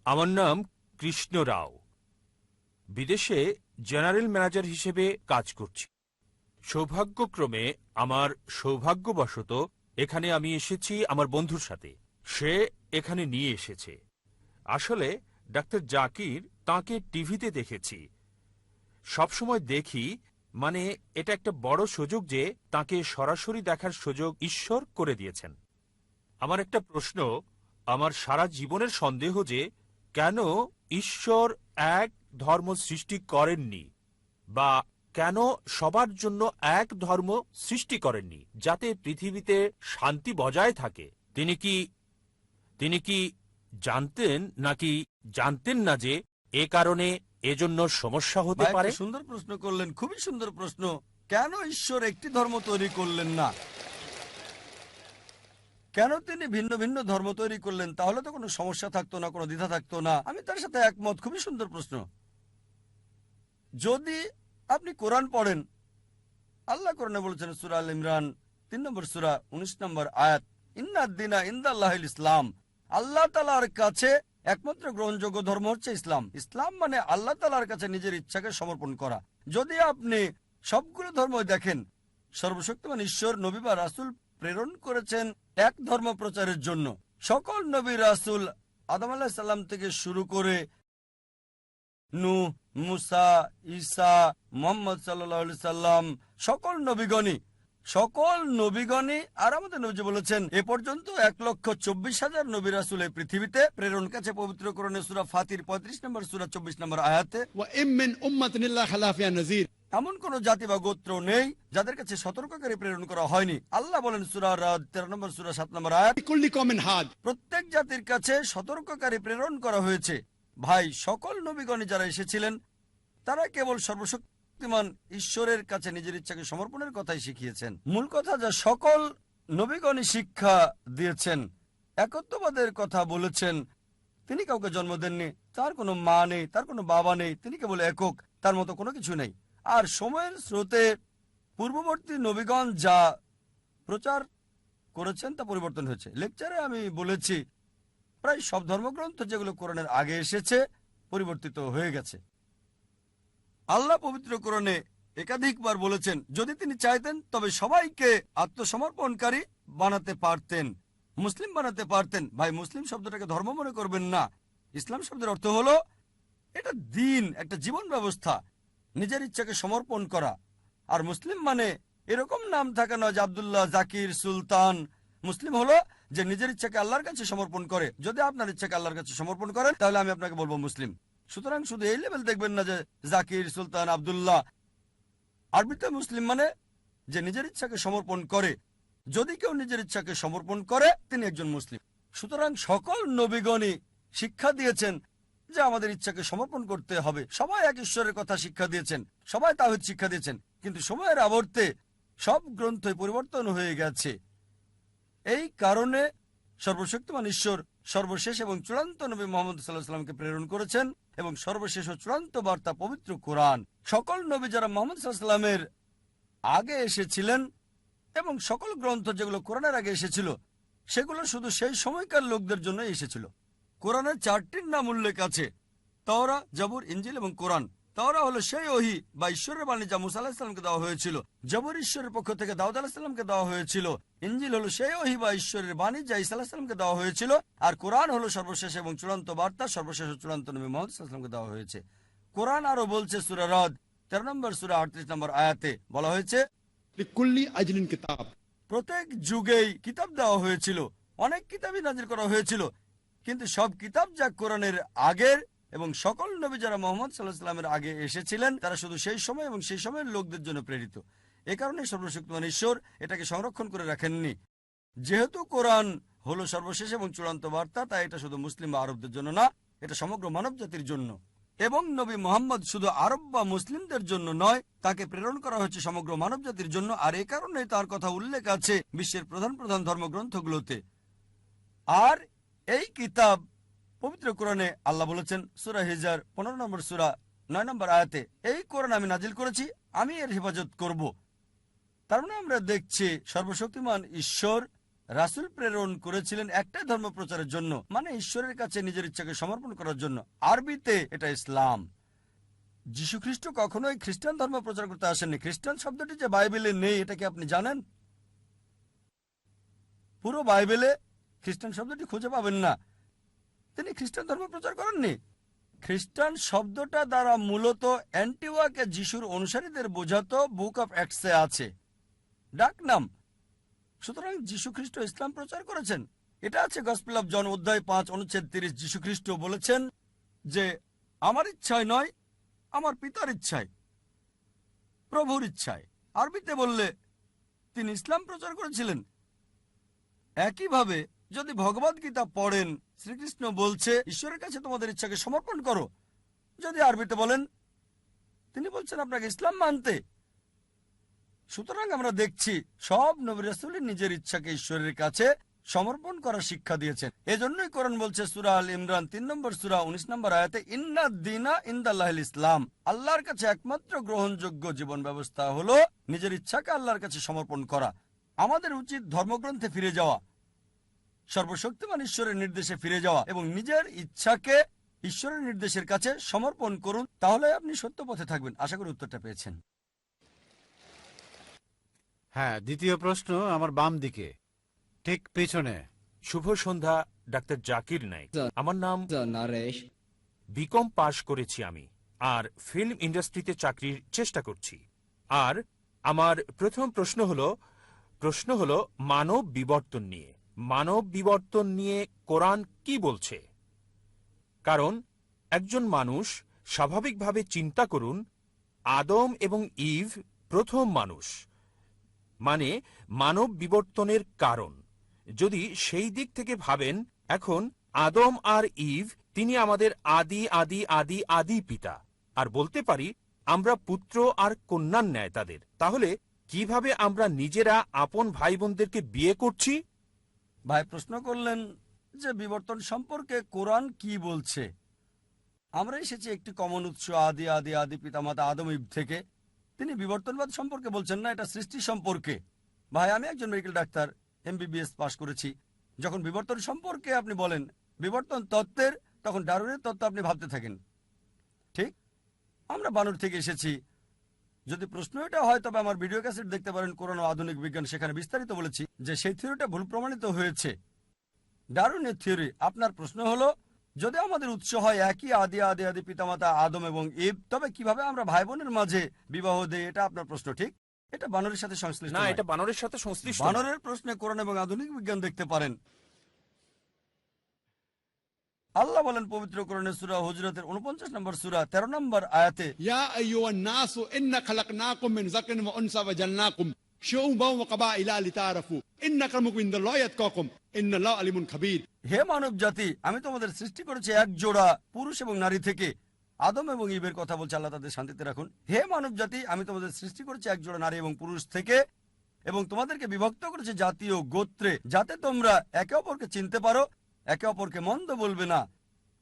আমার নাম কৃষ্ণ রাও। বিদেশে জেনারেল ম্যানেজার হিসেবে কাজ করছি। সৌভাগ্যক্রমে আমার সৌভাগ্যবশত এখানে আমি এসেছি আমার বন্ধুর সাথে। সে এখানে নিয়ে এসেছে। আসলে ডাক্তার জাকির তাকে টিভিতে দেখেছি, সবসময় দেখি। মানে এটা একটা বড় সুযোগ যে তাকে সরাসরি দেখার সুযোগ ঈশ্বর করে দিয়েছেন। আমার একটা প্রশ্ন, আমার সারা জীবনের সন্দেহ যে কেন ঈশ্বর এক ধর্ম সৃষ্টি করেননি, বা কেন সবার জন্য এক ধর্ম সৃষ্টি করেননি যাতে পৃথিবীতে শান্তি বজায় থাকে। তিনি কি জানতেন নাকি জানতেন না যে এ কারণে এজন্য সমস্যা হতে পারে? সুন্দর প্রশ্ন করলেন, খুবই সুন্দর প্রশ্ন। কেন ঈশ্বর একটি ধর্ম তৈরি করলেন না? কেন তিনি ভিন্ন ভিন্ন ধর্ম তৈরি করলেন? তাহলে তো কোনো সমস্যা থাকতো না, কোনো দ্বিধা থাকতো না। আমি তার সাথে একমত, খুবই সুন্দর প্রশ্ন। যদি আপনি কোরআন পড়েন, আল্লাহ কোরআনে বলেছেন সূরা আল ইমরান ৩ নম্বর সূরা ১৯ নম্বর আয়াত, ইন্নাদ-দীনা ইনদাল্লাহিল ইসলাম। আল্লাহ তাআলার কাছে একমাত্র গ্রহণযোগ্য ধর্ম হচ্ছে ইসলাম। ইসলাম মানে আল্লাহ তাআলার কাছে নিজের ইচ্ছাকে সমর্পণ করা। যদি আপনি সবগুলো ধর্ম দেখেন, সর্বশক্তিমান ঈশ্বর নবী বা রাসূল প্রেরণ করেছেন এক ধর্ম প্রচারের জন্য। সকল নবী রাসূল আদম আলাইহিস সালাম থেকে শুরু করে নূহ, মুসা, ঈসা, মুহাম্মদ সাল্লাল্লাহু আলাইহি সাল্লাম, সকল নবীগণই আর আমাদের নবী বলেছেন এ পর্যন্ত ১,২৪,০০০ নবী রাসূল এই পৃথিবীতে প্রেরণ কাছে পবিত্র কোরআনে সূরা ফাতির ৩৫ নম্বর সূরা ২৪ নম্বর আয়াতে, এমন কোন জাতি বা গোত্র নেই যাদের কাছে সতর্ককারী প্রেরণ করা হয়নি। আল্লাহ বলেন সূরা রাদ ১৩ নম্বর সূরা ৭ নম্বর আয়াত, প্রত্যেক জাতির কাছে সতর্ককারী প্রেরণ করা হয়েছে। ভাই, সকল নবীগণ যারা এসেছিলেন তারা কেবল সর্বশক্তিমান ঈশ্বরের কাছে নিজের ইচ্ছাকে সমর্পণের কথাই শিখিয়েছেন। মূল কথা যা সকল নবীগণই শিক্ষা দিয়েছেন, একত্ববাদের কথা বলেছেন। তিনি কাউকে জন্ম দেননি, তার কোনো মা নেই, তার কোনো বাবা নেই, তিনি কেবল একক, তার মতো কোনো কিছু নেই। আর সময়ের স্রোতে পূর্ববর্তী নবীগণ যা প্রচার করেছেন তা পরিবর্তন হয়েছে। লেকচারে আমি বলেছি প্রায় সব ধর্মগ্রন্থ যেগুলো কোরআনের আগে এসেছে পরিবর্তিত হয়ে গেছে। আল্লাহ পবিত্র কোরআনে একাধিকবার বলেছেন যদি তিনি চাইতেন তবে সবাইকে আত্মসমর্পণকারী বানাতে পারতেন, মুসলিম বানাতে পারতেন। ভাই, মুসলিম শব্দটাকে ধর্ম মনে করবেন না। ইসলাম শব্দের অর্থ হলো এটা দিন, একটা জীবন ব্যবস্থা, নিজের ইচ্ছাকে সমর্পণ করা। আর মুসলিম মানে এরকম নাম থাকে না যে আব্দুল্লাহ, জাকির, সুলতান। মুসলিম হলো যে নিজের ইচ্ছাকে আল্লাহর কাছে সমর্পণ করে। যদি আপনার ইচ্ছাকে আল্লাহর কাছে সমর্পণ করেন তাহলে আমি আপনাকে বলবো মুসলিম। সুতরাং শুধু এই লেভেল দেখবেন না যে জাকির, সুলতান, আব্দুল্লাহ। আরবিতে মুসলিম মানে যে নিজের ইচ্ছাকে সমর্পণ করে। যদি কেউ নিজের ইচ্ছাকে সমর্পণ করে তিনি একজন মুসলিম। সুতরাং সকল নবীগণই শিক্ষা দিয়েছেন যে আমাদের ইচ্ছাকে সমর্পণ করতে হবে। সবাই এক ঈশ্বরের কথা শিক্ষা দিয়েছেন, সবাই তাওহীদ শিক্ষা দিয়েছেন। কিন্তু সময়ের আবর্তে সব গ্রন্থই পরিবর্তন হয়ে গেছে। এই কারণে সর্বশক্তিমান ঈশ্বর সর্বশেষ এবং চূড়ান্ত নবী মুহাম্মদ সাল্লাল্লাহু আলাইহি ওয়াসাল্লামকে প্রেরণ করেছেন, এবং সর্বশেষ ও চূড়ান্ত বার্তা পবিত্র কোরআন। সকল নবী যারা মুহাম্মদ সাল্লাল্লাহু আলাইহি ওয়াসাল্লামের আগে এসেছিলেন এবং সকল গ্রন্থ যেগুলো কোরআনের আগে এসেছিল সেগুলো শুধু সেই সময়কার লোকদের জন্য এসেছিল। কোরআনের 4টির নাম উল্লেখ আছে, তাওরাত, জবুর, ইনজিল এবং কোরআন। তাওরাত হলো সেই ওহী বা ঈশ্বরের বাণী যা মুসা আলাইহিস সালামকে দেওয়া হয়েছিল। জবুর ঈশ্বরের পক্ষ থেকে দাউদ আলাইহিস সালামকে দেওয়া হয়েছিল। ইনজিল হলো সেই ওহী বা ঈশ্বরের বাণী যা ঈসা আলাইহিস সালামকে দেওয়া হয়েছিল। আর কোরআন হলো সর্বশেষ এবং চূড়ান্ত বার্তা, সর্বশেষ ও চূড়ান্ত নবী মুহাম্মদ সাল্লাল্লাহু আলাইহি ওয়াসাল্লামকে দেওয়া হয়েছে। কোরআন আরো বলছে সূরা রাদ 13 নম্বর সূরা 38 নম্বর আয়াতে বলা হয়েছে প্রত্যেক যুগেই কিতাব দেওয়া হয়েছিল, অনেক কিতাবই নাজিল করা হয়েছিল, কিন্তু সব কিতাব যা কোরআনের আগের এবং সকল নবী যারা মুহাম্মদ সাল্লাল্লাহু আলাইহি ওয়াসাল্লামের আগে এসেছিলেন তারা শুধু সেই সময় এবং সেই সময়ের লোকদের জন্য প্রেরিত। এ কারণে সর্বশক্তিমান ঈশ্বর এটাকে সংরক্ষণ করে রাখেননি। যেহেতু কোরআন হলো সর্বশেষ এবং চূড়ান্ত বার্তা, তাই এটা শুধু মুসলিম বা আরবদের জন্য না, এটা সমগ্র মানব জাতির জন্য। এবং নবী মুহাম্মদ শুধু আরব বা মুসলিমদের জন্য নয়, তাকে প্রেরণ করা হয়েছে সমগ্র মানব জাতির জন্য। আর এ কারণে তার কথা উল্লেখ আছে বিশ্বের প্রধান প্রধান ধর্মগ্রন্থগুলোতে। আর এই কিতাব পবিত্র কোরআনে আল্লাহ বলেছেন সূরা হিজর 15 নম্বর সূরা 9 নম্বর আয়াতে, এই কোরআন আমি নাজিল করেছি, আমি এর হেফাজত করব। তার মানে আমরা দেখছি সর্বশক্তিমান ঈশ্বর রাসূল প্রেরণ করেছিলেন একটাই ধর্ম প্রচারের জন্য, মানে ঈশ্বরের কাছে নিজের ইচ্ছাকে সমর্পণ করার জন্য। আরবিতে এটা ইসলাম। যীশু খ্রিস্ট কখনোই খ্রিস্টান ধর্ম প্রচার করতে আসেননি। খ্রিস্টান শব্দটি যে বাইবেলে নেই, এটা কি আপনি জানেন? পুরো বাইবেলে খ্রিস্টান শব্দটি খুঁজে পাবেন না। তিনি খ্রিস্টান ধর্ম প্রচার করেননি। খ্রিস্টান শব্দটা দ্বারা মূলত অ্যান্টিওয়াকে যিশুর অনুসারীদের বোঝাতো বুক অফ অ্যাক্টসে আছে, ডাক নাম। সুতরাং যীশু খ্রিস্ট ইসলাম প্রচার করেছেন। এটা আছে গসপেল অফ জন অধ্যায় 5 অনুচ্ছেদ 30। যীশু খ্রিস্ট বলেছেন যে আমার ইচ্ছায় নয়, আমার পিতার ইচ্ছায়, প্রভুর ইচ্ছায়। আরবিতে বললে তিনি ইসলাম প্রচার করেছিলেন। একইভাবে যদি ভগবদ গীতা পড়েন, শ্রীকৃষ্ণ বলছে ঈশ্বরের কাছে তোমাদের ইচ্ছাকে সমর্পণ করো। যদি আরবিতে বলেন, তিনি বলছেন আপনাকে ইসলাম মানতে। সুতরাং আমরা দেখছি সব নবী রাসূলই নিজের ইচ্ছাকে ঈশ্বরের কাছে সমর্পণ করার শিক্ষা দিয়েছেন। এজন্যই কোরআন বলছে সূরা আল ইমরান 3 নম্বর সূরা 19 নম্বর আয়াতে, ইন্নাদ দীনা ইনদাল্লাহিল ইসলাম। আল্লাহর কাছে একমাত্র গ্রহণযোগ্য জীবন ব্যবস্থা হলো নিজের ইচ্ছাকে আল্লাহর কাছে সমর্পণ করা। আমাদের উচিত ধর্মগ্রন্থে ফিরে যাওয়া, সর্বশক্তিমান ঈশ্বরের নির্দেশে ফিরে যাওয়া এবং নিজের ইচ্ছাকে ঈশ্বরের নির্দেশের কাছে সমর্পণ করুন। তাহলে আপনি সত্য পথে থাকবেন। আশা করি উত্তরটা পেয়েছেন। হ্যাঁ, দ্বিতীয় প্রশ্ন আমার বাম দিকে, ঠিক পেছনে। শুভ সন্ধ্যা, ডাক্তার জাকির নাইক। আমার নাম নারেশ। বিকম পাশ করেছি আমি, আর ফিল্ম ইন্ডাস্ট্রিতে চাকরির চেষ্টা করছি। আর আমার প্রথম প্রশ্ন হলো মানব বিবর্তন নিয়ে। মানব বিবর্তন নিয়ে কোরআন কি বলছে? কারণ একজন মানুষ স্বাভাবিকভাবে চিন্তা করুন, আদম এবং ইভ প্রথম মানুষ, মানে মানব বিবর্তনের কারণ। যদি সেই দিক থেকে ভাবেন, এখন আদম আর ইভ তিনি আমাদের আদি আদি আদি আদি পিতা, আর বলতে পারি আমরা পুত্র আর কন্যার ন্যায় তাদের। তাহলে কিভাবে আমরা নিজেরা আপন ভাই বোনদেরকে বিয়ে করছি? ভাই প্রশ্ন করলেন যে বিবর্তন সম্পর্কে কোরআন কি বলছে। আমরা এসেছি একটি কমন উৎস, আদি আদি আদি পিতামাতা আদম ইব থেকে। তিনি বিবর্তনবাদ সম্পর্কে বলছেন না, এটা সৃষ্টি সম্পর্কে। ভাই আমি একজন মেডিকেল ডাক্তার, MBBS পাশ করেছি। যখন বিবর্তন সম্পর্কে আপনি বলেন বিবর্তন তত্ত্বের, তখন ডারউইনের তত্ত্ব আপনি ভাবতে থাকেন। ঠিক, আমরা বানর থেকে এসেছি। যদি প্রশ্ন এটা হয় তবে আমার ভিডিও ক্যাসেট দেখতে পারেন, কোরআন ও আধুনিক বিজ্ঞান, সেখানে বিস্তারিত বলেছি যে সেই থিওরিটা ভুল প্রমাণিত হয়েছে, ডারউইনের থিওরি। আপনার প্রশ্ন হলো, যদি আমাদের উৎস হয় একই আদি আদি আদি পিতামাতা আদম এবং ইব, তবে কিভাবে আমরা ভাই বোনের মাঝে বিবাহ দেই? এটা আপনার প্রশ্ন। ঠিক, এটা বানরের সাথে সংশ্লিষ্ট না, নয়। এটা বানরের সাথে সংশ্লিষ্ট না। বানরের প্রশ্নে কোরআন এবং আধুনিক বিজ্ঞান দেখতে পারেন। আল্লাহ বলেন পবিত্র কোরআনের সূরা হুজরাতের 49 নম্বর সূরা 13 নম্বর আয়াতে, يا أيها الناس إنا خلقناكم من ذكر وأنثى وجعلناكم شعوبا وقبائل لتعارفوا إن أكرمكم عند الله أتقاكم إن الله عليم خبير। হে মানব জাতি, আমি তোমাদের সৃষ্টি করেছি এক জোড়া পুরুষ এবং নারী থেকে। আদম এবং ইবের কথা বলছে, আল্লাহ তাদের শান্তিতে রাখুন। হে মানব জাতি, আমি তোমাদের সৃষ্টি করেছি এক জোড়া নারী এবং পুরুষ থেকে, এবং তোমাদেরকে বিভক্ত করেছি জাতি ও গোত্রে, যাতে তোমরা একে অপরকে চিনতে পারো, একে অপরকে মন্দ বলবে না।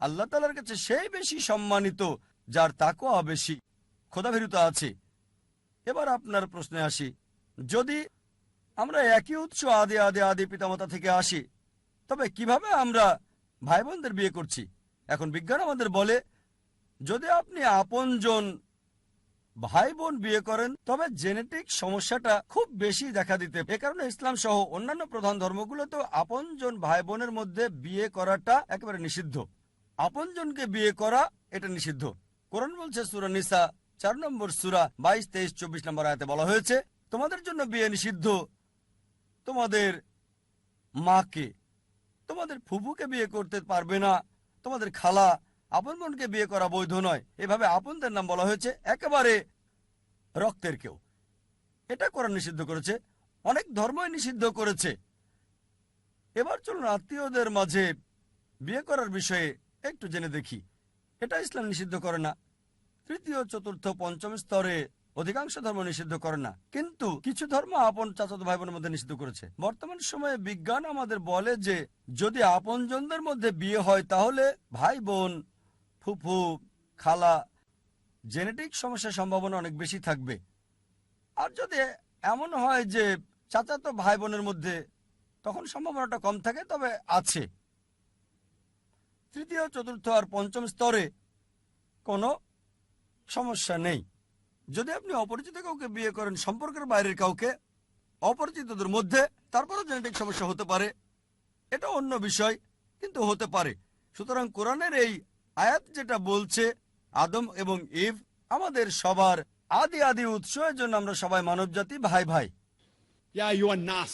আল্লাহ তাআলার কাছে সেই বেশি সম্মানিত যার তাকওয়া বেশি, খোদাভীরুতা আছে। এবার আপনার প্রশ্নে আসি, যদি আমরা একই উৎস আদি আদি আদি পিতামাতা থেকে আসি, তবে কিভাবে আমরা ভাই বোনদের বিয়ে করছি? এখন বিজ্ঞান আমাদের বলে, যদি আপনি আপনজন ভাই বোন বিয়ে করেন তবে জেনেটিক সমস্যাটা খুব বেশি দেখা দিতে। এ কারণে ইসলাম সহ অন্যান্য প্রধান ধর্মগুলোতেও আপনজন ভাই বোনের মধ্যে বিয়ে করাটা একেবারে নিষিদ্ধ। আপনজনকে বিয়ে করা এটা নিষিদ্ধ। কোরআন বলছে সূরা নিসা 4 নম্বর সূরা 22, 23, 24 নম্বর আয়াতে বলা হয়েছে, তোমাদের জন্য বিয়ে নিষিদ্ধ তোমাদের মাকে, তোমাদের ফুফুকে বিয়ে করতে পারবে না, তোমাদের খালা, আপন বোনকে বিয়ে করা বৈধ নয়। এভাবে আপনদের নাম বলা হয়েছে, একেবারে রক্তের কেউ। এটা কোরআন নিষিদ্ধ করেছে, অনেক ধর্মই নিষিদ্ধ করেছে। এবার চলুন আত্মীয়দের মাঝে বিয়ে করার বিষয়ে একটু জেনে দেখি। এটা ইসলাম নিষিদ্ধ করে না। তৃতীয়, চতুর্থ, পঞ্চম স্তরে অধিকাংশ ধর্ম নিষিদ্ধ করে না, কিন্তু কিছু ধর্ম আপন চাচাতো ভাই বোনের মধ্যে নিষিদ্ধ করেছে। বর্তমান সময়ে বিজ্ঞান আমাদের বলে যে যদি আপনজনদের মধ্যে বিয়ে হয় তাহলে ভাই বোন, ফুফু, খালা, জেনেটিক সমস্যার সম্ভাবনা অনেক বেশি থাকবে। আর যদি এমন হয় যে চাচাতো ভাই বোনের মধ্যে তখন সম্ভাবনাটা কম থাকে, তবে আছে। তৃতীয়, চতুর্থ আর পঞ্চম স্তরে কোনো সমস্যা নেই। যদি আপনি অপরিচিত কাউকে বিয়ে করেন, সম্পর্কের বাইরের কাউকে, অপরিচিতদের মধ্যে, তারপরও জেনেটিক সমস্যা হতে পারে, এটা অন্য বিষয়, কিন্তু হতে পারে। সুতরাং কোরআনের এই আয়াত যেটা বলছে আদম এবং ইভ আমাদের সবার আদি উৎস, এর জন্য আমরা সবাই মানবজাতি, ভাই ভাই। يا أيها الناس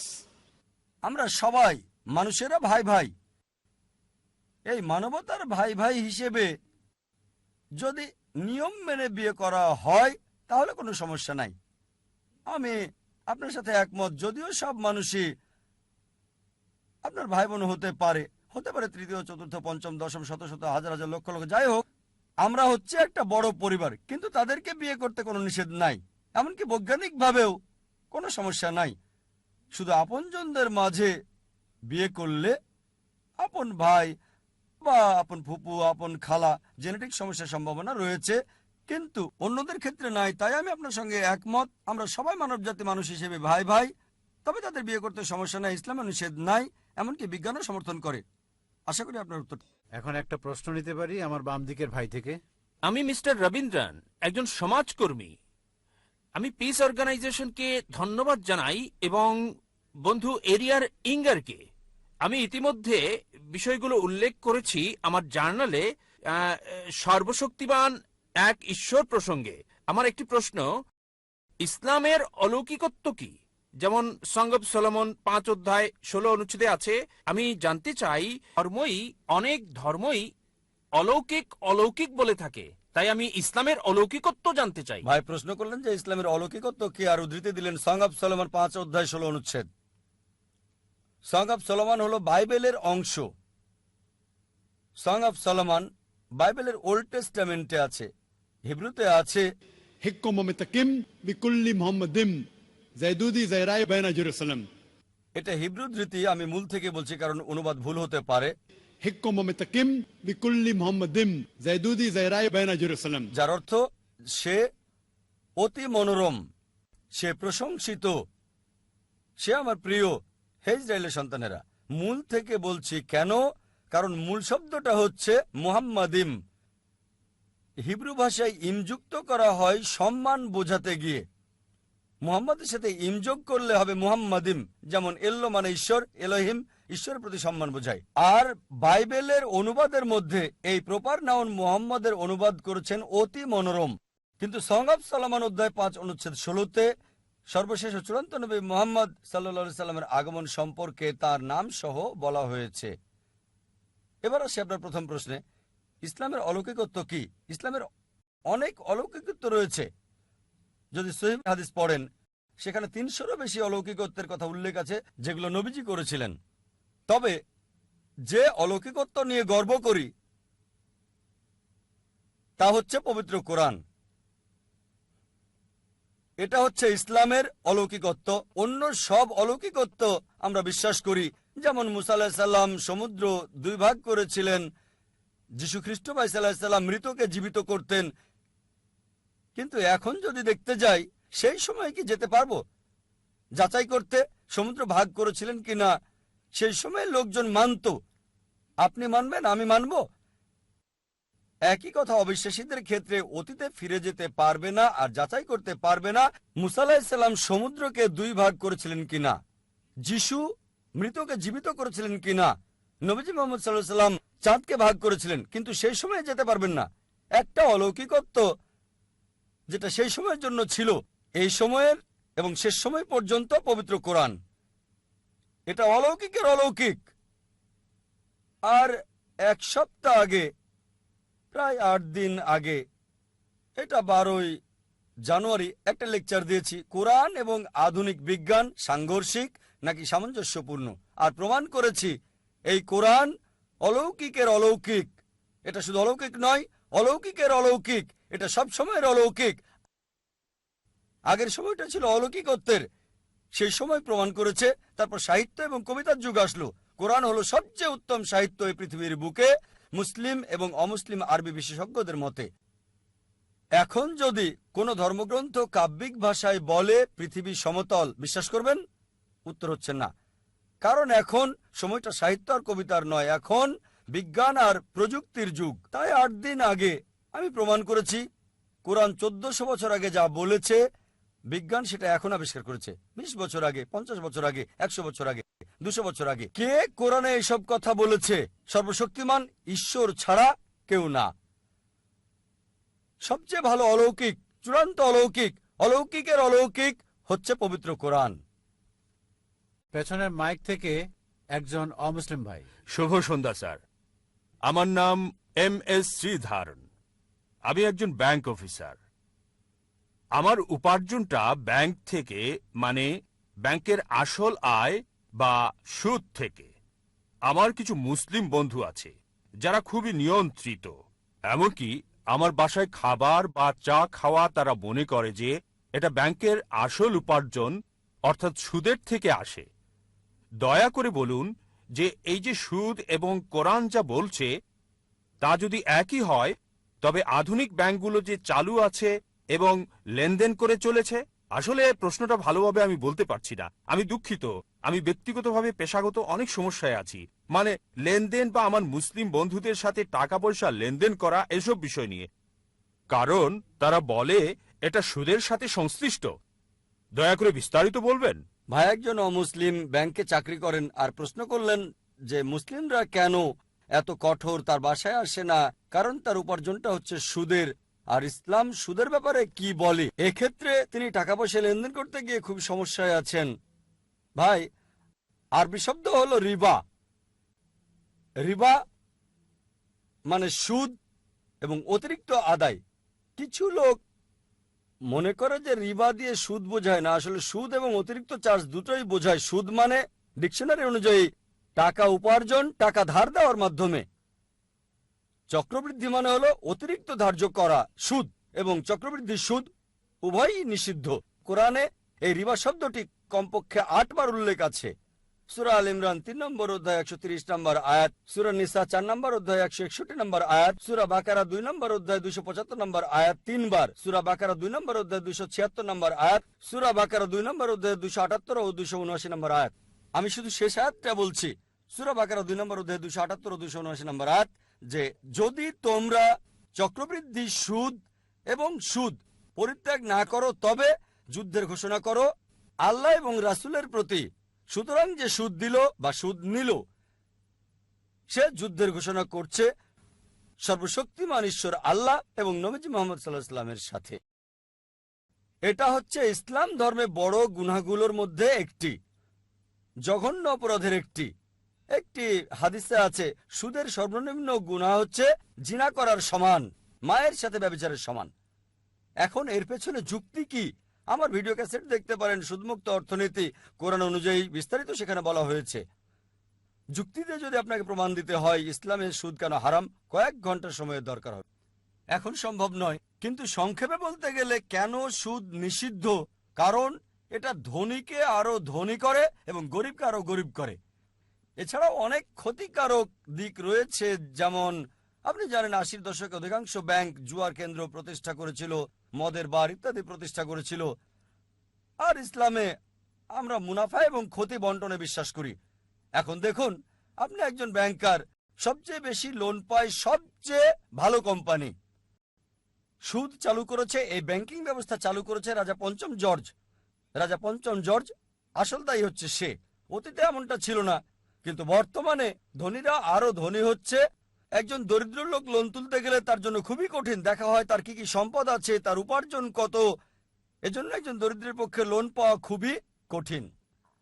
আমরা সবাই মানুষেরা ভাই ভাই। এই মানবতার ভাই ভাই হিসেবে যদি নিয়ম মেনে বিয়ে করা হয় তাহলে কোনো সমস্যা নাই। আমি আপনার সাথে একমত, যদিও সব মানুষই আপনার ভাই বোন হতে পারে, তৃতীয়, চতুর্থ, পঞ্চম, দশম, শত শত, হাজার হাজার, লক্ষ লক্ষ, যাই হোক, আমরা হচ্ছে একটা বড় পরিবার, কিন্তু তাদেরকে বিয়ে করতে কোনো নিষেধ নাই, এমনকি বৈজ্ঞানিকভাবেও কোনো সমস্যা নাই। শুধু আপনজনদের মাঝে বিয়ে করলে আপন ভাই বা আপন ফুপু, আপন খালা, জেনেটিক সমস্যার সম্ভাবনা রয়েছে, কিন্তু অন্যদের ক্ষেত্রে নাই। তাই আমি আপনার সঙ্গে একমত, আমরা সবাই মানবজাতি, মানুষ হিসেবে ভাই ভাই। তবে তাদের বিয়ে করতে সমস্যা নাই, ইসলামে নিষেধ নাই, এমনকি বিজ্ঞানও সমর্থন করে। আশা করি আপনার উত্তর। এখন একটা প্রশ্ন নিতে পারি আমার বাম দিকের ভাই থেকে? আমি মিস্টার রবীন্দ্রন, একজন সমাজকর্মী। আমি পিস অর্গানাইজেশনকে ধন্যবাদ জানাই এবং বন্ধু এরিয়ার ইঙ্গারকে। আমি ইতিমধ্যে বিষয়গুলো উল্লেখ করেছি আমার জার্নালে সর্বশক্তিমান এক ঈশ্বর প্রসঙ্গে। আমার একটি প্রশ্ন, ইসলামের অলৌকিকত্ব কি? যেমন সং অব সলোমন 5 অধ্যায় 16 অনুচ্ছেদে আছে। আমি জানতে চাই, অনেক ধর্মই অলৌকিক অলৌকিক বলে থাকে, তাই আমি ইসলামের অলৌকিকত্ব জানতে চাই। ভাই প্রশ্ন করলেন যে ইসলামের অলৌকিকত্ব কি, আর উদ্ধৃতি দিলেন সং অব সলোমন 5 অধ্যায় 16 অনুচ্ছেদ। সং অব সলোমন হলো বাইবেলের অংশ। সং অব সলোমন বাইবেলের ওল্ড টেস্টামেন্টে আছে, হিব্রুতে আছে। حكم ومتكم بكل محمد زيدودي زيراي بين جيروسلم এটা হিব্রু ধৃতি, আমি মূল থেকে বলছি কারণ অনুবাদ ভুল হতে পারে। حكم ومتكم بكل محمد زيدودي زيراي بين جيروسلم যার অর্থ সে অতি মনোরম, সে প্রশংসিত, সে আমার প্রিয়, হে ইসরায়েলের সন্তানেরা। মূল থেকে বলছি কেন, কারণ মূল শব্দটা হচ্ছে মুহাম্মাদিম। হিব্রু ভাষায় ইমযুক্ত করা হয় সম্মান বোঝাতে গিয়ে। মুহাম্মাদের সাথে ইমযোগ করলে হবে মুহাম্মাদিম, যেমন এল্লো মানে ঈশ্বর, এলোহিম ঈশ্বরের প্রতি সম্মান বোঝায়। আর বাইবেলের অনুবাদের মধ্যে এই প্রপার নাউন মুহাম্মাদের অনুবাদ করেছেন অতি মনোরম। কিন্তু সং অব সলোমন অধ্যায় 5 অনুচ্ছেদ 16-তে সর্বশেষ ও চূড়ান্ত নবী মুহাম্মদ সাল্লাল্লাহু সাল্লামের আগমন সম্পর্কে তার নাম সহ বলা হয়েছে। এবার আসি আপনার প্রথম প্রশ্নে, ইসলামের অলৌকিকত্ব কি? ইসলামের অনেক অলৌকিকত্ব রয়েছে। যদি সহিহ হাদিস পড়েন, সেখানে 300-রও বেশি অলৌকিকত্বের কথা উল্লেখ আছে যেগুলো নবীজি করেছিলেন। তবে যে অলৌকিকত্ব নিয়ে গর্ব করি তা হচ্ছে পবিত্র কোরআন। এটা হচ্ছে ইসলামের অলৌকিকত্ব। অন্য সব অলৌকিকত্ব আমরা বিশ্বাস করি, যেমন মুসা আলাইহিস সালাম সমুদ্র 2 ভাগ করেছিলেন, যিশু খ্রিস্ট ভাই সাল্লাল্লাহু আলাইহি সাল্লাম মৃতকে জীবিত করতেন। কিন্তু এখন যদি দেখতে যাই, সেই সময় কি যেতে পারবো যাচাই করতে সমুদ্র ভাগ করেছিলেন কিনা? সেই সময় লোকজন মানত, আপনি মানবেন, আমি মানব। একই কথা অবিশ্বাসীদের ক্ষেত্রে অতীতে ফিরে যেতে পারবে না আর যাচাই করতে পারবে না মুসা আলাইহিস সালাম সমুদ্রকে 2 ভাগ করেছিলেন কিনা, যিশু মৃতকে জীবিত করেছিলেন কিনা, নবীজি মুহাম্মদ সাল্লাল্লাহু আলাইহি সাল্লাম চাঁদকে ভাগ করেছিলেন, কিন্তু সেই সময়ে যেতে পারবেন না। একটা অলৌকিকত্ব যেটা সেই সময়ের জন্য ছিল, এই সময়ের এবং শেষ সময় পর্যন্ত পবিত্র কোরআন। এটা অলৌকিকের অলৌকিক। আর 1 সপ্তাহ আগে, প্রায় 8 দিন আগে, এটা 12ই জানুয়ারি, একটা লেকচার দিয়েছি, কোরআন এবং আধুনিক বিজ্ঞান সাংঘর্ষিক নাকি সামঞ্জস্যপূর্ণ, আর প্রমাণ করেছি এই কোরআন অলৌকিকের অলৌকিক। এটা শুধু অলৌকিক নয়, অলৌকিকের অলৌকিক, এটা সব সময়ের অলৌকিক। আগের সময়টা ছিল অলৌকিকত্বের, সেই সময় প্রমাণ করেছে। তারপর সাহিত্য এবং কবিতার যুগ আসলো। কোরআন হলো সবচেয়ে উত্তম সাহিত্য এই পৃথিবীর বুকে, মুসলিম এবং অমুসলিম আরবি বিশেষজ্ঞদের মতে। এখন যদি কোনো ধর্মগ্রন্থ কাব্যিক ভাষায় বলে পৃথিবী সমতল, বিশ্বাস করবেন? উত্তর হচ্ছে না। কারণ এখন সময়টা সাহিত্য আর কবিতার নয়, এখন বিজ্ঞান আর প্রযুক্তির যুগ। তাই 8 দিন আগে আমি প্রমাণ করেছি কোরআন 1400 বছর আগে যা বলেছে, বিজ্ঞান সেটা এখন আবিষ্কার করেছে। 20 বছর আগে, 50 বছর আগে, 100 বছর আগে, 200 বছর আগে। কে কোরআনে এসব কথা বলেছে? সর্বশক্তিমান ঈশ্বর ছাড়া কেউ না। সবচেয়ে ভালো অলৌকিক, চূড়ান্ত অলৌকিক, অলৌকিকের অলৌকিক হচ্ছে পবিত্র কোরআন। পেছনের মাইক থেকে একজন অমুসলিম ভাই। শুভ সন্ধ্যা স্যার, আমার নাম MS শ্রীধরন। আমি একজন ব্যাংক অফিসার। আমার উপার্জনটা ব্যাংক থেকে, মানে ব্যাংকের আসল আয় বা সুদ থেকে। আমার কিছু মুসলিম বন্ধু আছে যারা খুবই নিয়ন্ত্রিত। এমনকি আমার বাসায় খাবার বা চা খাওয়া তারা মনে করে যে এটা ব্যাংকের আসল উপার্জন অর্থাৎ সুদের থেকে আসে। দয়া করে বলুন যে এই যে সুদ এবং কোরআন যা বলছে তা যদি একই হয়, তবে আধুনিক ব্যাংকগুলো যে চালু আছে এবং লেনদেন করে চলেছে। আসলে প্রশ্নটা ভালোভাবে আমি বলতে পারছি না, আমি দুঃখিত। আমি ব্যক্তিগতভাবে পেশাগত অনেক সমস্যায় আছি, মানে লেনদেন বা আমার মুসলিম বন্ধুদের সাথে টাকা পয়সা লেনদেন করা এসব বিষয় নিয়ে। কারণ তারা বলে এটা সুদের সাথে সংশ্লিষ্ট। দয়া করে বিস্তারিত বলবেন। ভাই একজন অমুসলিম ব্যাংকে চাকরি করেন আর প্রশ্ন করলেন যে মুসলিমরা কেন এত কঠোর, তার বাসায় আসে না, কারণ তার উপার্জনটা হচ্ছে সুদের। আর ইসলাম সুদের ব্যাপারে কি বলে? এক্ষেত্রে তিনি টাকা পয়সা লেনদেন করতে গিয়ে খুব সমস্যায় আছেন। ভাই, আরবি শব্দ হলো রিবা। রিবা মানে সুদ এবং অতিরিক্ত আদায়। কিছু লোক মনে করে যে রিবা দিয়ে সুদ বোঝায় না, আসলে সুদ এবং অতিরিক্ত চার্জ দুটোই বোঝায়। সুদ মানে ডিকশনারি অনুযায়ী টাকা উপার্জন, টাকা ধার দেওয়ার মাধ্যমে। চক্রবৃদ্ধি মানে হলো অতিরিক্ত ধার্য করা সুদ, এবং চক্রবৃদ্ধি সুদ উভয়ই নিষিদ্ধ। কোরআনে এই রিবা শব্দটি কমপক্ষে 8 বার উল্লেখ আছে। সূরা আল ইমরান 3 নম্বর অধ্যায় 130 নম্বর আয়াত, সূরা নিসা 4 নম্বর অধ্যায় 161 নম্বর আয়াত, সূরা বাকারা 2 নম্বর অধ্যায় 275 নম্বর আয়াত 3 বার, সূরা বাকারা 2 নম্বর অধ্যায় 276 নম্বর আয়াত, সূরা বাকারা 2 নম্বর অধ্যায় 278 ও 279 নম্বর আয়াত। আমি শুধু শেষ আয়াতটা বলছি, সূরা বাকারা 2 নম্বর অধ্যায় 278 ও 279 নম্বর আয়াত, যে যদি তোমরা চক্রবৃদ্ধি সুদ এবং সুদ পরিত্যাগ না করো তবে যুদ্ধের ঘোষণা করো আল্লাহ এবং রাসূলের প্রতি। সুতরাং যে সুদ দিল বা সুদ নিল সে যুদ্ধের ঘোষণা করছে সর্বশক্তিমান ঈশ্বর আল্লাহ এবং নবীজি মুহাম্মদ সাল্লাল্লাহু আলাইহি ওয়াসাল্লামের সাথে। এটা হচ্ছে ইসলাম ধর্মে বড় গুনাহগুলোর মধ্যে একটি, জঘন্য অপরাধের একটি। একটি হাদিসে আছে সুদের সর্বনিম্ন গুনাহ হচ্ছে জিনা করার সমান, মায়ের সাথে ব্যভিচারের সমান। এখন এর পেছনে যুক্তি কি? আমার ভিডিও ক্যাসেট দেখতে পারেন, সুদমুক্ত অর্থনীতি, কোরআন অনুযায়ী বিস্তারিত সেখানে বলা হয়েছে। যুক্তিতে যদি আপনাকে প্রমাণ দিতে হয় ইসলামে সুদ কেন হারাম, কয়েক ঘন্টার সময়ের দরকার হবে। এখন সম্ভব নয়, কিন্তু সংক্ষেপে বলতে গেলে কেন সুদ নিষিদ্ধ, কারণ এটা ধনীকে আরো ধনী করে এবং গরিবকে আরো গরিব করে। এছাড়াও অনেক ক্ষতিকারক দিক রয়েছে, যেমন আপনি জানেন 80-র দশকে অধিকাংশ ব্যাংক জুয়ার কেন্দ্র প্রতিষ্ঠা করেছিল, মদের বার ইত্যাদি প্রতিষ্ঠা করেছিল। আর ইসলামে আমরা মুনাফা এবং ক্ষতি বন্টনে বিশ্বাস করি। এখন দেখুন, আপনি একজন ব্যাংকার, সবচেয়ে বেশি লোন পায় সবচেয়ে ভালো কোম্পানি। সুদ চালু করেছে, এই ব্যাংকিং ব্যবস্থা চালু করেছে রাজা পঞ্চম জর্জ। রাজা পঞ্চম জর্জ আসল দায়ী হচ্ছে সে। অতীতে এমনটা ছিল না, কিন্তু বর্তমানে ধনীরা আরো ধনী হচ্ছে। একজন দরিদ্র লোক লোন তুলতে গেলে তার জন্য খুবই কঠিন। দেখা হয় তার কি কি সম্পদ আছে, তার উপার্জন কত। এজন্য একজন দরিদ্রের পক্ষে লোন পাওয়া খুবই কঠিন।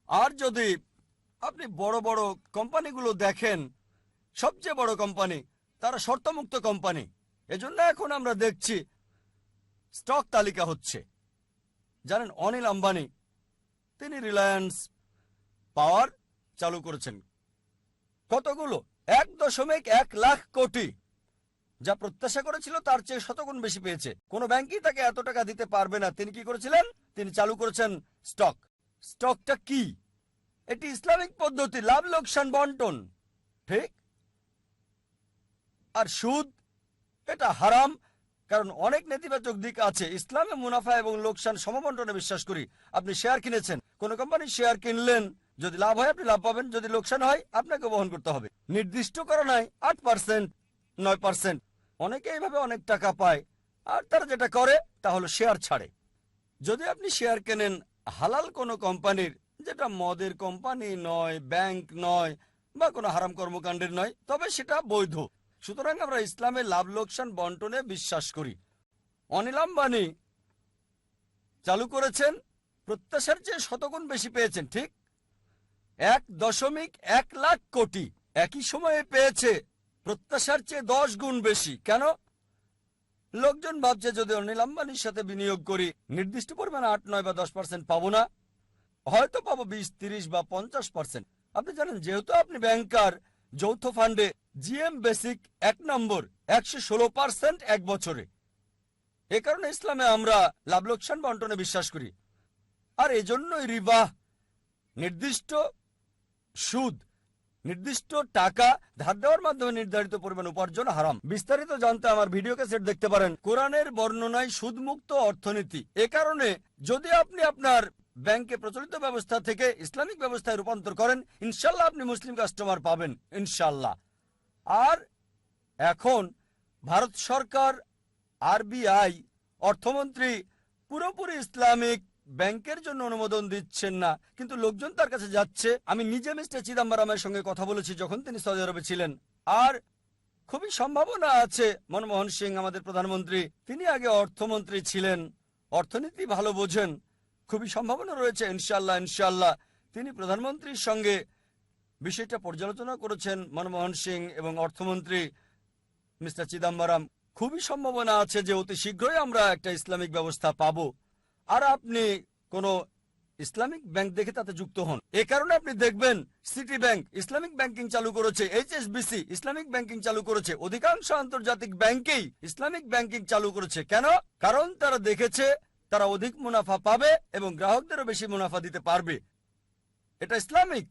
আর যদি আপনি বড় বড় কোম্পানিগুলো দেখেন, সবচেয়ে বড় কোম্পানি তারা শর্তমুক্ত কোম্পানি। এজন্য এখন আমরা দেখছি স্টক তালিকা হচ্ছে। জানেন অনিল আম্বানি, তিনি রিলায়েন্স পাওয়ার চালু করেছেন। কতগুলো? 1.1 লাখ কোটি। যা প্রত্যাশা করেছিল তার চেয়ে শতগুণ বেশি পেয়েছে। কোনো ব্যাংকই তাকে এত টাকা দিতে পারবে না। তিনি কি করেছিলেন? তিনি চালু করেছেন স্টক। স্টকটা কি? এটি ইসলামিক পদ্ধতি, লাভ লোকসান বন্টন, ঠিক? আর সুদ এটা হারাম, কারণ অনেক নেতিবাচক দিক আছে। ইসলামে মুনাফা এবং লোকসান সমবন্টনে বিশ্বাস করি। আপনি শেয়ার কিনেছেন, কোন কোম্পানির শেয়ার কিনলেন, যদি লাভ হয় আপনি লাভ পাবেন, যদি লোকসান হয় আপনাকে বহন করতে হবে। নির্দিষ্ট করা নাই 8%, 9%। অনেকে এইভাবে অনেক টাকা পায়, আর তারা যেটা করে তা হলো শেয়ার ছাড়ে। যদি আপনি শেয়ার কেনেন হালাল কোনো কোম্পানির, যেটা মদের কোম্পানি নয়, ব্যাংক নয়, বা কোনো হারাম কর্মকাণ্ডের নয়, তবে সেটা বৈধ। সুতরাং আমরা ইসলামে লাভ লোকসান বন্টনে বিশ্বাস করি। অনিল আম্বানি চালু করেছেন, প্রত্যাশার চেয়ে শতগুণ বেশি পেয়েছেন, ঠিক 1.1 লাখ কোটি। একই সময়ে পেয়েছে প্রত্যাশার চেয়ে 10 গুণ বেশি। কেন? লোকজন ভাবছে যদি অনিল আম্বানির সাথে বিনিয়োগ করি নির্দিষ্ট পরিমাণে 8, 9 বা 10% পাবো না, হয়তো পাবো 20, 30 বা 50%। আপনি জানেন, যেহেতু আপনি ব্যাংকার, যৌথ ফান্ডে জিএম বেসিক 1 নম্বর 116% এক বছরে। এ কারণে ইসলামে আমরা লাভ লোকসান বন্টনে বিশ্বাস করি। আর এজন্যই রিবা, নির্দিষ্ট সুদ, নির্দিষ্ট টাকা ধার দেওয়ার মাধ্যমে নির্ধারিত পরিমাণ উপার্জন হারাম। বিস্তারিত জানতে আমার ভিডিও ক্যাসেট দেখতে পারেন। কোরআনের বর্ণনায় সুদমুক্ত অর্থনীতি। এ কারণে যদি আপনি আপনার ব্যাংকে প্রচলিত ব্যবস্থা থেকে ইসলামিক ব্যবস্থায় রূপান্তর করেন, ইনশাল্লাহ আপনি মুসলিম কাস্টমার পাবেন, ইনশাল্লাহ। আর এখন ভারত সরকার, আরবিআই, অর্থমন্ত্রী পুরোপুরি ইসলামিক ব্যাংকের জন্য অনুমোদন দিচ্ছেন না, কিন্তু লোকজন তার কাছে যাচ্ছে। আমি নিজে মিস্টার চিদাম্বরমের সঙ্গে কথা বলেছি যখন তিনি সৌদি আরবে ছিলেন। আর খুবই সম্ভাবনা আছে মনমোহন সিং, আমাদের প্রধানমন্ত্রী, তিনি আগে অর্থমন্ত্রী ছিলেন, অর্থনীতি ভালো বোঝেন। খুবই সম্ভাবনা রয়েছে ইনশাল্লাহ, ইনশাল্লাহ তিনি প্রধানমন্ত্রীর সঙ্গে বিষয়টা পর্যালোচনা করেছেন, মনমোহন সিং এবং অর্থমন্ত্রী মিস্টার চিদাম্বরম। খুবই সম্ভাবনা আছে যে অতি শীঘ্রই আমরা একটা ইসলামিক ব্যবস্থা পাবো। আর আপনি কোনো ইসলামিক ব্যাংক দেখে তাতে যুক্ত হন। এ কারণে আপনি দেখবেন সিটি ব্যাংক ইসলামিক ব্যাংকিং চালু করেছে, এইচএসবিসি ইসলামিক ব্যাংকিং চালু করেছে, অধিকাংশ আন্তর্জাতিক ব্যাংকেই ইসলামিক ব্যাংকিং চালু করেছে। কেন? কারণ তারা দেখেছে তারা অধিক মুনাফা পাবে এবং গ্রাহকদেরও বেশি মুনাফা দিতে পারবে। এটা ইসলামিক।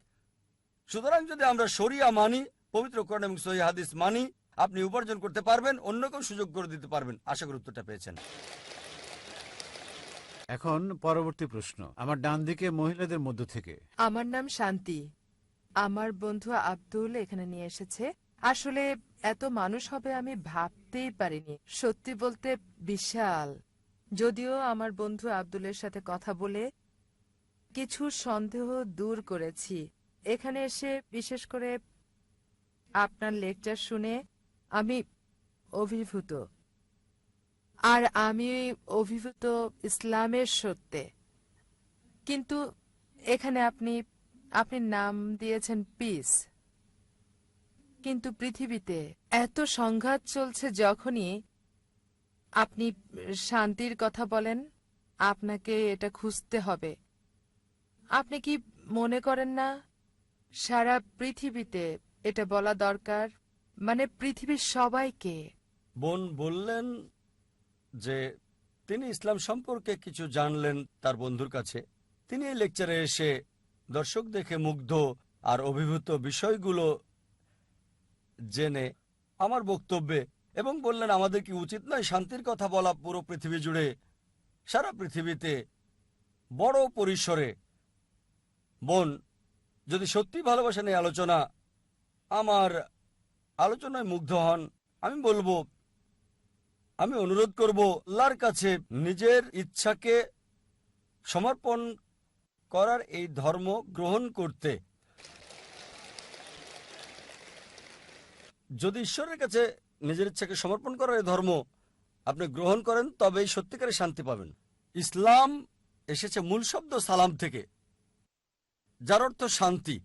সুতরাং যদি আমরা শরিয়া মানি, পবিত্র কোরআন এবং সহিহ হাদিস মানি, আপনি উপার্জন করতে পারবেন, অন্য কেউ সুযোগ করে দিতে পারবেন। আশা করি উত্তরটা পেয়েছেন। এখন পরবর্তী প্রশ্ন আমার ডান দিকে মহিলাদের মধ্য থেকে। আমার নাম শান্তি। আমার বন্ধু আব্দুল এখানে নিয়ে এসেছে। আসলে এত মানুষ হবে আমি ভাবতেই পারিনি, সত্যি বলতে বিশাল। যদিও আমার বন্ধু আব্দুলের সাথে কথা বলে কিছু সন্দেহ দূর করেছি। এখানে এসে বিশেষ করে আপনার লেকচার শুনে আমি অভিভূত। আর আমি অভিভূত ইসলামের সত্যে। কিন্তু এখানে আপনি নাম দিয়েছেন পিস, কিন্তু পৃথিবীতে এত সংঘাত চলছে, যখনই আপনি শান্তির কথা বলেন আপনাকে এটা খুঁজতে হবে। আপনি কি মনে করেন না সারা পৃথিবীতে এটা বলা দরকার, মানে পৃথিবীর সবাইকে? বোন বললেন যে তিনি ইসলাম সম্পর্কে কিছু জানলেন তার বন্ধুর কাছে। তিনি এই লেকচারে এসে দর্শক দেখে মুগ্ধ আর অভিভূত বিষয়গুলো জেনে আমার বক্তব্যে, এবং বললেন আমাদের কি উচিত নয় শান্তির কথা বলা পুরো পৃথিবী জুড়ে, সারা পৃথিবীতে বড় পরিসরে। বোন যদি সত্যি ভালোবাসা নিয়ে আলোচনা, আমার আলোচনায় মুগ্ধ হন, আমি বলবো, আমি অনুরোধ করব আল্লাহর কাছে নিজের ইচ্ছাকে সমর্পণ করার এই ধর্ম গ্রহণ করতে। যদি ঈশ্বরের কাছে নিজের ইচ্ছাকে সমর্পণ করার এই ধর্ম আপনি গ্রহণ করেন, তবেই সত্যিকারের শান্তি পাবেন। ইসলাম এসেছে মূল শব্দ সালাম থেকে, যার অর্থ শান্তি।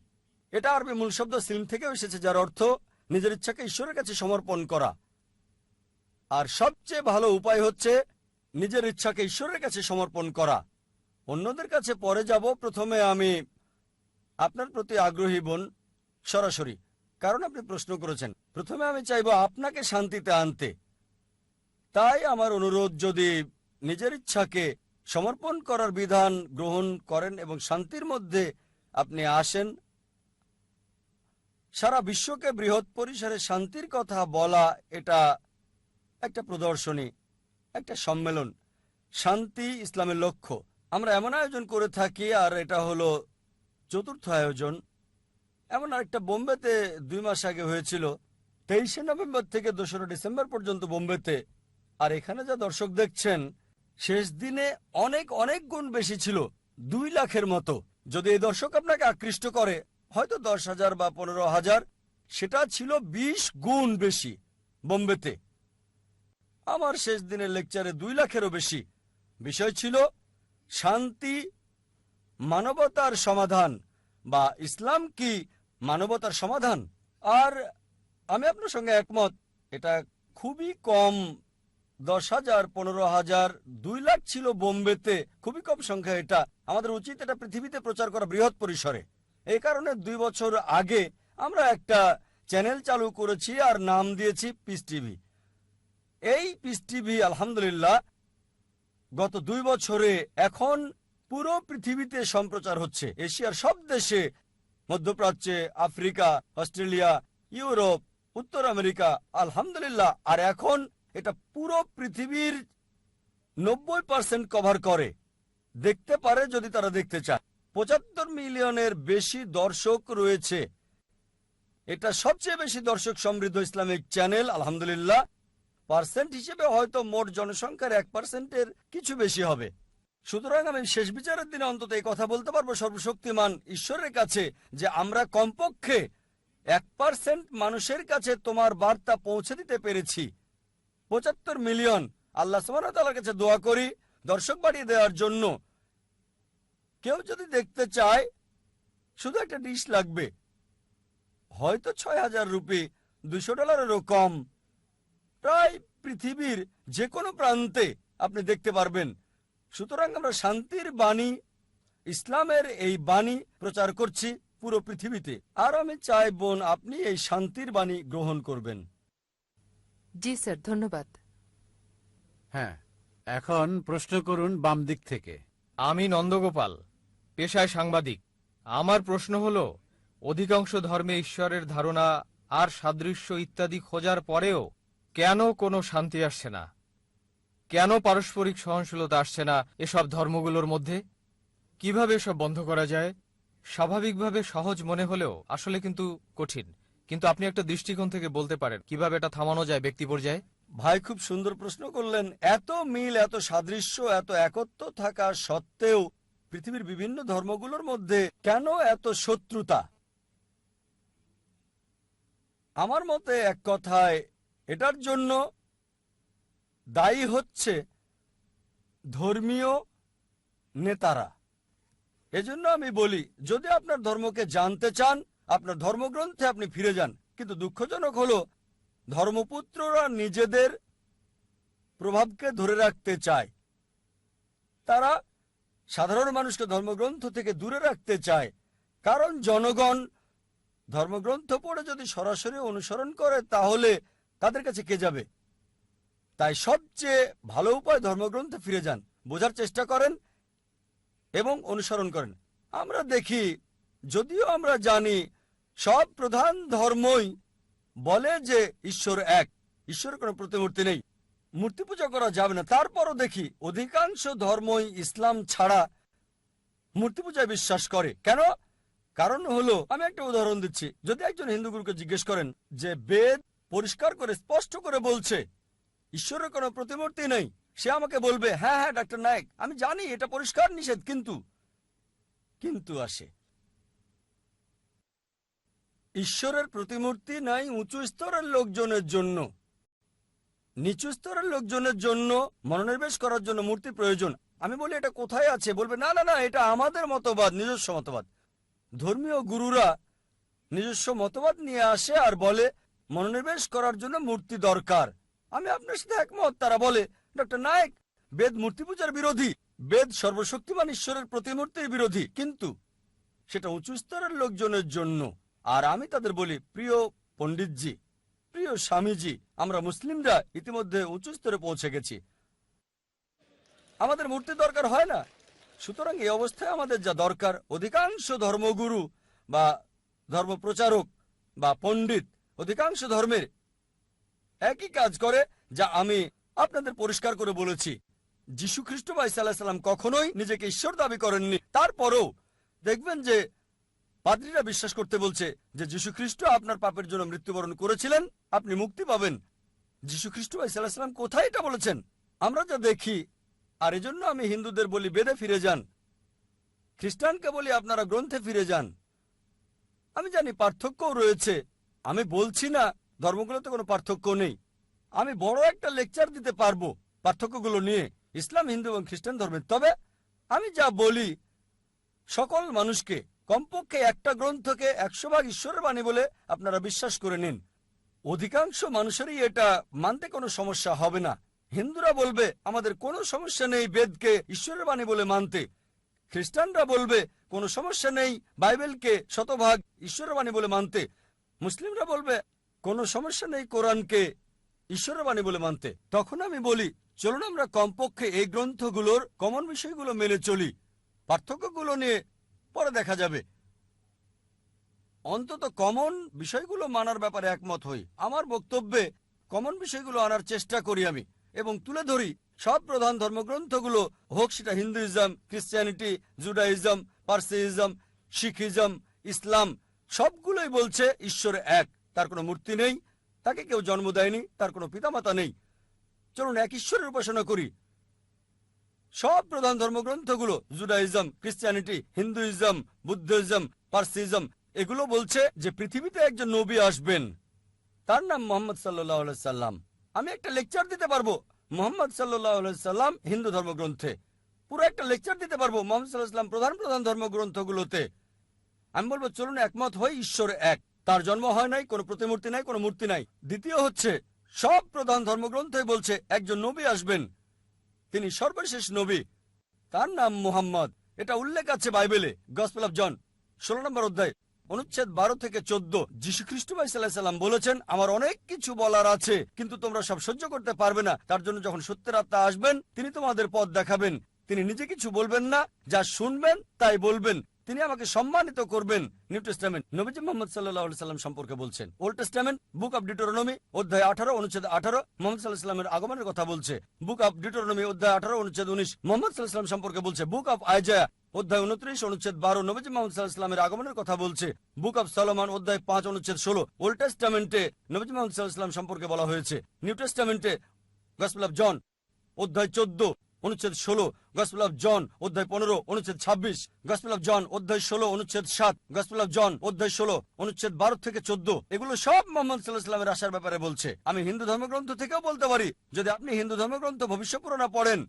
এটা আরবি মূল শব্দ সিলম থেকেও এসেছে, যার অর্থ নিজের ইচ্ছাকে ঈশ্বরের কাছে সমর্পণ করা। আর সবচেয়ে ভালো উপায় হচ্ছে নিজের ইচ্ছাকে ঈশ্বরের কাছে সমর্পণ করা। অন্যদের কাছে পরে যাব, প্রথমে আমি আপনার প্রতি আগ্রহী বোন, সরাসরি, কারণ আপনি প্রশ্ন করেছেন। প্রথমে আমি চাইব আপনাকে শান্তিতে আনতে। তাই আমার অনুরোধ, যদি নিজের ইচ্ছাকে সমর্পণ করার বিধান গ্রহণ করেন এবং শান্তির মধ্যে আপনি আসেন। সারা বিশ্বকে বৃহৎ পরিসরে শান্তির কথা বলা, এটা একটা প্রদর্শনী, একটা সম্মেলন। শান্তি ইসলামের লক্ষ্য। আমরা এমন আয়োজন করে থাকি, আর এটা হলো চতুর্থ আয়োজন। এমন আরেকটা বোম্বেতে 2 মাস আগে হয়েছিল, 23শে নভেম্বর থেকে 2রা ডিসেম্বর পর্যন্ত বোম্বেতে। আর এখানে যা দর্শক দেখছেন, শেষ দিনে অনেক অনেক গুণ বেশি ছিল, 2 লাখের মতো। যদি এই দর্শক আপনাকে আকৃষ্ট করে, হয়তো 10,000 বা 15,000, সেটা ছিল 20 গুণ বেশি বোম্বেতে। আমার শেষ দিনের লেকচারে 2 লাখেরও বেশি। বিষয় ছিল শান্তি, মানবতার সমাধান, বা ইসলাম কি মানবতার সমাধান। আর আমি আপনার সঙ্গে একমত, এটা খুবই কম। 10,000, 15,000, 2 লাখ ছিল বোম্বেতে, খুবই কম সংখ্যা। এটা আমাদের উচিত এটা পৃথিবীতে প্রচার করা বৃহৎ পরিসরে। এই কারণে 2 বছর আগে আমরা একটা চ্যানেল চালু করেছি আর নাম দিয়েছি পিস টিভি। এই পিস টিভি আলহামদুলিল্লাহ গত 2 বছরে এখন পুরো পৃথিবীতে সম্প্রচার হচ্ছে, এশিয়ার সব দেশে, মধ্যপ্রাচ্যে, আফ্রিকা, অস্ট্রেলিয়া, ইউরোপ, উত্তর আমেরিকা, আলহামদুলিল্লাহ। আর এখন এটা পুরো পৃথিবীর 90% কভার করে, দেখতে পারে যদি তারা দেখতে চায়। 75 মিলিয়নের বেশি দর্শক রয়েছে। এটা সবচেয়ে বেশি দর্শক সমৃদ্ধ ইসলামিক চ্যানেল আলহামদুলিল্লাহ। পার্সেন্ট হিসেবে হয়তো মোট জনসংখ্যার 1%-এর কিছু বেশি হবে। সুতরাং আমি শেষ বিচারের দিনে অন্তত এই কথা বলতে পারবো সর্বশক্তিমান ঈশ্বরের কাছে যে আমরা কমপক্ষে 1% মানুষের কাছে তোমার বার্তা পৌঁছে দিতে পেরেছি। 75 মিলিয়ন। আল্লাহ সুবহানাহু ওয়া তাআলার কাছে দোয়া করি দর্শক বাড়িয়ে দেওয়ার জন্য। কেউ যদি দেখতে চায়, শুধু একটা ডিশ লাগবে, হয়তো 6,000 রুপি, $200-এরও কম। প্রায় পৃথিবীর যে কোনো প্রান্তে আপনি দেখতে পারবেন। সুতরাং আমরা শান্তির বাণী, ইসলামের এই বাণী প্রচার করছি পুরো পৃথিবীতে। আর আমি চাই বোন আপনি এই শান্তির বাণী গ্রহণ করবেন। জি স্যার, ধন্যবাদ। হ্যাঁ, এখন প্রশ্ন করুন বাম দিক থেকে। আমি নন্দগোপাল, পেশায় সাংবাদিক। আমার প্রশ্ন হলো, অধিকাংশ ধর্মে ঈশ্বরের ধারণা আর সাদৃশ্য ইত্যাদি খোঁজার পরেও কেন কোনো শান্তি আসছে না? কেন পারস্পরিক সহনশীলতা আসছে না এসব ধর্মগুলোর মধ্যে? কিভাবে এসব বন্ধ করা যায়? স্বাভাবিকভাবে সহজ মনে হলেও আসলে কিন্তু কঠিন। কিন্তু আপনি একটা দৃষ্টিকোণ থেকে বলতে পারেন কিভাবে এটা থামানো যায় ব্যক্তি পর্যায়ে? ভাই খুব সুন্দর প্রশ্ন করলেন। এত মিল, এত সাদৃশ্য, এত একত্ব থাকা সত্ত্বেও পৃথিবীর বিভিন্ন ধর্মগুলোর মধ্যে কেন এত শত্রুতা? আমার মতে এক কথায় এটার জন্য দায়ী হচ্ছে ধর্মীয় নেতারা। এজন্য আমি বলি, যদি আপনার ধর্মকে জানতে চান, আপনার ধর্মগ্রন্থে আপনি ফিরে যান। কিন্তু দুঃখজনক হলো ধর্মপুত্ররা নিজেদের প্রভাবকে ধরে রাখতে চায়। তারা সাধারণ মানুষকে ধর্মগ্রন্থ থেকে দূরে রাখতে চায়, কারণ জনগণ ধর্মগ্রন্থ পড়ে যদি সরাসরি অনুসরণ করে তাহলে তাদের কাছে কে যাবে? তাই সবচেয়ে ভালো উপায় ধর্মগ্রন্থে ফিরে যান, বোঝার চেষ্টা করেন এবং অনুসরণ করেন। আমরা দেখি, যদিও আমরা জানি সব প্রধান ধর্মই বলে যে ঈশ্বর এক, ঈশ্বরের কোনো প্রতিমূর্তি নেই, মূর্তি পূজা করা যাবে না, তারপরও দেখি অধিকাংশ ধর্মই ইসলাম ছাড়া মূর্তি পূজায় বিশ্বাস করে। কেন? কারণ হলো, আমি একটা উদাহরণ দিচ্ছি। যদি একজন হিন্দু গুরুকে জিজ্ঞেস করেন যে বেদ পরিষ্কার করে স্পষ্ট করে বলছে ঈশ্বরের কোনো প্রতিমূর্তি নেই, সে আমাকে বলবে, হ্যাঁ হ্যাঁ ডাক্তার নায়েক, আমি জানি এটা পরিষ্কার নিষেধ, কিন্তু আসে। ঈশ্বরের প্রতিমূর্তি নাই উঁচু স্তরের লোকজনের জন্য, নিচু স্তরের লোকজনের জন্য মনোনিবেশ করার জন্য মূর্তি প্রয়োজন। আমি বলি এটা কোথায় আছে? বলবে না না না, এটা আমাদের মতবাদ, নিজস্ব মতবাদ। ধর্মীয় গুরুরা নিজস্ব মতবাদ নিয়ে আসে আর বলে মনোনিবেশ করার জন্য মূর্তি দরকার। আমি আপনার সাথে একমত। তারা বলে, ডক্টর নায়েক, বেদ মূর্তি পূজার বিরোধী, বেদ সর্বশক্তিমান ঈশ্বরের প্রতিমূর্তির বিরোধী, কিন্তু সেটা উঁচু স্তরের লোকজনের জন্য। আর আমি তাদের বলি, প্রিয় পণ্ডিতজি, প্রিয় স্বামীজি, আমরা মুসলিমরা ইতিমধ্যে উঁচু স্তরে পৌঁছে গেছি, আমাদের মূর্তি দরকার হয় না। সুতরাং এই অবস্থায় আমাদের যা দরকার, অধিকাংশ ধর্মগুরু বা ধর্মপ্রচারক বা পণ্ডিত অধিকাংশ ধর্মের একই কাজ করে, যা আমি আপনাদের পরিষ্কার করে বলেছি। যীশু খ্রিস্ট বা ঈসা আলাইহিস সালাম কখনোই নিজেকে ঈশ্বর দাবি করেননি। তারপরেও দেখবেন যে পাদ্রীরা বিশ্বাস করতে বলছে যে যীশু খ্রিস্ট আপনার পাপের জন্য মৃত্যুবরণ করেছিলেন, আপনি মুক্তি পাবেন। যীশু খ্রিস্ট আলাইহিস সালাম কোথায় এটা বলেছেন? আমরা যা দেখি, আর এজন্য আমি হিন্দুদের বলি বেদে ফিরে যান, খ্রিস্টানকে বলি আপনারা গ্রন্থে ফিরে যান। আমি জানি পার্থক্যও রয়েছে, আমি বলছি না ধর্মগুলোতে কোনো পার্থক্য নেই। আমি বড় একটা লেকচার দিতে পারবো পার্থক্যগুলো নিয়ে ইসলাম, হিন্দু এবং খ্রিস্টান ধর্মের। তবে আমি যা বলি, সকল মানুষকে কমপক্ষে একটা গ্রন্থকে 100 ভাগ ঈশ্বরের বাণী বলে আপনারা বিশ্বাস করে নিন। অধিকাংশ মানুষেরই এটা মানতে কোনো সমস্যা হবে না। হিন্দুরা বলবে আমাদের কোনো সমস্যা নেই বেদকে ঈশ্বরের বাণী বলে মানতে। খ্রিস্টানরা বলবে কোনো সমস্যা নেই বাইবেলকে 100 ভাগ ঈশ্বরের বাণী বলে মানতে। মুসলিমরা বলবে কোনো সমস্যা নেই কোরআনকে ঈশ্বরের বাণী বলে মানতে। তখন আমি বলি চলুন আমরা কমপক্ষে এই গ্রন্থগুলোর কমন বিষয়গুলো মেনে চলি, পার্থক্যগুলো নিয়ে পরে দেখা যাবে। অন্তত কমন বিষয়গুলো মানার ব্যাপারে একমত হই। আমার বক্তব্যে কমন বিষয়গুলো আনার চেষ্টা করি আমি, এবং তুলে ধরি সব প্রধান ধর্মগ্রন্থগুলো, হোক সেটা হিন্দুইজম, খ্রিস্টানিটি, জুডাইজম, পার্সিজম, শিখিজম, ইসলাম, সবগুলোই বলছে ঈশ্বর এক, তার কোনো মূর্তি নেই, তাকে কেউ জন্ম দেয়নি, তার কোনো পিতামাতা নেই। চলুন এক ঈশ্বরের উপাসনা করি। সব প্রধান ধর্মগ্রন্থগুলো, জুডাইজম, খ্রিস্টানিটি, হিন্দুইজম, বুদ্ধিজম, পার্সিজম, এগুলো বলছে যে পৃথিবীতে একজন নবী আসবেন, তার নাম মোহাম্মদ সাল্লাল্লাহু আলাইহি সাল্লাম। আমি একটা লেকচার দিতে পারবো মোহাম্মদ সাল্লাল্লাহু আলাইহি সাল্লাম হিন্দু ধর্মগ্রন্থে, পুরো একটা লেকচার দিতে পারবো মোহাম্মদ সাল্লাল্লাহু আলাইহি সাল্লাম প্রধান প্রধান ধর্মগ্রন্থগুলোতে। আমি বলবো চলুন একমত হই ঈশ্বর এক, তার জন্ম হয় নাই, কোনো প্রতিমূর্তি নাই, কোনো মূর্তি নাই। দ্বিতীয় হচ্ছে সব প্রধান ধর্মগ্রন্থই বলছে একজন নবী আসবেন, তিনি সর্বশেষ নবী, তার নাম মুহাম্মদ। এটা উল্লেখ আছে বাইবেলে, গসপেল অফ জন 16 নম্বর অধ্যায়, অনুচ্ছেদ 12 থেকে 14। যীশু খ্রিস্ট সাল্লাম বলেছেন আমার অনেক কিছু বলার আছে, কিন্তু তোমরা সব সহ্য করতে পারবে না। তার জন্য যখন সত্যের আত্মা আসবেন তিনি তোমাদের পথ দেখাবেন। তিনি নিজে কিছু বলবেন না, যা শুনবেন তাই বলবেন। তিনি আমাকে সম্মানিত করবেন। নিউ টেস্টামেন্ট নবীজি মুহাম্মদ সাল্লাল্লাহু আলাইহি সাল্লাম সম্পর্কে বলছেন। Old testament book of Deuteronomy অধ্যায় 18 অনুচ্ছেদ 18 মুহাম্মদ সাল্লাল্লাহু আলাইহি সাল্লামের আগমনের কথা বলছে। বুক অফ ডিউটোরনমি অধ্যায় 18 অনুচ্ছেদ 19 মুহাম্মদ সাল্লাল্লাহু আলাইহি সাল্লাম সম্পর্কে বলছে। বুক অফ আইজায়া অধ্যায় 29 অনুচ্ছেদ 12 নবীজি মুহাম্মদ সাল্লাল্লাহু আলাইহি সাল্লামের আগমনের কথা বলছে। বুক অফ সলোমন অধ্যায় 5 অনুচ্ছেদ 16 ওল্ড টেস্টামেন্টে নবীজি মুহাম্মদ সাল্লাল্লাহু আলাইহি সাল্লাম সম্পর্কে বলা হয়েছে। নিউ টেস্টামেন্টে গসপেল অফ জন অধ্যায় 14 অনুচ্ছেদ 16, গসপেল অফ জন অধ্যায় 15 অনুচ্ছেদ 26, গসপেল অফ জন অধ্যায় 16 অনুচ্ছেদ 7, গসপেল অফ জন অধ্যায় 16 অনুচ্ছেদ 12 থেকে 14। এগুলো সব মুহাম্মদ সাল্লাল্লাহু আলাইহি সাল্লামের আসার ব্যাপারে বলছে। আমি হিন্দু ধর্মগ্রন্থ থেকেও বলতে পারি, যদি আপনি হিন্দু ধর্মগ্রন্থ ভবিষ্যপুরাণা পড়েন,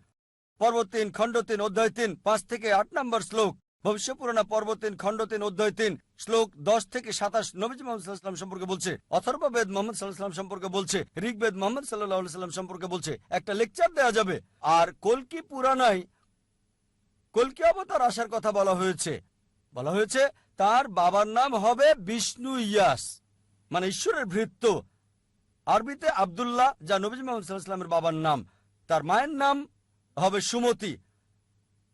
পর্ব 3 খণ্ড 3 অধ্যায় 3 5 থেকে 8 নম্বর শ্লোক, ভবিষ্যপুরাণা পর্ব 3 খণ্ড 3 অধ্যায় 3 শ্লোক 10 থেকে 27 নবীজি মুহাম্মদ সাল্লাল্লাহু আলাইহি সাল্লাম সম্পর্কে বলছে। অথর্ববেদ মুহাম্মদ সাল্লাল্লাহু আলাইহি সাল্লাম সম্পর্কে বলছে। ঋগ্বেদ মুহাম্মদ সাল্লাল্লাহু আলাইহি সাল্লাম সম্পর্কে বলছে। একটা লেকচার দেওয়া যাবে। আর কল্কি পুরাণায় কল্কি অবতার আসার কথা বলা হয়েছে। বলা হয়েছে তার বাবার নাম হবে বিষ্ণু ইয়াস, মানে ঈশ্বরের ভৃত্য। আরবিতে আব্দুল্লাহ, যা নবীজি মুহাম্মদ সাল্লাল্লাহু আলাইহি সাল্লামের বাবার নাম। তার মায়ের নাম হবে সুমতি,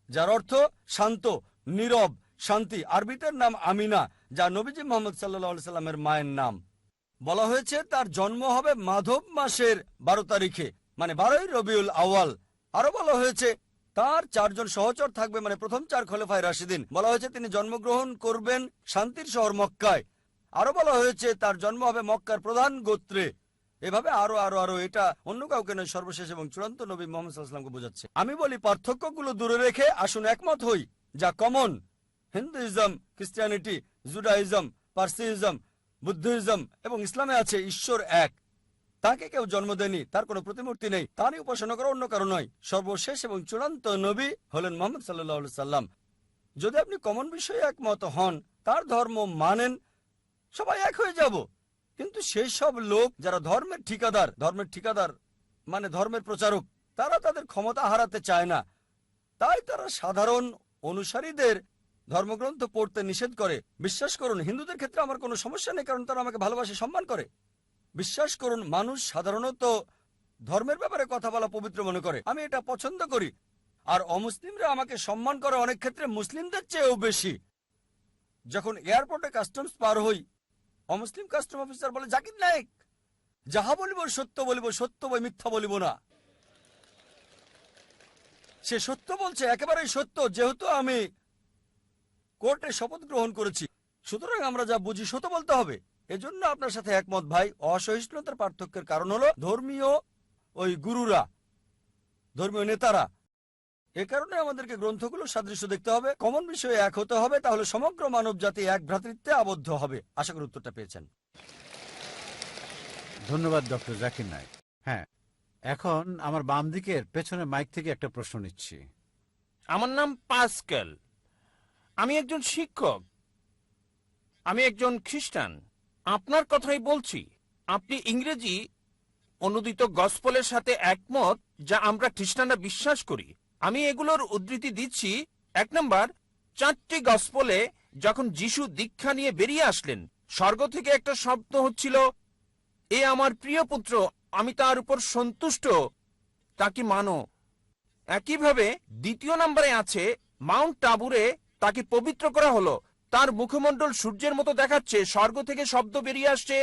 যার অর্থ শান্ত, নীরব, শান্তি। আরবিতের নাম আমিনা, যা নবীজি মুহাম্মদ সাল্লাল্লাহু আলাইহি সাল্লামের মায়ের নাম। বলা হয়েছে তার জন্ম হবে মাধব মাসের 12 তারিখে, মানে 12ই রবিউল আউয়াল। আরো বলা হয়েছে তার 4 জন সহচর থাকবে, মানে প্রথম 4 খলিফায়ে রাশিদিন। বলা হয়েছে তিনি জন্মগ্রহণ করবেন শান্তির শহর মক্কায়। আরো বলা হয়েছে তার জন্ম হবে মক্কার প্রধান গোত্রে। এভাবে আরো আরো আরো, এটা অন্য কাউকে নয়, সর্বশেষ এবং চূড়ান্ত নবী মুহাম্মদ সাল্লাল্লাহু আলাইহি ওয়াসাল্লামকে বোঝাচ্ছে। আমি বলি পার্থক্যগুলো দূরে রেখে আসুন একমত হই যা common. Hinduism, Christianity, Judaism, Parsism, Buddhism এবং ইসলামে আছে ঈশ্বর এক, তাকে কেউ জন্ম দেয়নি, তার কোনো প্রতিমূর্তি নেই, তারই উপাসনা করা অন্য কারো নয়। সর্বশেষ এবং চূড়ান্ত নবী হলেন মুহাম্মদ সাল্লাল্লাহু আলাইহি সাল্লাম। যদি আপনি কমন বিষয়ে একমত হন, তার ধর্ম মানেন, সবাই এক হয়ে যাব। কিন্তু সেই সব লোক যারা ধর্মের ঠিকাদার মানে ধর্মের প্রচারক, তারা তাদের ক্ষমতা হারাতে চায় না। তাই তারা সাধারণ অনুসারীদের ধর্মগ্রন্থ পড়তে নিষেধ করে। বিশ্বাস করুন, হিন্দুদের ক্ষেত্রে আমার কোনো সমস্যা নেই, কারণ তারা আমাকে ভালোবাসে, সম্মান করে। বিশ্বাস করুন, মানুষ সাধারণত ধর্মের ব্যাপারে কথা বলা পবিত্র মনে করে, আমি এটা পছন্দ করি। আর অমুসলিমরা আমাকে সম্মান করে অনেক ক্ষেত্রে মুসলিমদের চেয়েও বেশি। যখন এয়ারপোর্টে কাস্টমস পার হই, অমুসলিম কাস্টম অফিসার বলে, জাকির নায়েক, যাহা বলিব সত্য বলিব, সত্য বই মিথ্যা বলিব না। সে সত্য বলছে, একেবারেই সত্য, যেহেতু আমি কোর্টে শপথ গ্রহণ করেছি। সুতরাং আমরা যা বুঝি সত্য বলতে হবে। এজন্য আপনার সাথে একমত ভাই। অসহিষ্ণুতার পার্থক্যের কারণ হলো ধর্মীয় ওই গুরুরা, ধর্মীয় নেতারা। এ কারণে আমাদেরকে গ্রন্থগুলো সাদৃশ্য দেখতে হবে, কমন বিষয়ে এক হতে হবে, তাহলে সমগ্র মানব জাতি এক ভ্রাতৃত্বে আবদ্ধ হবে। আশা করি উত্তরটা পেয়েছেন। ধন্যবাদ ডক্টর জাকির নায়েক। হ্যাঁ, এখন আমার বাম দিকের পেছনে মাইক থেকে একটা প্রশ্ন নিচ্ছি। আমার নাম পাস্কেল। আমি একজন শিক্ষক। আমি একজন খ্রিস্টান। আপনার কথাই বলছি। আপনি ইংরেজি অনুদিত গসপলের সাথে একমত, যা আমরা খ্রিস্টানরা বিশ্বাস করি। আমি এগুলোর উদ্ধৃতি দিচ্ছি। 1 নম্বর, 4টি গসপলে যখন যিশু দীক্ষা নিয়ে বেরিয়ে আসলেন, স্বর্গ থেকে একটা শব্দ হচ্ছিল, এ আমার প্রিয় পুত্র, আমি তার উপর সন্তুষ্ট, তাকে মানো। একইভাবে 2 নম্বরে আছে, মাউন্ট টাবুরে তাকে পবিত্র করা হলো, তার মুখমণ্ডল সূর্যের মতো দেখাচ্ছে, স্বর্গ থেকে শব্দ বেরিয়ে আসছে,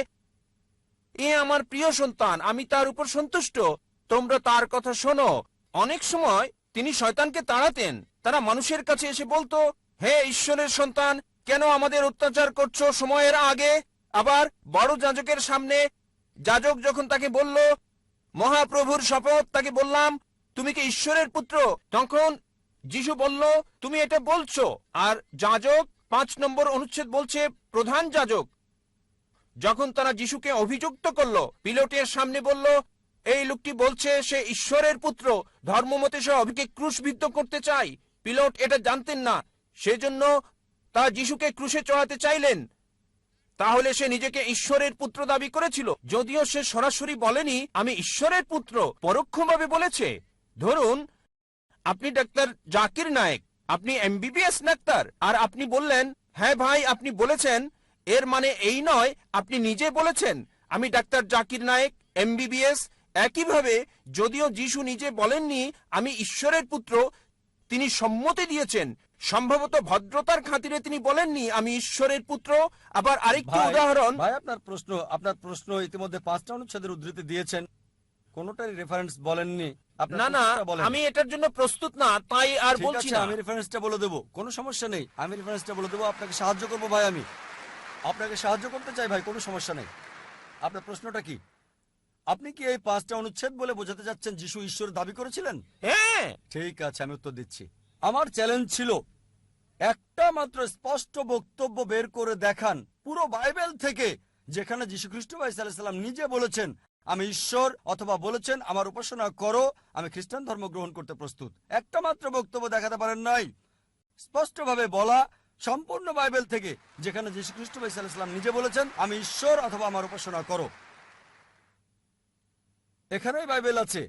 এ আমার প্রিয় সন্তান, আমি তার উপর সন্তুষ্ট, তোমরা তার কথা শোনো। অনেক সময় তিনি শয়তানকে তাড়াতেন। তারা মানুষের কাছে এসে বলতো, হে ঈশ্বরের সন্তান, কেন আমাদের অত্যাচার করছো সময়ের আগে? আবার বড় যাজকের সামনে যাজক যখন তাকে বলল, মহাপ্রভুর শপথ, তাকে বললাম, তুমি কি ঈশ্বরের পুত্র? তখন যিশু বলল, তুমি এটা বলছো। আর যাজক 5 নম্বর অনুচ্ছেদ বলছে, প্রধান যাজক যখন তারা যিশুকে অভিযুক্ত করলো, পিলোটের সামনে বলল, এই লোকটি বলছে সে ঈশ্বরের পুত্র, ধর্মমতে সে অভিকে ক্রুশবিদ্ধ করতে চায়। পিলোট এটা জানতেন না, সেজন্য তা যিশুকে ক্রুশে চড়াতে চাইলেন। তাহলে সে নিজেকে ঈশ্বরের পুত্র দাবি করেছিল, যদিও সে সরাসরি বলেনি আমি ঈশ্বরের পুত্র, পরোক্ষভাবে বলেছে। ধরুন আপনি ডাক্তার জাকির নায়েক, আপনি এমবিবিএস ডাক্তার, আর আপনি বললেন, হ্যাঁ ভাই আপনি বলেছেন, এর মানে এই নয় আপনি নিজে বলেছেন আমি ডাক্তার জাকির নায়েক এমবিবিএস। একইভাবে যদিও যিশু নিজে বলেননি আমি ঈশ্বরের পুত্র, তিনি সম্মতি দিয়েছেন, সম্ভবত ভদ্রতার খাতিরে তিনি বলেননি আমি ঈশ্বরের পুত্র। আবার আরেকটি উদাহরণ। ভাই, আপনার প্রশ্ন ইতিমধ্যে 5টা অনুচ্ছেদের উদ্ধৃতি দিয়েছেন, কোনোটারই রেফারেন্স বলেননি। না না, আমি এটার জন্য প্রস্তুত না, তাই আর বলছি না। আমি রেফারেন্সটা বলে দেবো, কোনো সমস্যা নেই, আমি রেফারেন্সটা বলে দেবো, আপনাকে সাহায্য করবো ভাই, আমি আপনাকে সাহায্য করতে চাই ভাই, কোনো সমস্যা নেই। আপনার প্রশ্নটা কি? আপনি কি এই 5টা অনুচ্ছেদ বলে বোঝাতে যাচ্ছেন যিশু ঈশ্বর দাবি করেছিলেন? হ্যাঁ। ঠিক আছে, আমি উত্তর দিচ্ছি। আমার চ্যালেঞ্জ ছিল একটা মাত্র স্পষ্ট বক্তব্য বের করে দেখান পুরো বাইবেল থেকে, যেখানে যীশু খ্রিস্ট ভাই সাল্লাল্লাহু আলাইহি ওয়াসাল্লাম নিজে বলেছেন আমি ঈশ্বর, অথবা বলেছেন আমার উপাসনা করো, আমি খ্রিস্টান ধর্ম গ্রহণ করতে প্রস্তুত। একটা মাত্র বক্তব্য দেখাতে পারেন নাই স্পষ্টভাবে বলা সম্পূর্ণ বাইবেল থেকে, যেখানে যীশু খ্রিস্ট ভাই সাল্লাল্লাহু আলাইহি ওয়াসাল্লাম নিজে বলেছেন আমি ঈশ্বর অথবা আমার উপাসনা করো। এখানেই বাইবেল আছে।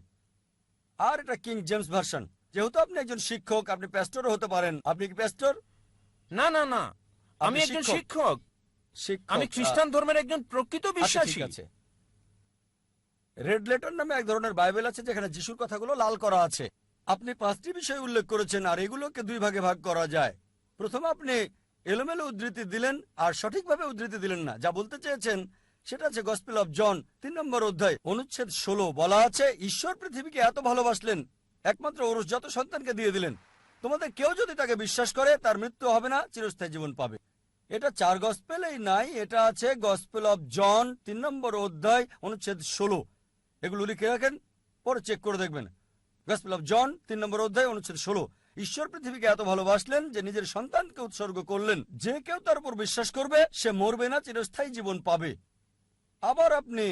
আর এটা কিং জেমস ভার্সন। যেহেতু আপনি একজন শিক্ষক, আপনি প্যাস্টরও হতে পারেন। আপনি কি প্যাস্টর? না না না, আমি একজন শিক্ষক। আমি খ্রিস্টান ধর্মের একজন প্রকৃত বিশ্বাসী। ঠিক আছে। রেড লেটার নামে এক ধরনের বাইবেল আছে, যেখানে যিশুর কথাগুলো লাল করা আছে। আপনি 5টি বিষয় উল্লেখ করেছেন, আর এগুলোকে 2 ভাগে ভাগ করা যায়। প্রথমে আপনি এলোমেলো উদ্ধৃতি দিলেন আর সঠিকভাবে উদ্ধৃতি দিলেন না। যা বলতে চেয়েছেন সেটা আছে গসপেল অফ জন 3 নম্বর অধ্যায় অনুচ্ছেদ 16, বলা আছে ঈশ্বর পৃথিবীকে এত ভালোবাসলেন একমাত্র ওরসজাত সন্তানকে দিয়ে দিলেন, তোমাদের কেউ যদি তাকে বিশ্বাস করে তার মৃত্যু হবে না, চিরস্থায়ী জীবন পাবে। এটা 4 গসপেলেই নাই, এটা আছে গসপেল অফ জন 3 নম্বর অধ্যায় অনুচ্ছেদ 16। এগুলো লিখে রাখেন, পরে চেক করে দেখবেন। গসপেল অফ জন 3 নম্বর অধ্যায় অনুচ্ছেদ 16, ঈশ্বর পৃথিবীকে এত ভালোবাসলেন যে নিজের সন্তানকে উৎসর্গ করলেন, যে কেউ তার উপর বিশ্বাস করবে সে মরবে না, চিরস্থায়ী জীবন পাবে। আবার আপনি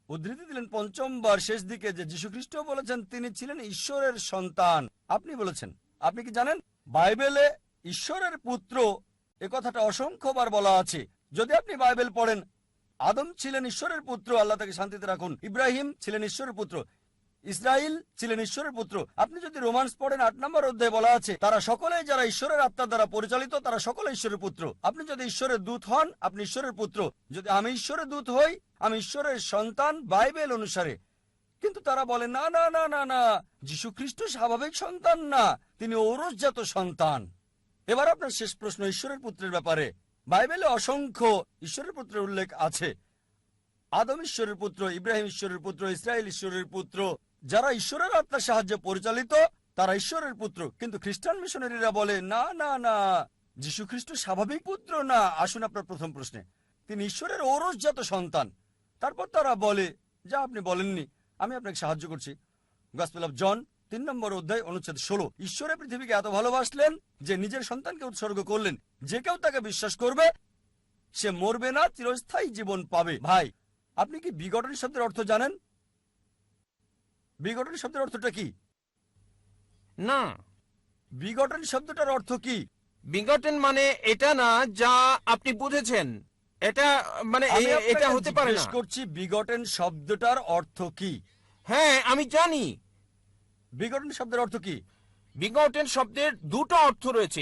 উদ্ধৃতি দিলেন 5বার শেষ দিকে যে যীশু খ্রিস্ট বলেছেন তিনি ছিলেন ঈশ্বরের সন্তান। আপনি বলেছেন, আপনি কি জানেন বাইবেলে ঈশ্বরের পুত্র এ কথাটা অসংখ্যবার বলা আছে। যদি আপনি বাইবেল পড়েন, আদম ছিলেন ঈশ্বরের পুত্র, আল্লাহ তাকে শান্তিতে রাখুন। ইব্রাহিম ছিলেন ঈশ্বরের পুত্র, ইসরাইল ছিলেন ঈশ্বরের পুত্র। আপনি যদি রোমান্স পড়েন 8 নম্বর অধ্যায়ে বলা আছে তারা সকলেই যারা ঈশ্বরের আত্মার দ্বারা পরিচালিত তারা সকলে ঈশ্বরের পুত্র। আপনি যদি ঈশ্বরের দূত হন আপনি ঈশ্বরের পুত্র। যদি আমি ঈশ্বরের দূত হই আমি ঈশ্বরের সন্তান বাইবেল অনুসারে। কিন্তু তারা বলে না না না না না, যীশু খ্রিস্ট স্বাভাবিক সন্তান না, তিনি ঔরসজাত সন্তান। এবার আপনার শেষ প্রশ্ন ঈশ্বরের পুত্রের ব্যাপারে। বাইবেলে অসংখ্য ঈশ্বরের পুত্রের উল্লেখ আছে। আদম ঈশ্বরের পুত্র, ইব্রাহিম ঈশ্বরের পুত্র, ইসরায়েল ঈশ্বরের পুত্র। যারা ঈশ্বরের আত্মার সাহায্যে পরিচালিত তারা ঈশ্বরের পুত্র। কিন্তু খ্রিস্টান মিশনারিরা বলে না না না, যীশু খ্রিস্ট স্বাভাবিক পুত্র না? আসুন আপনার প্রথম প্রশ্নে। তিনি ঈশ্বরের ঔরসজাত সন্তান। তারপর তারা বলে যা আপনি বলেননি, আমি আপনাকে সাহায্য করছি। গসপেল অফ জন 3 নম্বর অধ্যায় অনুচ্ছেদ 16। ঈশ্বরের পৃথিবীকে এত ভালোবাসলেন যে নিজের সন্তানকে উৎসর্গ করলেন। যে কেউ তাকে বিশ্বাস করবে সে মরবে না, চিরস্থায়ী জীবন পাবে। ভাই, আপনি কি বিগটন শব্দের অর্থ জানেন? বিগটন শব্দের অর্থটা কি? না, বিগটন শব্দটার অর্থ কি? বিগটেন মানে এটা না যা আপনি বুঝেছেন। এটা মানে আমি এটা আপনাকে হতে পারে না। জিজ্ঞেস করছি বিগটন শব্দটার অর্থ কি? হ্যাঁ, আমি জানি বিগটন শব্দের অর্থ কি। বিগটেন শব্দের দুটো অর্থ রয়েছে।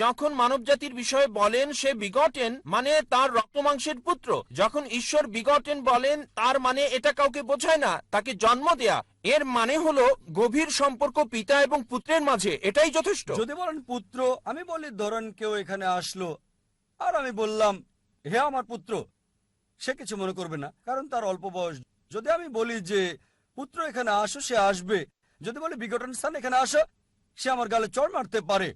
যখন মানবজাতির বিষয়ে বলেন সে বিগটেন মানে তার রক্তমাংসের পুত্র। যখন ঈশ্বর বিগটেন বলেন তার মানে এটা কাউকে বোঝায় না, তাকে জন্ম দেয়া। এর মানে হলো গভীর সম্পর্ক পিতা এবং পুত্রের মাঝে, এটাই যথেষ্ট। যদি বলেন পুত্র, আমি বলি ধরেন কেউ এখানে আসলো আর আমি বললাম হে আমার পুত্র, সে কিছু মনে করবে না, কারণ তার অল্প বয়স। যদি আমি বলি যে পুত্র এখানে আসো, সে আসবে। যদি বলি বিগটন স্থান এখানে আসো, সে আমার গালে চড় মারতে পারে।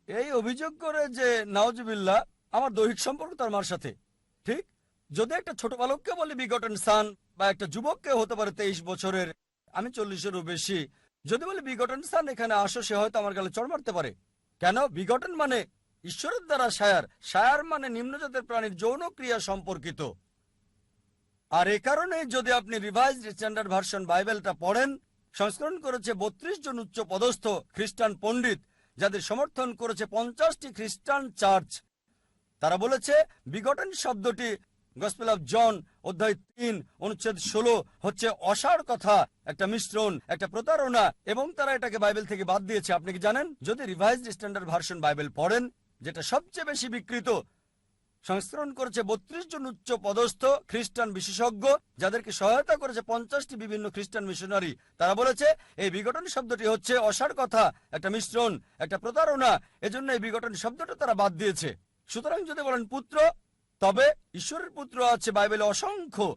এই অভিযোগ করে যে নাউজুবিল্লাহ আমার দৈহিক সম্পর্ক তার মার সাথে। ঠিক, যদি একটা ছোট বালককে বলি বিগটন সান, বা একটা যুবককে হতে পারে 23 বছরের, আমি 40-এরও বেশি, যদি বলি বিগটন সান এখানে আসো, সে হয়তো আমার গালে চড় মারতে পারে। কেন? বিগটন মানে ঈশ্বরের দ্বারা সায়ার, সায়ার মানে নিম্নজাতের প্রাণীর যৌন ক্রিয়া সম্পর্কিত। আর এ কারণে যদি আপনি রিভাইজড স্ট্যান্ডার্ড ভার্সন বাইবেলটা পড়েন, সংস্করণ করেছে 32 জন উচ্চ পদস্থ খ্রিস্টান পণ্ডিত, যাদের সমর্থন করেছে 50টি খ্রিস্টান চার্চ। তারা বলেছে বিগটন শব্দটি গসপেল অফ জন অধ্যায় 3 অনুচ্ছেদ 16 হচ্ছে অসাড় কথা, একটা মিশ্রণ, একটা প্রতারণা, এবং তারা এটাকে বাইবেল থেকে বাদ দিয়েছে। আপনি কি জানেন? যদি রিভাইজড স্ট্যান্ডার্ড ভার্সন বাইবেল পড়েন, যেটা সবচেয়ে বেশি বিকৃত, সংস্করণ করেছে 32 জন উচ্চ পদস্থ খ্রিস্টান বিশেষজ্ঞ, যাদেরকে সহায়তা করেছে 50টি বিভিন্ন খ্রিস্টান মিশনারি। তারা বলেছে এই বিঘটন শব্দটি হচ্ছে অসাড় কথা, একটা মিশ্রণ, একটা প্রতারণা। এজন্য এই বিঘটন শব্দটা তারা বাদ দিয়েছে। সুতরাং যদি বলেন পুত্র, তবে ঈশ্বরের পুত্র আছে বাইবেলে অসংখ্য।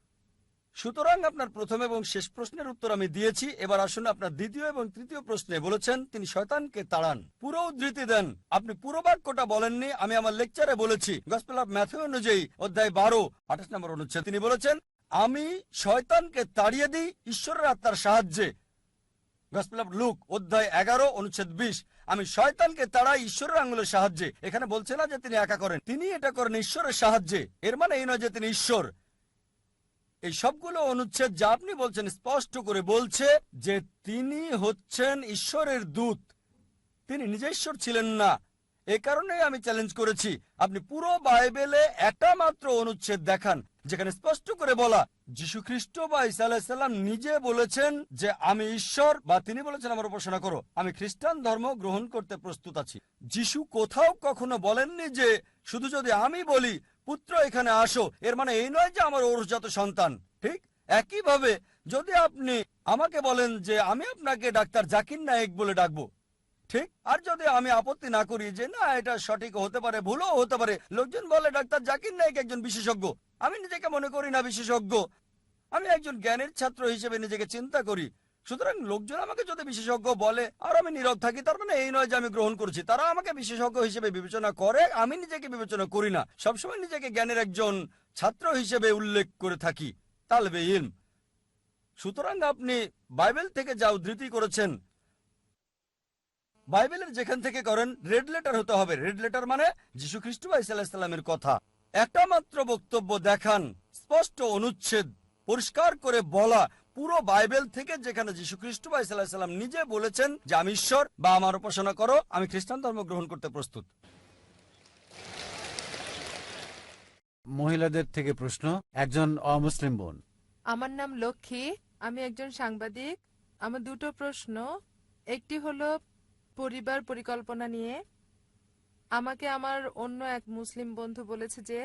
সুতরাং আপনার প্রথম এবং শেষ প্রশ্নের উত্তর আমি দিয়েছি। এবার আসুন আপনার দ্বিতীয় এবং তৃতীয় প্রশ্নে। বলেছেন তিনি শয়তানকে তাড়ান। পুরো উদ্ধৃতি দেন। আপনি পুরো বাক্যটা বলেননি, আমি আমার লেকচারে বলেছি। গসপেল অফ ম্যাথিউ অনুযায়ী অধ্যায় 12 28 নম্বর অনুচ্ছেদ তিনি বলেছেন আমি শয়তানকে তাড়িয়ে দিই ঈশ্বরের আত্মার সাহায্যে। গসপেল অফ লুক অধ্যায় 11 অনুচ্ছেদ 20 আমি শয়তানকে তাড়াই ঈশ্বরের আঙুলের সাহায্যে। এখানে বলছে না যে তিনি একা করেন, তিনি এটা করেন ঈশ্বরের সাহায্যে। এর মানে এই নয় যে তিনি ঈশ্বর। এই সবগুলো অনুচ্ছেদ যা আপনি বলছেন স্পষ্ট করে বলছে যে তিনি হচ্ছেন ঈশ্বরের দূত, তিনি নিজে ঈশ্বর ছিলেন না। এ কারণে আমি চ্যালেঞ্জ করেছি আপনি পুরো বাইবেলে একটা মাত্র অনুচ্ছেদ দেখান যেখানে স্পষ্ট করে বলা যীশু খ্রিস্ট বা ঈসা আলাইহিস সালাম নিজে বলেছেন যে আমি ঈশ্বর, বা তিনি বলেছেন আমার উপাসনা করো, আমি খ্রিস্টান ধর্ম গ্রহণ করতে প্রস্তুত আছি। যীশু কোথাও কখনো বলেননি যে শুধু যদি আমি বলি পুত্র এখানে আসো, এর মানে এই নয় যে আমার ঔরসজাত সন্তান। ঠিক একইভাবে যদি আপনি আমাকে বলেন যে আমি আপনাকে ডাক্তার জাকির নায়েক বলে ডাকবো, ঠিক, আর যদি আমি আপত্তি না করি যে না এটা সঠিক হতে পারে, ভুলও হতে পারে, লোকজন বলে ডাক্তার জাকির নায়েক একজন বিশেষজ্ঞ, আমি নিজেকে মনে করি না বিশেষজ্ঞ, আমি একজন জ্ঞানের ছাত্র হিসেবে নিজেকে চিন্তা করি। সুতরাং লোকজন আমাকে যদি বিশেষজ্ঞ বলে আর আমি নীরব থাকি, তার মানে এই নয় যে আমি গ্রহণ করছি। তারা আমাকে বিশেষজ্ঞ হিসেবে বিবেচনা করে, আমি নিজেকে বিবেচনা করি না। সবসময় নিজেকে জ্ঞানের একজন ছাত্র হিসেবে উল্লেখ করে থাকি, তালবে ইলম। সুতরাং আপনি বাইবেল থেকে যা উদ্ধৃতি করেছেন, বাইবেলের যেখান থেকে করেন রেড লেটার হতে হবে। রেড লেটার মানে যীশু খ্রিস্ট বা ঈসা আলাইহিস সালামের কথা। একটা মাত্র বক্তব্য দেখান, স্পষ্ট অনুচ্ছেদ, পরিষ্কার করে বলা পুরো বাইবেল থেকে যেখানে যীশু খ্রিস্ট বা ঈসা আলাইহিস সালাম নিজে বলেছেন যে আমি ঈশ্বর বা আমার উপাসনা করো, আমি খ্রিস্টান ধর্ম গ্রহণ করতে প্রস্তুত। মহিলাদের থেকে প্রশ্ন, একজন অমুসলিম বোন। আমার নাম লক্ষ্মী, আমি একজন সাংবাদিক। আমার দুটো প্রশ্ন। একটি হলো পরিবার পরিকল্পনা নিয়ে। আমাকে আমার অন্য এক মুসলিম বন্ধু বলেছে যে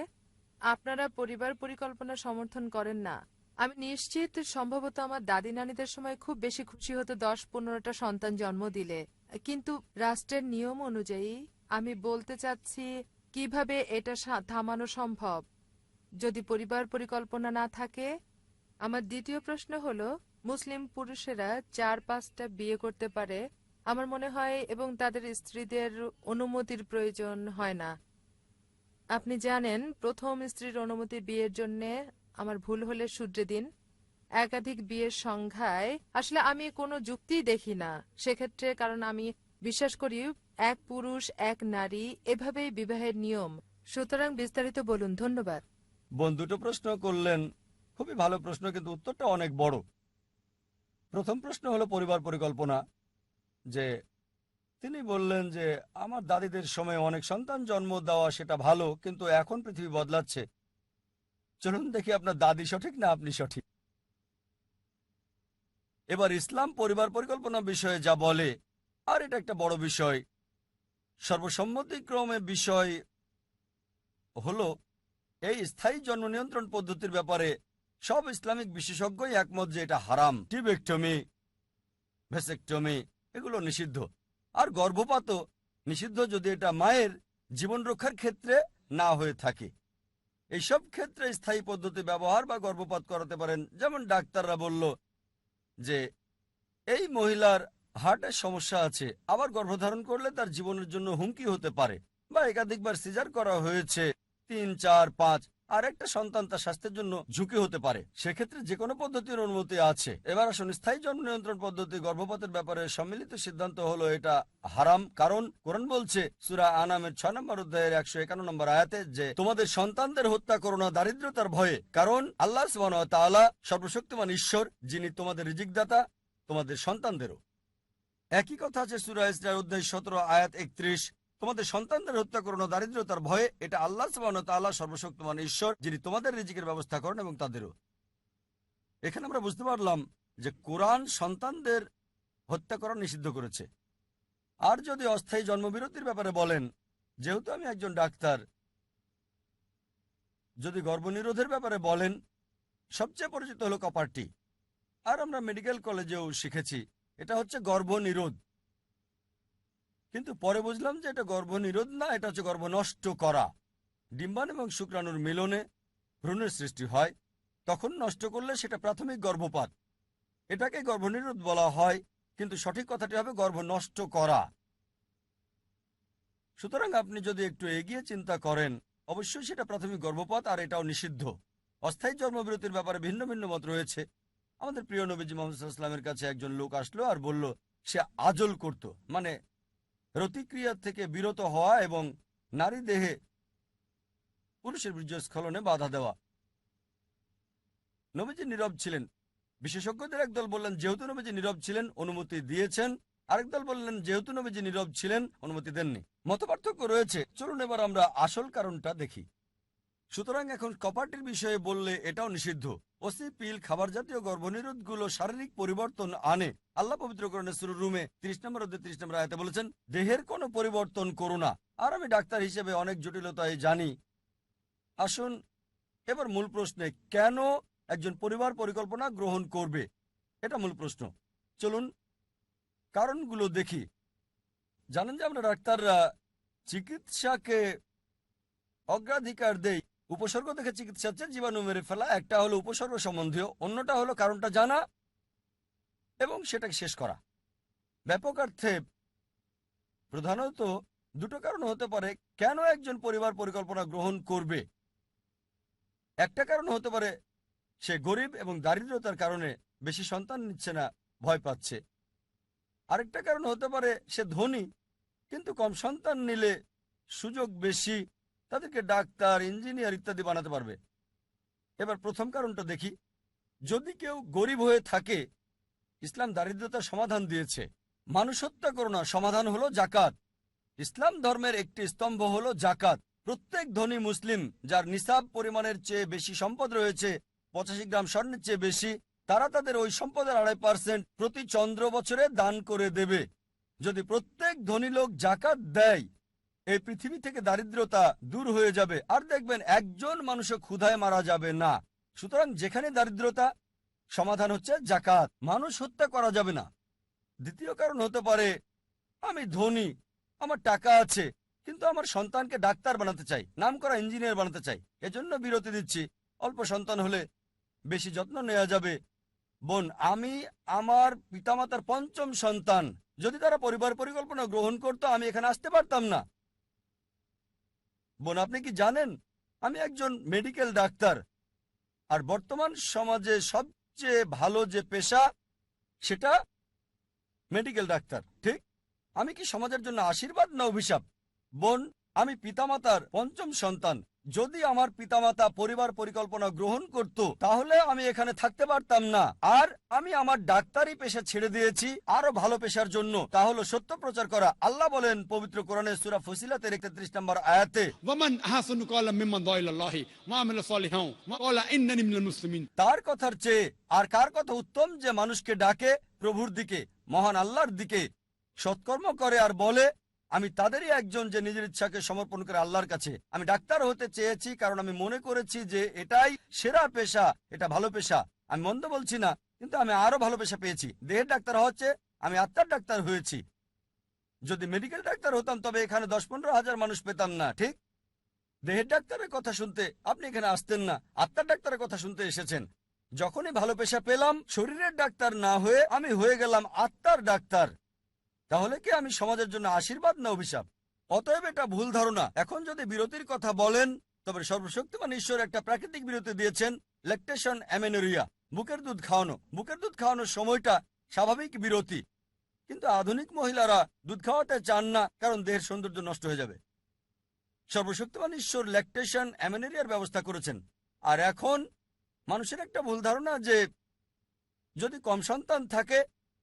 আপনারা পরিবার পরিকল্পনা সমর্থন করেন না। আমি নিশ্চিত সম্ভবত আমার দাদি নানিদের সময় খুব বেশি খুশি হতো 10-15টা সন্তান জন্ম দিলে, কিন্তু রাষ্ট্রের নিয়ম অনুযায়ী আমি বলতে চাচ্ছি কিভাবে এটা থামানো সম্ভব যদি পরিবার পরিকল্পনা না থাকে। আমার দ্বিতীয় প্রশ্ন হলো মুসলিম পুরুষেরা 4-5টা বিয়ে করতে পারে, আমার মনে হয় এবং তাদের স্ত্রীদের অনুমতির প্রয়োজন হয় না। আপনি জানেন, প্রথম স্ত্রীর অনুমতি বিয়ের জন্য, আমার ভুল হলে শুধরে দিন, একাধিক বিয়ের সংখ্যায় আসলে আমি কোনো যুক্তিই দেখি না সেক্ষেত্রে, কারণ আমি বিশ্বাস করি এক পুরুষ এক নারী এভাবেই বিবাহের নিয়ম। সুতরাং বিস্তারিত বলুন। ধন্যবাদ। বোন দুটো প্রশ্ন করলেন, খুবই ভালো প্রশ্ন, কিন্তু উত্তরটা অনেক বড়। প্রথম প্রশ্ন হলো পরিবার পরিকল্পনা, যে তিনি বললেন যে আমার দাদিদের সময় অনেক সন্তান জন্ম দেওয়া সেটা ভালো, কিন্তু এখন পৃথিবী বদলাচ্ছে। চলুন দেখি আপনার দাদি সঠিক না আপনি সঠিক। এবার ইসলাম পরিবার পরিকল্পনা বিষয়ে যা বলে, আর এটা একটা বড় বিষয়, সর্বসম্মতিক্রমে বিষয় হলো এই স্থায়ী জন্ম নিয়ন্ত্রণ পদ্ধতির ব্যাপারে সব ইসলামিক বিশেষজ্ঞই একমত যে এটা হারাম। টিবেক্টমি, ভেসেক্টমি এগুলো নিষিদ্ধ, আর গর্ভপাতও নিষিদ্ধ যদি এটা মায়ের জীবন রক্ষার ক্ষেত্রে না হয়ে থাকে। এইসব ক্ষেত্রে স্থায়ী পদ্ধতি ব্যবহার বা গর্ভপাত করাতে পারেন। যেমন ডাক্তাররা বলল যে এই মহিলার হার্টের সমস্যা আছে, আবার গর্ভধারণ করলে তার জীবনের জন্য হুমকি হতে পারে, বা একাধিকবার সিজার করা হয়েছে 3, 4, 5, আর একটা সন্তান তার স্বাস্থ্যের জন্য ঝুঁকি হতে পারে, সেক্ষেত্রে যে কোনো পদ্ধতির অনুমতি আছে। এবার আসুন, স্থায়ী জন্ম নিয়ন্ত্রণ পদ্ধতি গর্ভপাতের ব্যাপারে সম্মিলিত সিদ্ধান্ত হলো এটা হারাম, কারণ কোরআন বলছে সূরা আনামের 6 নম্বর অধ্যায়ের 151 নম্বর আয়াতে যে তোমাদের সন্তানদের হত্যা করো না দারিদ্রতার ভয়ে, কারণ আল্লাহ সুবহানাহু ওয়া তাআলা সর্বশক্তিমান ঈশ্বর, যিনি তোমাদের রিজিকদাতা, তোমাদের সন্তানদেরও। একই কথা আছে সূরা ইসরার অধ্যায় 17 আয়াত 31, তোমাদের সন্তানদের হত্যা করো না দারিদ্রতার ভয়ে, এটা আল্লাহ সুবহানাহু ওয়া তাআলা সর্বশক্তিমান ঈশ্বর, যিনি তোমাদের রিজিকের ব্যবস্থা করেন এবং তাদেরও। এখানে আমরা বুঝতে পারলাম যে কোরআন সন্তানদের হত্যা করা নিষিদ্ধ করেছে। আর যদি অস্থায়ী জন্মবিরতির ব্যাপারে বলেন, যেহেতু আমি একজন ডাক্তার, যদি গর্ভনিরোধের ব্যাপারে বলেন, সবচেয়ে পরিচিত হলো কপারটি, আর আমরা মেডিকেল কলেজেও শিখেছি এটা হচ্ছে গর্ভনিরোধ। কিন্তু পরে বুঝলাম যে এটা গর্ভনিরোধ না, এটা হচ্ছে গর্ভ নষ্ট করা। ডিম্বাণু এবং শুক্রাণুর মিলনে ভ্রূণের সৃষ্টি হয়, তখন নষ্ট করলে সেটা প্রাথমিক গর্ভপাত। এটাকে গর্ভনিরোধ বলা হয়, কিন্তু সঠিক কথাটি হবে গর্ভ নষ্ট করা। সুতরাং আপনি যদি একটু এগিয়ে চিন্তা করেন, অবশ্যই সেটা প্রাথমিক গর্ভপাত, আর এটাও নিষিদ্ধ। অস্থায়ী জন্মবিরতির ব্যাপারে ভিন্ন ভিন্ন মত রয়েছে। আমাদের প্রিয় নবীজি মুহাম্মদ সাল্লাল্লাহু আলাইহি ওয়াসাল্লামের কাছে একজন লোক আসলো আর বলল সে আজল করত, মানে রতিক্রিয়া থেকে বিরত হওয়া এবং নারী দেহে পুরুষের বীর্যস্খলনে বাধা দেওয়া। নবীজি নীরব ছিলেন। বিশেষজ্ঞদের একদল বললেন যেহেতু নবীজি নীরব ছিলেন অনুমতি দিয়েছেন, আরেক দল বললেন যেহেতু নবীজি নীরব ছিলেন অনুমতি দেননি। মতপার্থক্য রয়েছে। চলুন এবার আমরা আসল কারণটা দেখি। সুতরাং এখন কপারটির বিষয়ে বললে এটাও নিষিদ্ধ। ওসি পিল, খাবার জাতীয় গর্ভনিরোধগুলো শারীরিক পরিবর্তন আনে। আল্লাহ পবিত্র কোরআনে সূরা রুমে 30 নম্বর অধ্যায় 30 নম্বর আয়াতে বলেছেন দেহের কোনো পরিবর্তন করো না। আর আমি ডাক্তার হিসেবে অনেক জটিলতাই জানি। আসুন এবার মূল প্রশ্নে, কেন একজন পরিবার পরিকল্পনা গ্রহণ করবে, এটা মূল প্রশ্ন। চলুন কারণগুলো দেখি। জানেন যে আমরা ডাক্তাররা চিকিৎসাকে অগ্রাধিকার দেই। উপসর্গ দেখে চিকিৎসা চেয়ে জীবাণু মেরে ফেলা একটা হলো উপসর্গ সম্বন্ধীয়, অন্যটা হলো কারণটা জানা এবং সেটাকে শেষ করা। ব্যাপক অর্থে প্রধানত দুটো কারণ হতে পারে কেন একজন পরিবার পরিকল্পনা গ্রহণ করবে। একটা কারণ হতে পারে সে গরিব এবং দারিদ্রতার কারণে বেশি সন্তান নিচ্ছে না, ভয় পাচ্ছে। আরেকটা কারণ হতে পারে সে ধনী কিন্তু কম সন্তান নিলে সুযোগ বেশি, তাদেরকে ডাক্তার, ইঞ্জিনিয়ার ইত্যাদি বানাতে পারবে। এবার প্রথম কারণটা দেখি। যদি কেউ গরিব হয়ে থাকে, ইসলাম দারিদ্রতার সমাধান দিয়েছে। মানুষ হত্যা করো না, সমাধান হলো জাকাত। ইসলাম ধর্মের একটি স্তম্ভ হলো জাকাত। প্রত্যেক ধনী মুসলিম যার নিসাব পরিমাণের চেয়ে বেশি সম্পদ রয়েছে, 85 গ্রাম স্বর্ণের চেয়ে বেশি, তারা তাদের ওই সম্পদের 2.5% প্রতি চন্দ্র বছরে দান করে দেবে। যদি প্রত্যেক ধনী লোক জাকাত দেয়, এই পৃথিবী থেকে দারিদ্রতা দূর হয়ে যাবে, আর দেখবেন একজন মানুষও ক্ষুধায় মারা যাবে না। সুতরাং যেখানে দারিদ্রতা, সমাধান হচ্ছে জাকাত। মানুষ হত্যা করা যাবে না। দ্বিতীয় কারণ হতে পারে আমি ধনী, আমার টাকা আছে, কিন্তু আমার সন্তানকে ডাক্তার বানাতে চাই, নামকরা ইঞ্জিনিয়ার বানাতে চাই, এজন্য বিরতি দিচ্ছি। অল্প সন্তান হলে বেশি যত্ন নেওয়া যাবে। বোন, আমি আমার পিতামাতার 5ম সন্তান, যদি তারা পরিবার পরিকল্পনা গ্রহণ করতো আমি এখানে আসতে পারতাম না। বোন, আপনি কি জানেন আমি একজন মেডিকেল ডাক্তার, আর বর্তমান সমাজে সবচেয়ে ভালো যে পেশা সেটা মেডিকেল ডাক্তার, ঠিক? আমি কি সমাজের জন্য আশীর্বাদ না অভিশাপ? বোন, আমি পিতামাতার পঞ্চম সন্তান। যদি আমার পিতামাতা পরিবার পরিকল্পনা গ্রহণ করত তাহলে আমি এখানে থাকতে পারতাম না। আর আমি আমার ডাক্তারি পেশা ছেড়ে দিয়েছি আরো ভালো পেশার জন্য, তা হলো সত্য প্রচার করা। আল্লাহ বলেন পবিত্র কোরআনের সূরা ফুসিলাতের 31 নম্বর আয়াতে, ومن أحسن قولا ممن دعا إلى الله وعمل صالحا وقال إنني من المسلمين। তার কথার চেয়ে আর কার কথা উত্তম যে মানুষকে ডাকে প্রভুর দিকে, মহান আল্লাহর দিকে, সৎকর্ম করে আর বলে আমি তাদেরই একজন যে নিজের ইচ্ছাকে সমর্পণ করে আল্লাহর কাছে। আমি ডাক্তার হতে চেয়েছি কারণ আমি মনে করেছি যে এটাই সেরা পেশা, এটা ভালো পেশা। আমি মন্দ বলছি না, কিন্তু আমি আরো ভালো পেশা পেয়েছি। দেহের ডাক্তার হচ্ছে, আমি আত্মার ডাক্তার হয়েছি। যদি মেডিকেল ডাক্তার হতাম তবে এখানে 10-15 হাজার মানুষ পেতাম না, ঠিক? দেহের ডাক্তারের কথা শুনতে আপনি এখানে আসতেন না, আত্মার ডাক্তারের কথা শুনতে এসেছেন। যখনই ভালো পেশা পেলাম, শরীরের ডাক্তার না হয়ে আমি হয়ে গেলাম আত্মার ডাক্তার। তাহলে কি আমি সমাজের জন্য আশীর্বাদ না অভিশাপ? অতএব এটা ভুল ধারণা। এখন যদি বিরতির কথা বলেন, তবে সর্বশক্তিমান ঈশ্বর একটা প্রাকৃতিক বিরতি দিয়েছেন, ল্যাকটেশন অ্যামেনোরিয়া, বুকের দুধ খাওয়ানো। বুকের দুধ খাওয়ানোর সময়টা স্বাভাবিক বিরতি, কিন্তু আধুনিক মহিলারা দুধ খাওয়াতে চান না কারণ দেহের সৌন্দর্য নষ্ট হয়ে যাবে। সর্বশক্তিমান ঈশ্বর ল্যাকটেশন অ্যামেনোরিয়ার ব্যবস্থা করেছেন। আর এখন মানুষের একটা ভুল ধারণা যে যদি কম সন্তান থাকে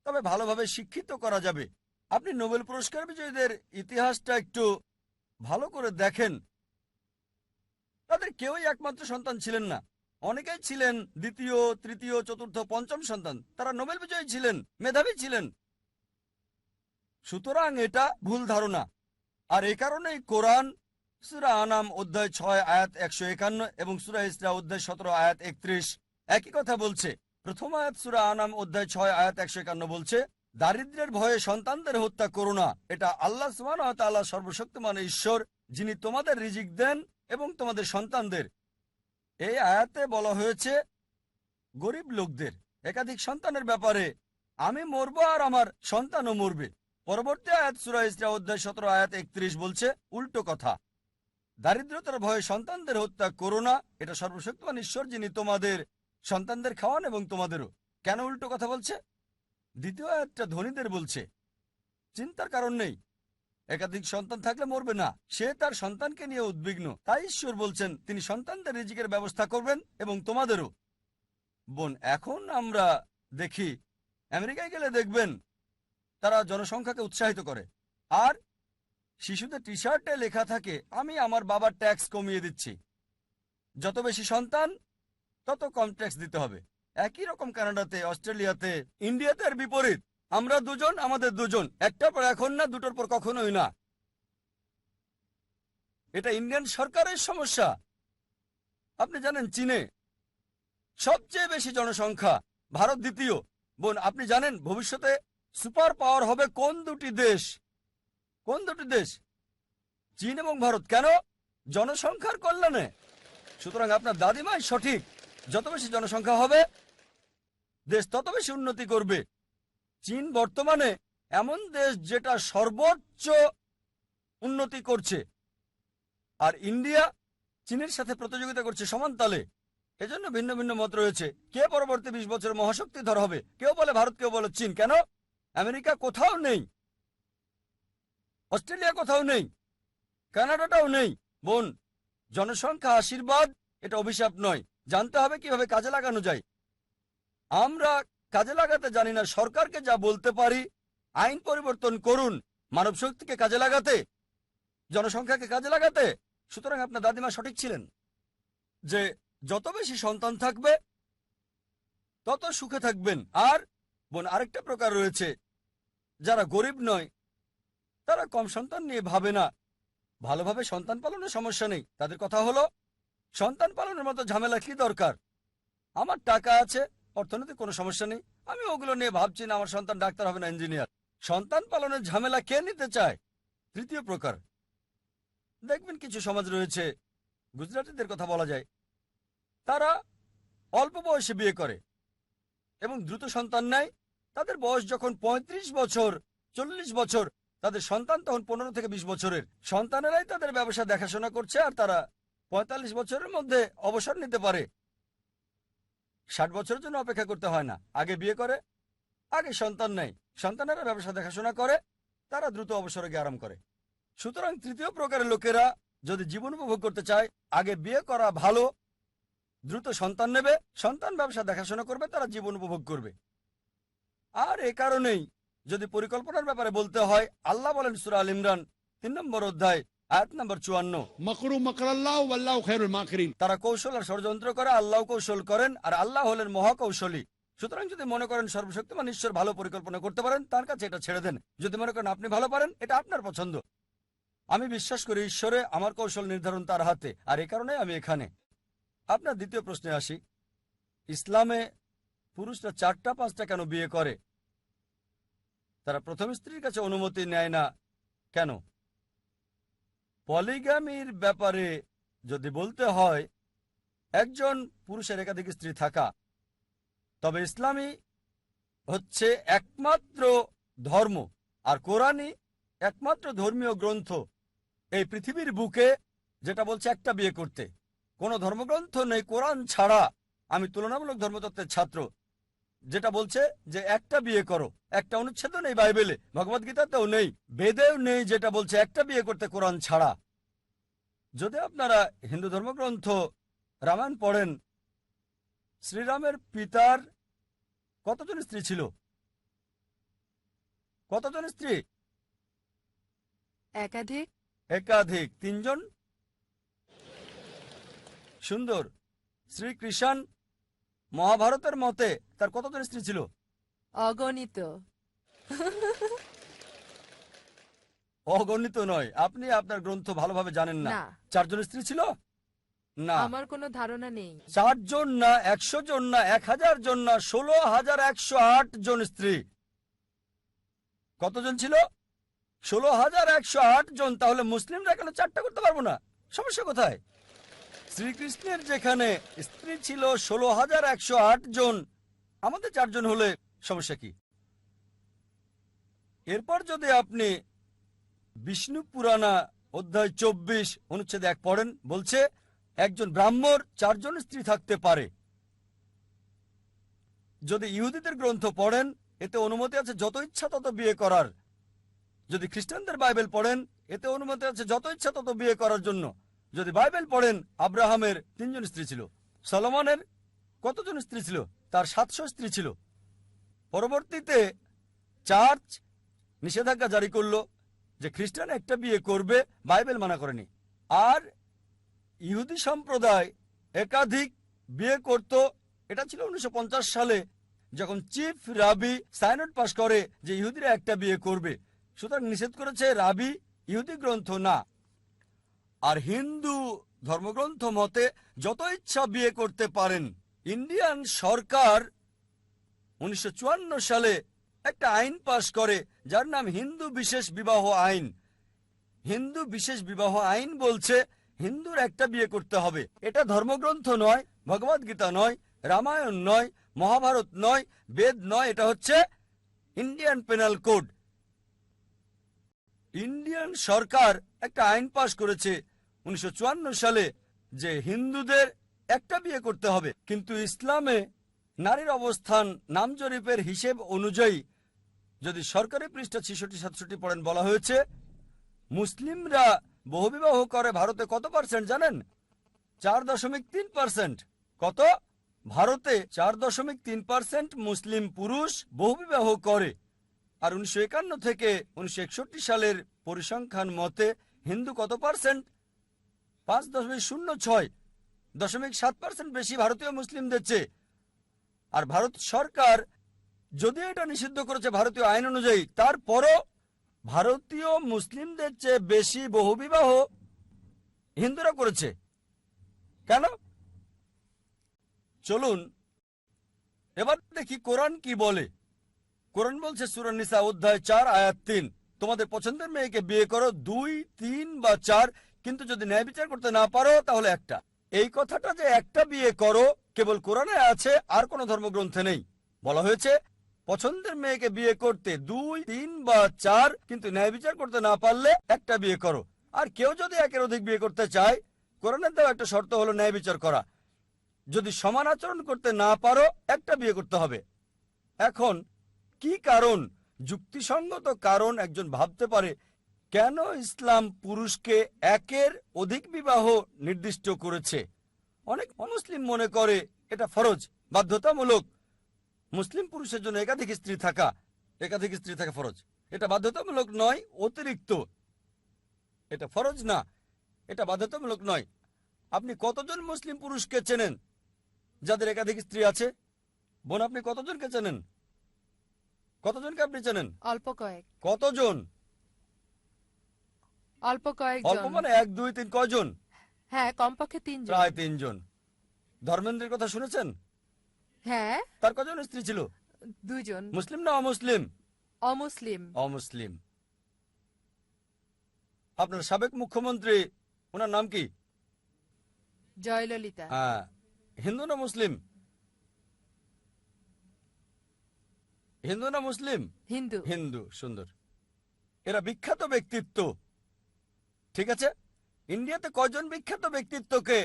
তবে ভালোভাবে শিক্ষিত করা যাবে। আপনি নোবেল পুরস্কার বিজয়ীদের ইতিহাসটা একটু ভালো করে দেখেন, তাদের কেউই একমাত্র সন্তান ছিলেন না। অনেকেই ছিলেন দ্বিতীয়, তৃতীয়, চতুর্থ, পঞ্চম সন্তান। তারা নোবেল বিজয়ী ছিলেন, মেধাবী ছিলেন। সুতরাং এটা ভুল ধারণা। আর এই কারণেই কোরআন সূরা আনাম অধ্যায় 6 আয়াত 151 এবং সূরা ইসরা অধ্যায় 17 আয়াত 31 একই কথা বলছে। প্রথম আয়াত সূরা আনাম অধ্যায় 6 আয়াত 151 বলছে, দারিদ্র্যের ভয়ে সন্তানদের হত্যা করো না, এটা আল্লাহ সুবহানাহু ওয়া তাআলা সর্বশক্তিমান ঈশ্বর যিনি তোমাদের রিজিক দেন এবং তোমাদের সন্তানদের। এই আয়াতে বলা হয়েছে গরিব লোকদের একাধিক সন্তানের ব্যাপারে, আমি মরবো আর আমার সন্তানও মরবে। পরবর্তী আয়াত সূরা ইসরা অধ্যায় 17 আয়াত 31 বলছে উল্টো কথা, দারিদ্রতার ভয়ে সন্তানদের হত্যা করো না, এটা সর্বশক্তিমান ঈশ্বর যিনি তোমাদের সন্তানদের খাওয়ান এবং তোমাদেরও। কেন উল্টো কথা বলছে? দ্বিতীয় আয়াতটা ধনীদের বলছে, চিন্তার কারণ নেই, একাধিক সন্তান থাকলে মরবে না, সে তার সন্তানকে নিয়ে উদ্বিগ্ন। তাই ঈশ্বর বলছেন তিনি সন্তানদের রিজিকের ব্যবস্থা করবেন এবং তোমাদেরও। বোন, এখন আমরা দেখি আমেরিকায় গেলে দেখবেন তারা জনসংখ্যাকে উৎসাহিত করে, আর শিশুদের টি শার্টে লেখা থাকে আমি আমার বাবার ট্যাক্স কমিয়ে দিচ্ছি, যত বেশি সন্তান তত কম ট্যাক্স দিতে হবে। একই রকম কানাডাতে, অস্ট্রেলিয়াতে, ইন্ডিয়াতে এর বিপরীত, আমরা দুজন, আমাদের দুজন, একটার পর এখন না, দুটোর পর কখনোই না। এটা ইন্ডিয়ান সরকারের সমস্যা। আপনি জানেন চীনে সবচেয়ে বেশি জনসংখ্যা, ভারত দ্বিতীয়। বোন, আপনি জানেন ভবিষ্যতে সুপার পাওয়ার হবে কোন দুটি দেশ? কোন দুটি দেশ? চীন এবং ভারত। কেন? জনসংখ্যার কল্যাণে। সুতরাং আপনার দাদিমাই সঠিক, যত বেশি জনসংখ্যা হবে দেশ তত বেশি উন্নতি করবে। চীন বর্তমানে এমন দেশ যেটা সর্বোচ্চ উন্নতি করছে, আর ইন্ডিয়া চীনের সাথে প্রতিযোগিতা করছে সমান তালে। এজন্য ভিন্ন ভিন্ন মত রয়েছে, কে পরবর্তী 20 বছরে মহাশক্তিধর হবে। কেউ বলে ভারত, কেউ বলে চীন। কেন? আমেরিকা কোথাও নেই, অস্ট্রেলিয়া কোথাও নেই, কানাডাটাও নেই। বোন, জনসংখ্যা আশীর্বাদ, এটা অভিশাপ নয়। জানতে হবে কিভাবে কাজে লাগানো যায়। আমরা কাজে লাগাতে জানি না। সরকারকে যা বলতে পারি, আইন পরিবর্তন করুন, মানব শক্তিকে কাজে লাগাতে, জনসংখ্যাকে কাজে লাগাতে। সুতরাং আপনার দাদিমা সঠিক ছিলেন যে যত বেশি সন্তান থাকবে তত সুখে থাকবেন। আর বোন, আরেকটা প্রকার রয়েছে, যারা গরিব নয়, তারা কম সন্তান নিয়ে ভাবে না, ভালোভাবে সন্তান পালনের সমস্যা নেই। তাদের কথা হলো সন্তান পালনের মতো ঝামেলা কি দরকার? আমার টাকা আছে, অর্থনৈতিক কোনো সমস্যা নেই, আমি ওগুলো নিয়ে ভাবছি না আমার সন্তান ডাক্তার হবে না ইঞ্জিনিয়ার। সন্তান পালনের ঝামেলা কে নিতে চায়? তৃতীয় প্রকার, দেখবেন কিছু সমাজ রয়েছে, গুজরাটিদের কথা বলা যায়, তারা অল্প বয়সে বিয়ে করে এবং দ্রুত সন্তান নেয়। তাদের বয়স যখন 35 বছর, 40 বছর, তাদের সন্তান তখন 15 থেকে 20 বছরের। সন্তানেরাই তাদের ব্যবসা দেখাশোনা করছে, আর তারা 45 বছরের মধ্যে অবসর নিতে পারে। 60 বছরের জন্য অপেক্ষা করতে হয় না। আগে বিয়ে করে, আগে সন্তান নেয়, সন্তানেরা ব্যবসা দেখাশোনা করে, তারা দ্রুত অবসরে গিয়ে আরাম করে। সুতরাং তৃতীয় প্রকারের লোকেরা যদি জীবন উপভোগ করতে চায়, আগে বিয়ে করা ভালো, দ্রুত সন্তান নেবে, সন্তান ব্যবসা দেখাশোনা করবে, তারা জীবন উপভোগ করবে। আর এ কারণেই যদি পরিকল্পনার ব্যাপারে বলতে হয়, আল্লাহ বলেন সূরা আল ইমরান 3 নম্বর অধ্যায় আয়াত নম্বর 54, मकरू मकरल्लाहु वल्लाहु खैरुल माकिरीन। তারা কৌশল আর ষড়যন্ত্র করে, আল্লাহ কৌশল করেন, আর আল্লাহ হলেন মহাকৌশলী। সুতরাং যদি মনে করেন সর্বশক্তিমান ঈশ্বর ভালো পরিকল্পনা করতে পারেন, তার কাছে এটা ছেড়ে দেন। যদি মনে করেন আপনি ভালো পারেন, এটা আপনার পছন্দ। আমি বিশ্বাস করি ঈশ্বরে, আমার কৌশল নির্ধারণ তার হাতে, আর এই কারণে আমি এখানে। আপনার দ্বিতীয় প্রশ্নে আসি, ইসলামে পুরুষরা 4টা-5টা কেন বিয়ে করে? তারা প্রথম স্ত্রীর কাছে অনুমতি নেয় না কেন? পলিগামির ব্যাপারে যদি বলতে হয়, একজন পুরুষের একাধিক স্ত্রী থাকা, তবে ইসলামী হচ্ছে একমাত্র ধর্ম, আর কোরআনই একমাত্র ধর্মীয় গ্রন্থ এই পৃথিবীর বুকে যেটা বলছে একটা বিয়ে করতে। কোনো ধর্মগ্রন্থ নেই কোরআন ছাড়া, আমি তুলনামূলক ধর্মতত্ত্বের ছাত্র, যেটা বলছে যে একটা বিয়ে করো। একটা অনুচ্ছেদ নেই বাইবেলে, ভগবদ্গীতাতেও নেই, বেদেও নেই যেটা বলছে একটা বিয়ে করতে কোরআন ছাড়া। যদি আপনারা হিন্দু ধর্মগ্রন্থ রামায়ণ পড়েন, শ্রীরামের পিতার কতজন স্ত্রী ছিল? কতজন স্ত্রী? একাধিক। একাধিক, 3 জন। সুন্দর। শ্রীকৃষ্ণ মহাভারতের মতে তার কতজন স্ত্রী ছিল? অগণিত। অগণিত নয়, আপনি আপনার গ্রন্থ ভালোভাবে জানেন না। না। 4 জন স্ত্রী ছিল না? আমার কোনো ধারণা নেই। 4 জন না, 100 জন না, 1000 জন না, 16,108 জন স্ত্রী। কতজন ছিল? 16,108 জন। তাহলে মুসলিমরা কেন 4টা করতে পারবো না? সমস্যা কোথায়? শ্রীকৃষ্ণের যেখানে স্ত্রী ছিল 16,108 জন, আমাদের 4 জন হলে সমস্যা কি? এরপর যদি আপনি বিষ্ণু পুরাণা অধ্যায় 24 অনুচ্ছেদ 1 পড়েন, বলছে একজন ব্রাহ্মণ 4 জন স্ত্রী থাকতে পারে। যদি ইহুদিদের গ্রন্থ পড়েন, এতে অনুমতি আছে যত ইচ্ছা তত বিয়ে করার। যদি খ্রিস্টানদের বাইবেল পড়েন, এতে অনুমতি আছে যত ইচ্ছা তত বিয়ে করার জন্য। যদি বাইবেল পড়েন, আব্রাহামের 3 জন স্ত্রী ছিল। সলোমনের কতজন স্ত্রী ছিল? তার 700 স্ত্রী ছিল। পরবর্তীতে চার্চ নিষেধাজ্ঞা জারি করলো যে খ্রিস্টান একটা বিয়ে করবে, বাইবেল মানা করেনি। আর ইহুদি সম্প্রদায় একাধিক বিয়ে করত। এটা ছিল 1950 সালে, যখন চিফ রাবি সাইনড পাস করে যে ইহুদিরা একটা বিয়ে করবে। সুতরাং নিষেধ করেছে রাবি, ইহুদি গ্রন্থ না। আর হিন্দু ধর্মগ্রন্থ মতে যত ইচ্ছা বিয়ে করতে পারেন। ইন্ডিয়ান সরকার 1954 সালে একটা আইন পাশ করে যার নাম হিন্দু বিশেষ বিবাহ আইন। হিন্দু বিশেষ বিবাহ আইন বলছে হিন্দুর একটা বিয়ে করতে হবে। এটা ধর্মগ্রন্থ নয়, ভগবদ্গীতা নয়, রামায়ণ নয়, মহাভারত নয়, বেদ নয়, এটা হচ্ছে ইন্ডিয়ান পেনাল কোড। ইন্ডিয়ান সরকার একটা আইন পাশ করেছে 1954 সালে যে হিন্দুদের একটা বিয়ে করতে হবে। কিন্তু ইসলামে নারীর অবস্থান নাম জরিপের হিসেব অনুযায়ী যদি সরকারি পৃষ্ঠা 66-67 পড়েন, বলা হয়েছে মুসলিমরা বহুবিবাহ করে ভারতে কত পার্সেন্ট জানেন? 4.3%। কত? ভারতে 4.3% মুসলিম পুরুষ বহুবিবাহ করে। আর 1951 থেকে 1961 সালের পরিসংখ্যান মতে হিন্দু কত পার্সেন্ট? 5.06% বেশি ভারতীয় মুসলিমদের চেয়ে। আর ভারত সরকার যদি এটা নিষিদ্ধ করেছে ভারতীয় আইন অনুযায়ী, তারপরও ভারতীয় মুসলিমদের চেয়ে বেশি বহুবিবাহ হিন্দুরা করেছে। কেন? চলুন এবার দেখি কোরআন কি বলে। কোরআন বলছে সূরা নিসা অধ্যায় 4 আয়াত 3, তোমাদের পছন্দের মেয়েকে বিয়ে করো 2, 3 বা 4, কিন্তু যদি ন্যায় বিচার করতে না পারো তাহলে একটা। এই কথাটা যে একটা বিয়ে করো কেবল কোরআনে আছে, আর কোনো ধর্মগ্রন্থে নেই। বলা হয়েছে পছন্দের মেয়েকে বিয়ে করতে 2, 3 বা 4, কিন্তু ন্যায় বিচার করতে না পারলে একটা বিয়ে করো। আর কেউ যদি একের অধিক বিয়ে করতে চায়, কোরআনের দেওয়া একটা শর্ত হলো ন্যায় বিচার করা। যদি সমান আচরণ করতে না পারো, একটা বিয়ে করতে হবে। এখন কি কারণ, যুক্তিসঙ্গত কারণ একজন ভাবতে পারে কেন ইসলাম পুরুষকে একের অধিক বিবাহ নির্দিষ্ট করেছে? অনেক অমুসলিম মনে করে এটা ফরজ, বাধ্যতামূলক। মুসলিম পুরুষের জন্য একাধিক স্ত্রী থাকা ফরজ। এটা বাধ্যতামূলক নয়, অতিরিক্ত। এটা ফরজ না, এটা বাধ্যতামূলক নয়। আপনি কতজন মুসলিম পুরুষকে চেনেন যাদের একাধিক স্ত্রী আছে? বোন, আপনি কতজনকে চেনেন? কতজনকে আপনি চেনেন? অল্প কয়েক। কতজন? অল্প কয়েক। অল্প মানে 1, 2, 3 কয়জন? হ্যাঁ, কমপক্ষে 3 জন। প্রায় 3 জন। ধর্মেন্দ্রের কথা শুনেছেন? হ্যাঁ। তার কজন স্ত্রী ছিল? 2 জন। মুসলিম না অমুসলিম? অমুসলিম। অমুসলিম। আপনার সাবেক মুখ্যমন্ত্রী, ওনার নাম কি? জয়ললিতা। হ্যাঁ। হিন্দু না মুসলিম? হিন্দু না মুসলিম? হিন্দু। হিন্দু। সুন্দর। এরা বিখ্যাত ব্যক্তিত্ব, ঠিক আছে? ইন্ডিয়াতে কয়জন বিখ্যাত ব্যক্তিত্বকে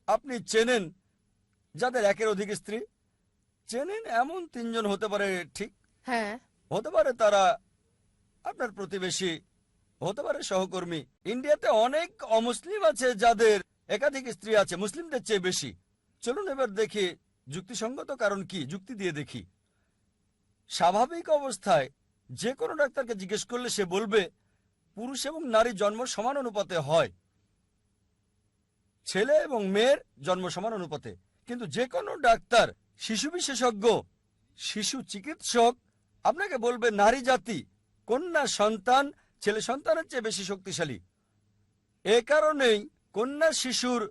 আপনি চেনেন যাদের একের অধিক স্ত্রী? চেনেন এমন 3 জন হতে পারে, ঠিক? হ্যাঁ। হতে পারে তারা আপনার প্রতিবেশী, হতে পারে সহকর্মী। ইন্ডিয়াতে অনেক অমুসলিম আছে যাদের একাধিক স্ত্রী আছে, মুসলিমদের চেয়ে বেশি। চলুন এবার দেখি যুক্তিসঙ্গত কারণ কি, যুক্তি দিয়ে দেখি। স্বাভাবিক অবস্থায় যে কোনো ডাক্তারকে জিজ্ঞেস করলে সে বলবে পুরুষ এবং নারী জন্ম সমান অনুপাতে হয়, ছেলে এবং মেয়ের জন্ম সমান অনুপাতে। কিন্তু যে কোনো ডাক্তার, শিশু বিশেষজ্ঞ, শিশু চিকিৎসক আপনাকে বলবে নারী জাতি, কন্যা সন্তান ছেলে সন্তানের চেয়ে বেশি শক্তিশালী। এ কারণেই কন্যা শিশুর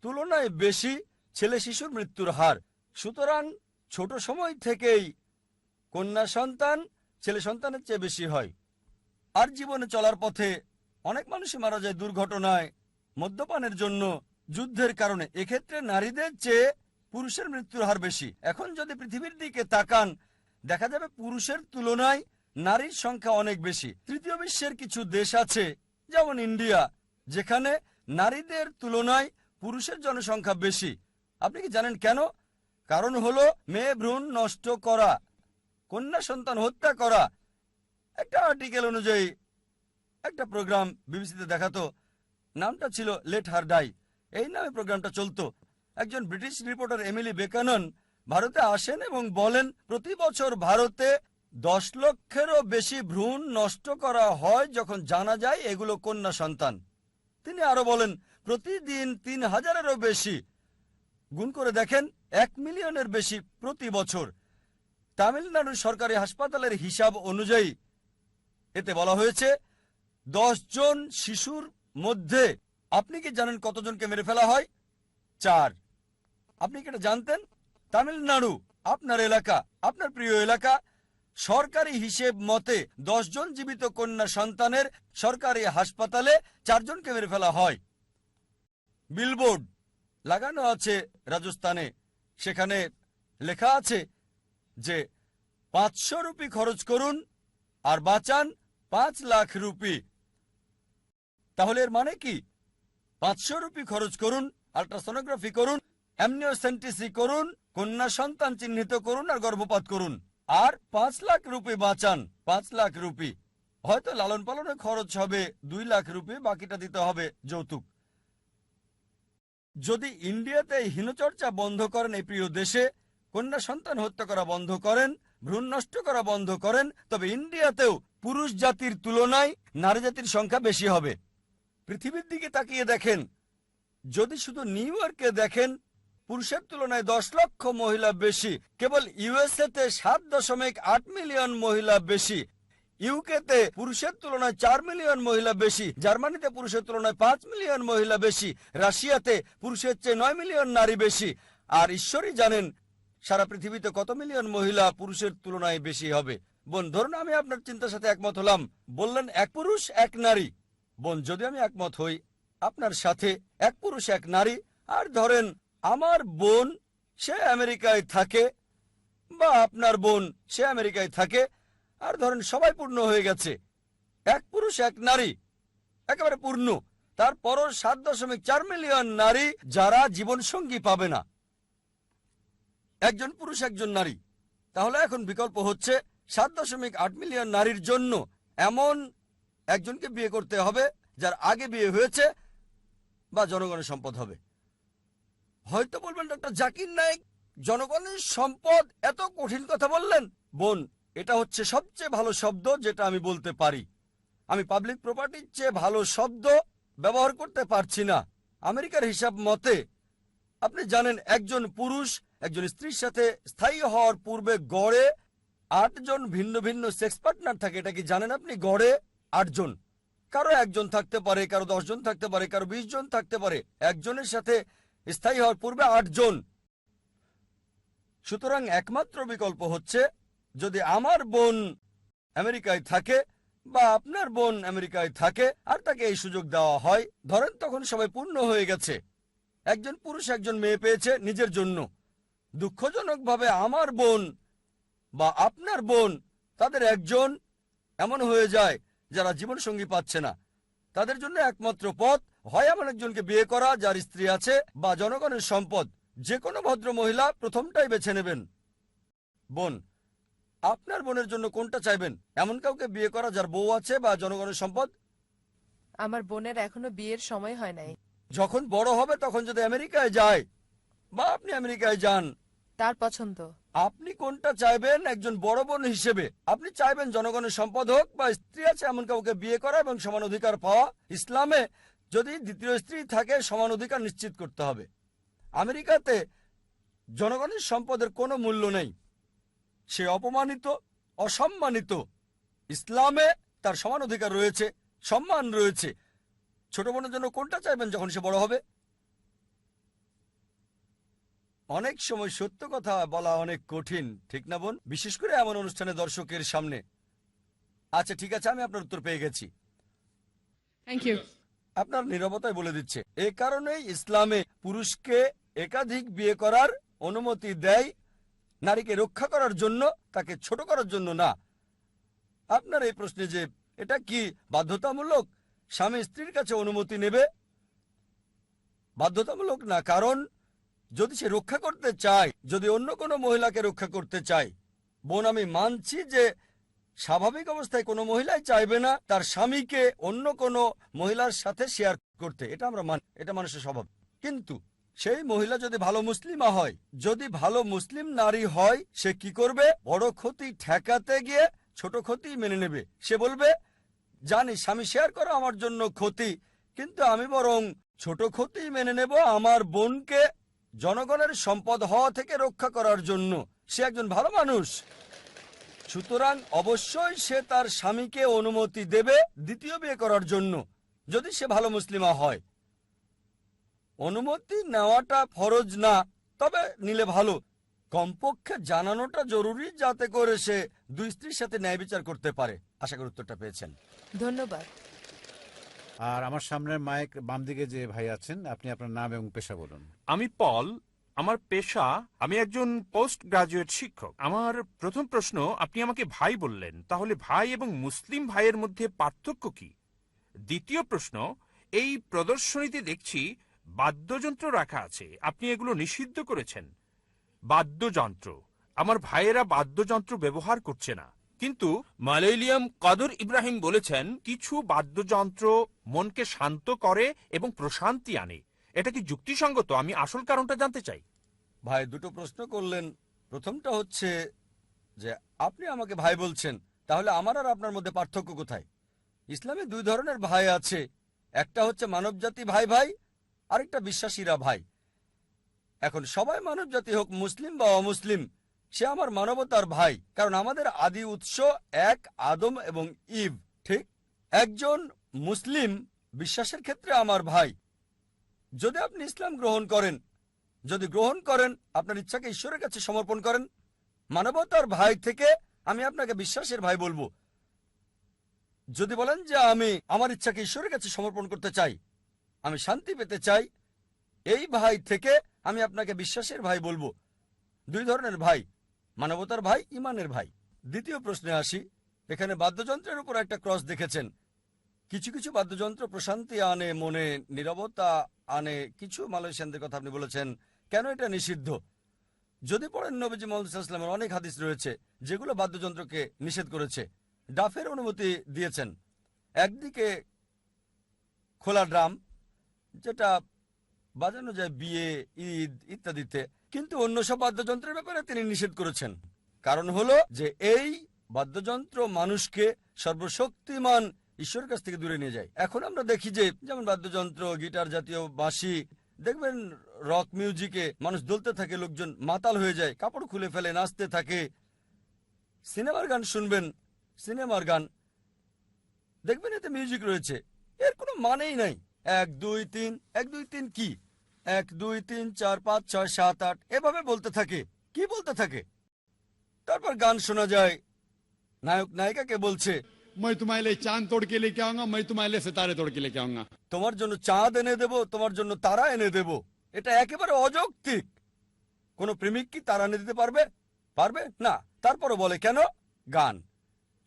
তুলনায় বেশি ছেলে শিশুর মৃত্যুর হার। সুতরাং ছোট সময় থেকেই কন্যা সন্তান ছেলে সন্তানের চেয়ে বেশি হয়। আর জীবনে চলার পথে অনেক মানুষই মারা যায় দুর্ঘটনায়, মদ্যপানের জন্য, যুদ্ধের কারণে। এক্ষেত্রে নারীদের চেয়ে পুরুষের মৃত্যুর হার বেশি। এখন যদি পৃথিবীর দিকে তাকান, দেখা যাবে পুরুষের তুলনায় নারীর সংখ্যা অনেক বেশি। তৃতীয় বিশ্বের কিছু দেশ আছে, যেমন ইন্ডিয়া, যেখানে নারীদের তুলনায় পুরুষের জনসংখ্যা বেশি। আপনি কি জানেন কেন? কারণ হলো মেয়ে ভ্রূণ নষ্ট করা, কন্যা সন্তান হত্যা করা। একটা আর্টিকেল অনুযায়ী একটা প্রোগ্রাম বিবিসিতে দেখাতো, নামটা ছিল লেট হার ডাই, এই নামে প্রোগ্রামটা চলতো। একজন ব্রিটিশ রিপোর্টার এমিলি বেকানন ভারতে আসেন এবং বলেন প্রতি বছর ভারতে 10 লক্ষেরও বেশি ভ্রূণ নষ্ট করা হয় যখন জানা যায় এগুলো কন্যা সন্তান। তিনি আরো বলেন প্রতিদিন 3000-এরও বেশি, গুণ করে দেখেন 1 মিলিয়নের বেশি প্রতি বছর। তামিলনাড়ুর সরকারি হাসপাতালের হিসাব অনুযায়ী এতে বলা হয়েছে 10 জন শিশুর মধ্যে, আপনি কি জানেন কতজনকে মেরে ফেলা হয়? 4। আপনি কি এটা জানতেন? তামিলনাড়ু, আপনার এলাকা, আপনার প্রিয় এলাকা, সরকারি হিসেব মতে 10 জন জীবিত কন্যা সন্তানের সরকারি হাসপাতালে 4 জনকে মেরে ফেলা হয়। বিলবোর্ড লাগানো আছে রাজস্থানে, সেখানে লেখা আছে যে 500 রুপি খরচ করুন আর বাঁচান 5 লাখ রুপি। তাহলে এর মানে কি? 500 রুপি খরচ করুন, আল্ট্রাসোনোগ্রাফি করুন, অ্যামনিওসেন্টিসি করুন, কন্যা সন্তান চিহ্নিত করুন আর গর্ভপাত করুন, আর 5 লাখ রুপি বাঁচান। 5 লাখ রুপি। হয়তো লালন পালনের খরচ হবে 2 লাখ রুপি, বাকিটা দিতে হবে যৌতুক। যদি ইন্ডিয়াতে হীনচর্চা বন্ধ করেন, এই প্রিয় দেশে কন্যা সন্তান হত্যা করা বন্ধ করেন, ভ্রূণ নষ্ট করা বন্ধ করেন, তবে ইন্ডিয়াতেও পুরুষ জাতির তুলনায় নারী জাতির সংখ্যা বেশি হবে। পৃথিবীর দিকে তাকিয়ে দেখেন, যদি শুধু নিউ ইয়র্কে দেখেন, পুরুষের তুলনায় 10 লক্ষ মহিলা বেশি। কেবল ইউএসএতে 7.8 মিলিয়ন মহিলা বেশি। ইউকেতে পুরুষের তুলনায় 4 মিলিয়ন মহিলা বেশি। জার্মানিতে পুরুষের তুলনায় 5 মিলিয়ন মহিলা বেশি। রাশিয়াতে পুরুষের চেয়ে 9 মিলিয়ন নারী বেশি। আর ঈশ্বরই জানেন সারা পৃথিবীতে কত মিলিয়ন মহিলা পুরুষের তুলনায় বেশি হবে। বোন, ধরুন আমি আপনার চিন্তার সাথে একমত হলাম, বললেন 1 পুরুষ 1 নারী। বোন, যদি আমি একমত হই আপনার সাথে 1 পুরুষ 1 নারী, আর ধরেন আমার বোন সে আমেরিকায় থাকে, বা আপনার বোন সে আমেরিকায় থাকে, আর ধরেন সবাই পূর্ণ হয়ে গেছে, এক পুরুষ এক নারী একেবারে পূর্ণ, তারপরও 7.4 মিলিয়ন নারী যারা জীবনসঙ্গী পাবে না, একজন পুরুষ একজন নারী। তাহলে এখন বিকল্প হচ্ছে 7.8 মিলিয়ন নারীর জন্য এমন একজনকে বিয়ে করতে হবে যার আগে বিয়ে হয়েছে বা জনগণের সম্পদ হবে। হয়তো বলবেন ডক্টর জাকির নায়েক জনগণের সম্পদ, এত কঠিন কথা বললেন। বোন, এটা হচ্ছে সবচেয়ে ভালো শব্দ যেটা আমি বলতে পারি। আমি পাবলিক প্রপার্টির চেয়ে ভালো শব্দ ব্যবহার করতে পারছি না। আমেরিকার হিসাব মতে আপনি জানেন একজন পুরুষ একজন স্ত্রীর সাথে স্থায়ী হওয়ার পূর্বে গড়ে 8 জন ভিন্ন ভিন্ন সেক্স পার্টনার থাকে। এটা কি জানেন আপনি? গড়ে 8 জন। কারো একজন থাকতে পারে, কারো 10 জন থাকতে পারে, কারো 20 জন থাকতে পারে। একজনের সাথে স্থায়ী হওয়ার পূর্বে 8 জন। সুতরাং একমাত্র বিকল্প হচ্ছে যদি আমার বোন আমেরিকায় থাকে বা আপনার বোন আমেরিকায় থাকে আর তাকে এই সুযোগ দেওয়া হয়, ধরেন তখন সবাই পূর্ণ হয়ে গেছে, একজন পুরুষ একজন মেয়ে পেয়েছে নিজের জন্য। দুঃখজনকভাবে আমার বোন বা আপনার বোন তাদের একজন এমন হয়ে যায় যারা জীবনসঙ্গী পাচ্ছে না। তাদের জন্য একমাত্র পথ হয় এমন একজনকে বিয়ে করা যার স্ত্রী আছে বা জনগণের সম্পদ। যে কোনো ভদ্র মহিলা প্রথমটাই বেছে নেবেন। বোন, আপনার বোনের জন্য কোনটা চাইবেন? এমন কাউকে বিয়ে করা যার বউ আছে বা জনগণের সম্পদ? আমার বোনের এখনো বিয়ের সময় হয় নাই। যখন বড় হবে তখন যদি আমেরিকায় যায় বা আপনি আমেরিকায় যান, তার পছন্দ। আপনি কোনটা চাইবেন? একজন বড় বোন হিসেবে আপনি চাইবেন জনগণের সম্পদ হোক বা স্ত্রী আছে এমন কাউকে বিয়ে করা এবং সমান অধিকার পাওয়া? ইসলামে যদি দ্বিতীয় স্ত্রী থাকে সমান অধিকার নিশ্চিত করতে হবে। আমেরিকাতে জনগণের সম্পদের কোনো মূল্য নেই, সে অপমানিত, অসম্মানিত। ইসলামে তার সমান অধিকার রয়েছে, সম্মান রয়েছে। ছোট বোনের জন্য কোনটা চাইবেন যখন সে বড় হবে? অনেক সময় সত্য কথা বলা অনেক কঠিন, ঠিক না বোন? বিশেষ করে এমন অনুষ্ঠানে দর্শকের সামনে। আচ্ছা ঠিক আছে, আমি আপনার উত্তর পেয়ে গেছি। Thank you. আপনার নীরবতায় বলে দিচ্ছে। এ কারণেই ইসলামে পুরুষকে একাধিক বিয়ে করার অনুমতি দেয়, নারীকে রক্ষা করার জন্য, তাকে ছোট করার জন্য না। আপনার এই প্রশ্নে যে এটা কি বাধ্যতামূলক স্বামী স্ত্রীর কাছে অনুমতি নেবে? বাধ্যতামূলক না, কারণ যদি সে রক্ষা করতে চায়, যদি অন্য কোনো মহিলাকে রক্ষা করতে চায়, বোন আমি মানছি যে স্বাভাবিক অবস্থায় কোনো মহিলাই চাইবে না তার স্বামীকে অন্য কোনো মহিলার সাথে শেয়ার করতে, এটা আমরা মানি, এটা মানুষের স্বভাব। কিন্তু সেই মহিলা যদি ভালো মুসলিমা হয়, যদি ভালো মুসলিম নারী হয়, সে কি করবে? বড় ক্ষতি ঠেকাতে গিয়ে ছোট ক্ষতি মেনে নেবে। সে বলবে জানি স্বামী শেয়ার করা আমার জন্য ক্ষতি, কিন্তু আমি বরং ছোট ক্ষতি মেনে নেব আমার বোনকে জনগণের সম্পদ হওয়া থেকে রক্ষা করার জন্য। সে একজন ভালো মানুষ, সুতরাং অবশ্যই সে তার স্বামীকে অনুমতি দেবে দ্বিতীয় বিয়ে করার জন্য, যদি সে ভালো মুসলিমা হয়। অনুমতি নেওয়াটা ফরজ না, তবে নিলে ভালো। কমপক্ষে জানানোটা জরুরি যাতে করে সে দুই স্ত্রীর সাথে ন্যায় বিচার করতে পারে। আশা করি উত্তরটা পেয়েছেন। ধন্যবাদ। আর আমার সামনের মাইক বাম দিকে যে ভাই আছেন, আপনি আপনার নাম এবং পেশা বলুন। আমি পল, আমার পেশা আমি একজন পোস্ট গ্রাজুয়েট শিক্ষক। আমার প্রথম প্রশ্ন, আপনি আমাকে ভাই বললেন, তাহলে ভাই এবং মুসলিম ভাইয়ের মধ্যে পার্থক্য কি? দ্বিতীয় প্রশ্ন, এই প্রদর্শনীতে দেখছি বাদ্যযন্ত্র রাখা আছে, আপনি এগুলো নিষিদ্ধ করেছেন। বাদ্যযন্ত্র, আমার ভাইয়েরা বাদ্যযন্ত্র ব্যবহার করছে না, কিন্তু মালয়েলিয়াম কদর ইব্রাহিম বলেছেন কিছু বাদ্যযন্ত্র মনকে শান্ত করে এবং প্রশান্তি আনে। এটা কি যুক্তিসঙ্গত? আমি আসল কারণটা জানতে চাই। ভাই দুটো প্রশ্ন করলেন। প্রথমটা হচ্ছে যে আপনি আমাকে ভাই বলছেন, তাহলে আমার আর আপনার মধ্যে পার্থক্য কোথায়? ইসলামে দুই ধরনের ভাই আছে, একটা হচ্ছে মানবজাতি ভাই ভাই, আরেকটা বিশ্বাসীরা ভাই। এখন সবাই মানবজাতি হোক মুসলিম বা অমুসলিম, সে আমার মানবতার ভাই, কারণ আমাদের আদি উৎস এক, আদম এবং ইভ। ঠিক, একজন মুসলিম বিশ্বাসের ক্ষেত্রে আমার ভাই। যদি আপনি ইসলাম গ্রহণ করেন, যদি গ্রহণ করেন আপনার ইচ্ছাকে ঈশ্বরের কাছে সমর্পণ করেন, মানবতার ভাই থেকে আমি আপনাকে বিশ্বাসের ভাই বলবো। যদি বলেন যে আমি আমার ইচ্ছাকে ঈশ্বরের কাছে সমর্পণ করতে চাই, আমি শান্তি পেতে চাই, এই ভাই থেকে আমি আপনাকে বিশ্বাসের ভাই বলবো। দুই ধরনের ভাই, মানবতার ভাই, ইমানের ভাই। দ্বিতীয় প্রশ্নে আসি। এখানে বাদ্যযন্ত্রের উপর একটা ক্রস দেখেছেন। কিছু কিছু বাদ্যযন্ত্র প্রশান্তি আনে, মনে নীরবতা আনে। কিছু মালয়েশিয়ানদের কথা আপনি বলেছেন, কেন এটা নিষিদ্ধ? যদি পড়েন নবীজি মুহাম্মদ সাল্লাল্লাহু আলাইহি ওয়াসাল্লামের অনেক হাদিস রয়েছে যেগুলো বাদ্যযন্ত্রকে নিষেধ করেছে। ডাফের অনুমতি দিয়েছেন। একদিকে খোলা ড্রাম, যেটা বাজানো যায় বিয়ে, ঈদ ইত্যাদিতে, কিন্তু অন্য সব বাদ্যযন্ত্রের ব্যাপারে তিনি নিষেধ করেছেন। কারণ হলো যে এই বাদ্যযন্ত্র মানুষকে সর্বশক্তিমান ঈশ্বরের কাছ থেকে দূরে নিয়ে যায়। এখন আমরা দেখি যে যেমন বাদ্যযন্ত্র, গিটার জাতীয়, বাঁশি, দেখবেন রক মিউজিকে মানুষ দুলতে থাকে, লোকজন মাতাল হয়ে যায়, কাপড় খুলে ফেলে, নাচতে থাকে। সিনেমার গান শুনবেন, সিনেমার গান দেখবেন এতে মিউজিক রয়েছে, এর কোনো মানেই নাই। 1 2 3 1 2 3 কি 1 2 3 4 5 6 7 8 এভাবে বলতে থাকে। কি বলতে থাকে? তারপর গান শোনা যায়, নায়ক নায়িকাকে বলছে, मैं तुम्हारे लिए चांद तोड़ के लेके आऊंगा, मैं तुम्हारे लिए सितारे तोड़ के लेके आऊंगा। তোমার জন্য চাঁদ এনে দেব, তোমার জন্য তারা এনে দেব। এটা একেবারে অযৌক্তিক। কোন প্রেমিক কি তারা এনে দিতে পারবে? পারবে না। তারপরও বলে কেন? গান।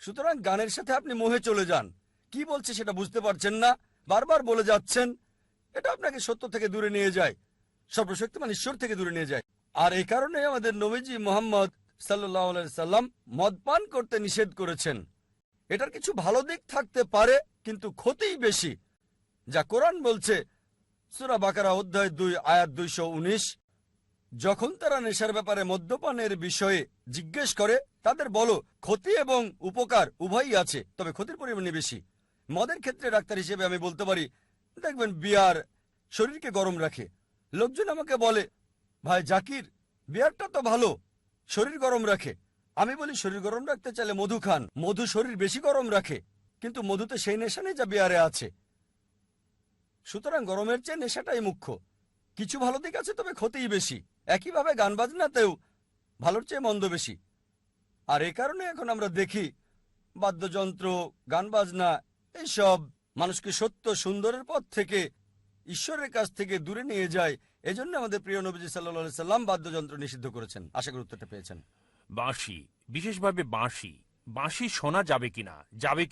সুতরাং গানের সাথে আপনি মোহে চলে যান। কি বলছে সেটা বুঝতে পারছেন না, বারবার বলে যাচ্ছেন। এটা আপনাকে সত্য থেকে দূরে নিয়ে যায়, সর্বশক্তিমান ঈশ্বর থেকে দূরে নিয়ে যায়। আর এই কারণে আমাদের নবীজি মুহাম্মদ সাল্লাল্লাহু আলাইহি সাল্লাম মদপান করতে নিষেধ করেছেন। এটার কিছু ভালো দিক থাকতে পারে, কিন্তু ক্ষতিই বেশি। যা কোরআন বলছে সূরা বাকারা অধ্যায় 2 আয়াত 219, যখন তারা নেশার ব্যাপারে মদ্যপানের বিষয়ে জিজ্ঞেস করে তাদের বলো ক্ষতি এবং উপকার উভয়ই আছে, তবে ক্ষতির পরিমাণ বেশি। মদের ক্ষেত্রে ডাক্তার হিসেবে আমি বলতে পারি, দেখবেন বিয়ার শরীরকে গরম রাখে। লোকজন আমাকে বলে, ভাই জাকির, বিয়ারটা তো ভালো, শরীর গরম রাখে। আমি বলি, শরীর গরম রাখতে চাইলে মধু খান, মধু শরীর বেশি গরম রাখে, কিন্তু মধুতে সেই নেশা নেই যা বিয়ারে আছে। সুতরাং গরমের চেয়ে নেশাটাই মুখ্য। কিছু ভালো দিক আছে, তবে ক্ষতিই বেশি। একইভাবে গান বাজনাতেও ভালোর চেয়ে মন্দ বেশি। আর এই কারণে এখন আমরা দেখি বাদ্যযন্ত্র, গান বাজনা এইসব মানুষকে সত্য সুন্দরের পথ থেকে, ঈশ্বরের কাছ থেকে দূরে নিয়ে যায়। এজন্য আমাদের প্রিয় নবীজি সাল্লাল্লাহু আলাইহি সাল্লাম বাদ্যযন্ত্র নিষিদ্ধ করেছেন। আশা করি উত্তরটা পেয়েছেন। বাঁশি, বিশেষভাবে বাঁশি, বাঁশি শোনা যাবে